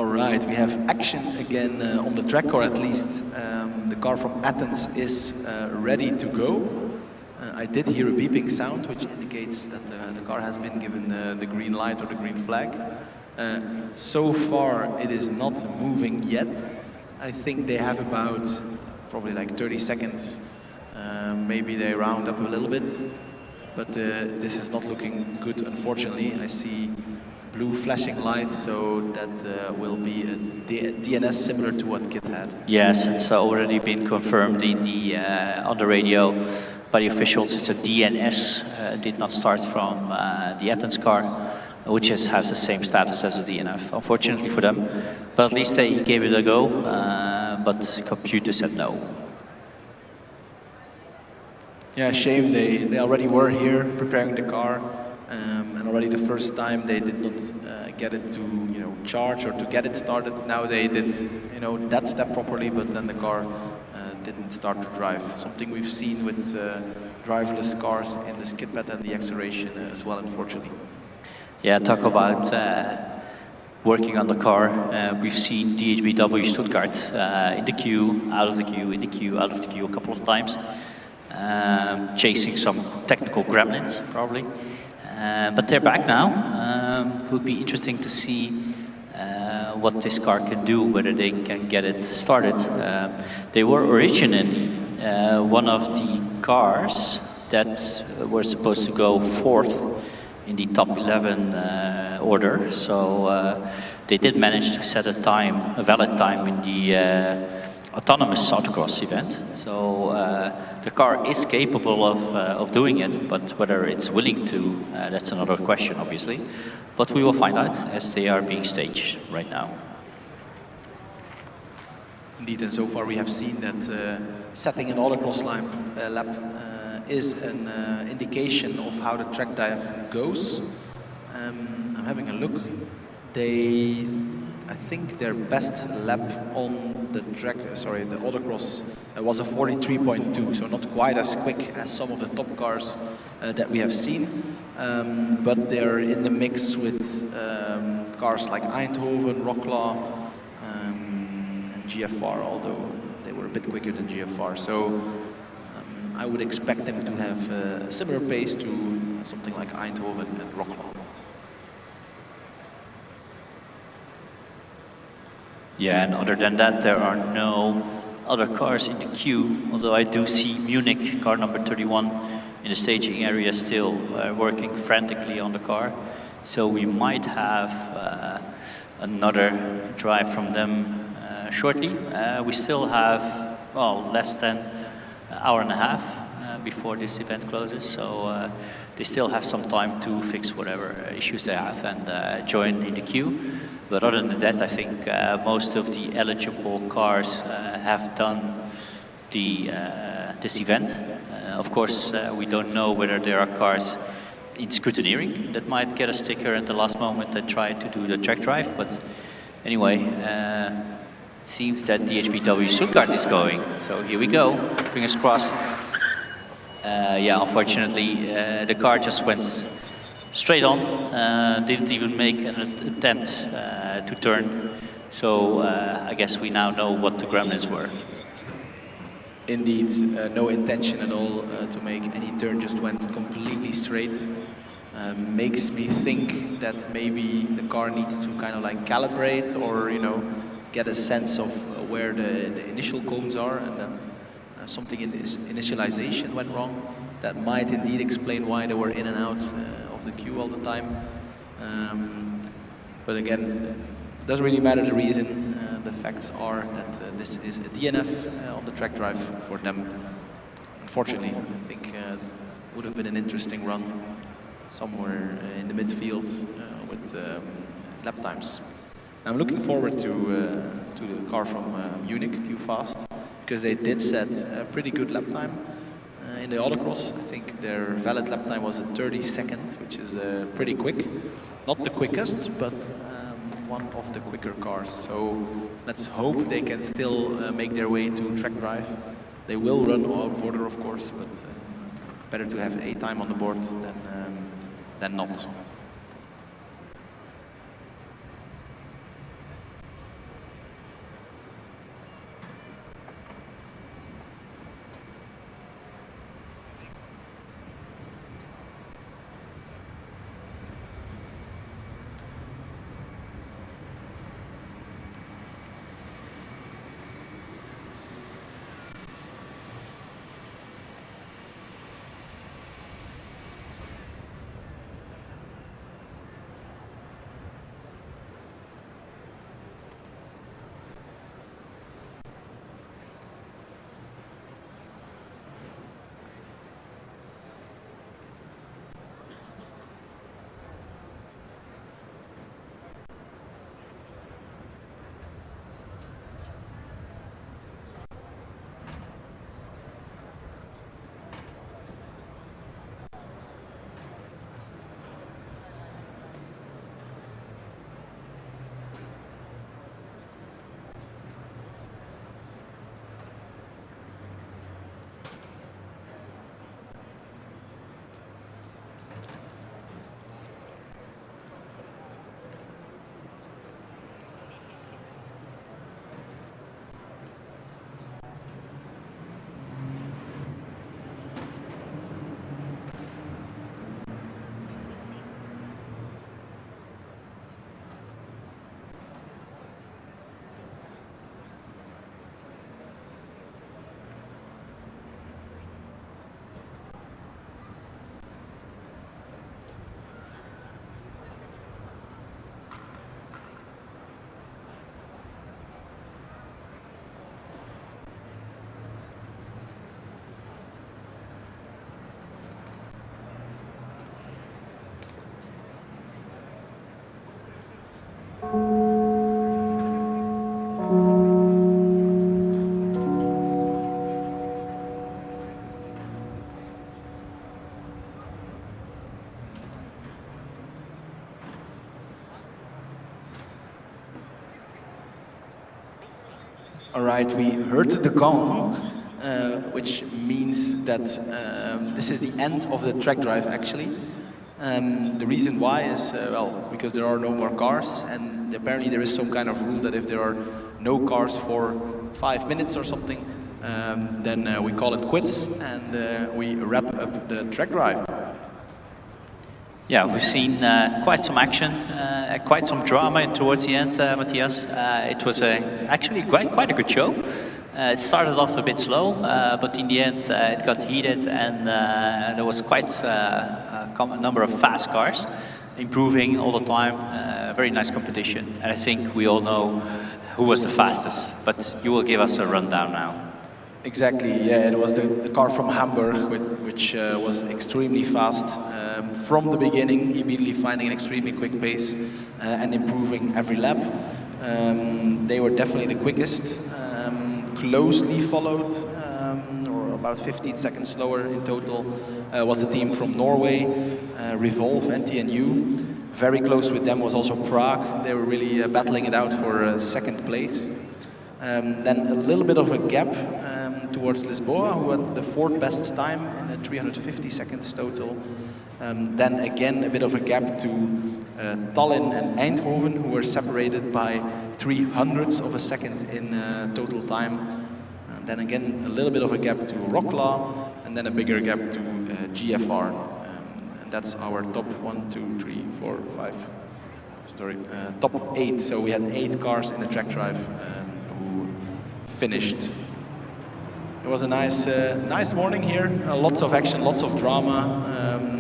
All right, we have action again on the track, or at least the car from Athens is ready to go. I did hear a beeping sound, which indicates that the car has been given the green light or the green flag. So far, it is not moving yet. I think they have about probably like 30 seconds. Maybe they round up a little bit, but this is not looking good, unfortunately. I see blue flashing lights, so that will be a DNS similar to what Kit had. Yes, it's already been confirmed in the on the radio by the officials. It's a DNS, did not start from the Athens car, which has the same status as a DNF, unfortunately for them. But at least they gave it a go, but computer said no. Yeah, shame. They already were here preparing the car, and already the first time they did not get it to charge or to get it started. Now they did that step properly, but then the car didn't start to drive. Something we've seen with driverless cars in the skid pad and the acceleration as well, unfortunately. Yeah, talk about working on the car. We've seen DHBW Stuttgart in the queue, out of the queue, in the queue, out of the queue a couple of times, chasing some technical gremlins, probably. But they're back now. It would be interesting to see what this car can do, whether they can get it started. They were originally one of the cars that were supposed to go fourth in the top 11 order. So they did manage to set a valid time in the autonomous autocross event. So the car is capable of doing it, but whether it's willing to, that's another question, obviously. But we will find out as they are being staged right now. Indeed, and so far we have seen that setting an autocross lap is an indication of how the track dive goes. I'm having a look. I think their best lap on the track, the autocross, was a 43.2, so not quite as quick as some of the top cars that we have seen. But they're in the mix with cars like Eindhoven, Wroclaw, and GFR, although they were a bit quicker than GFR. So I would expect them to have a similar pace to something like Eindhoven and Wroclaw. Yeah, and other than that, there are no other cars in the queue, although I do see Munich, car number 31, in the staging area still working frantically on the car. So we might have another drive from them shortly. We still have, well, less than an hour and a half before this event closes, so they still have some time to fix whatever issues they have and join in the queue. But other than that, I think most of the eligible cars have done this event. Of course, we don't know whether there are cars in scrutineering that might get a sticker at the last moment and try to do the track drive. But anyway, it seems that DHBW Stuttgart is going. So here we go, fingers crossed. Yeah, unfortunately, the car just went straight on, didn't even make an attempt to turn. So I guess we now know what the gremlins were. Indeed, no intention at all to make any turn, just went completely straight. Makes me think that maybe the car needs to kind of like calibrate or, get a sense of where the initial cones are, and that something in this initialization went wrong. That might indeed explain why they were in and out of the queue all the time. But again, it doesn't really matter the reason. The facts are that this is a DNF on the track drive for them. Unfortunately, I think it would have been an interesting run somewhere in the midfield with lap times. I'm looking forward to the car from Munich, Too Fast, because they did set a pretty good lap time in the autocross. I think their valid lap time was at 30 seconds, which is pretty quick. Not the quickest, but one of the quicker cars. So let's hope they can still make their way to track drive. They will run out of order, of course, but better to have a time on the board than not. All right, we heard the gong, which means that this is the end of the track drive, actually. The reason why is, well, because there are no more cars, and apparently there is some kind of rule that if there are no cars for 5 minutes or something, then we call it quits, and we wrap up the track drive. Yeah, we've seen quite some action, quite some drama towards the end, Matthias. It was actually quite a good show. It started off a bit slow, but in the end it got heated, and there was quite a number of fast cars, improving all the time. Very nice competition, and I think we all know who was the fastest, but you will give us a rundown now. Exactly, yeah, it was the car from Hamburg, which was extremely fast. From the beginning, immediately finding an extremely quick pace and improving every lap. They were definitely the quickest. Closely followed, or about 15 seconds slower in total, was the team from Norway, Revolve and TNU. Very close with them was also Prague. They were really battling it out for second place. Then a little bit of a gap towards Lisboa, who had the fourth best time in 350 seconds total. Then again a bit of a gap to Tallinn and Eindhoven, who were separated by 300ths of a second in total time. And then again a little bit of a gap to Wroclaw, and then a bigger gap to GFR. And that's our top 1, 2, 3, 4, 5. Sorry, top 8. So we had 8 cars in the track drive who finished. It was a nice morning here. Lots of action, lots of drama.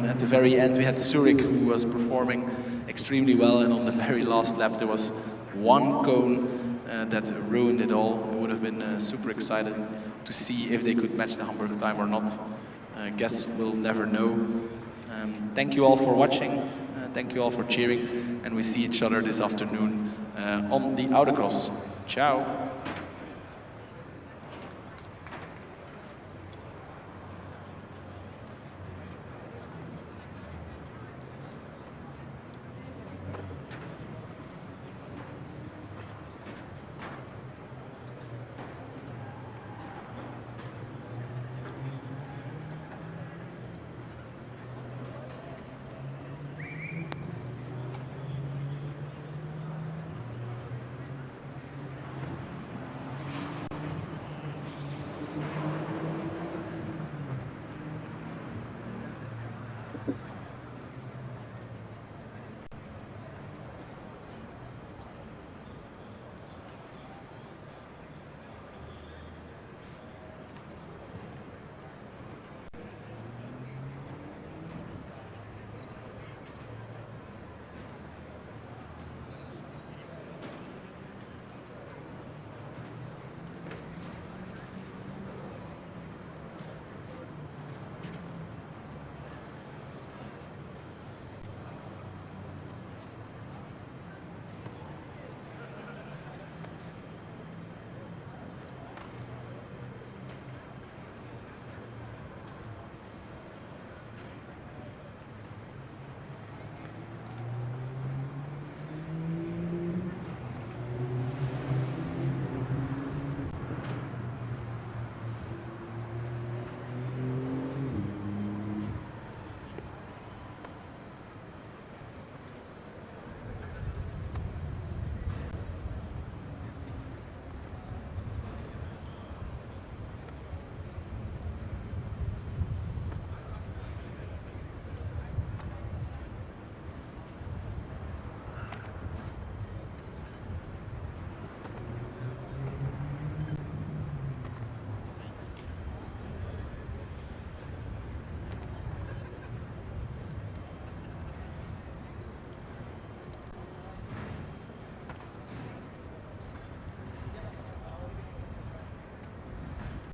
At the very end, we had Zurich, who was performing extremely well, and on the very last lap, there was one cone that ruined it all. It would have been super exciting to see if they could match the Hamburg time or not. Guess we'll never know. Thank you all for watching. Thank you all for cheering, and we see each other this afternoon on the autocross. Ciao.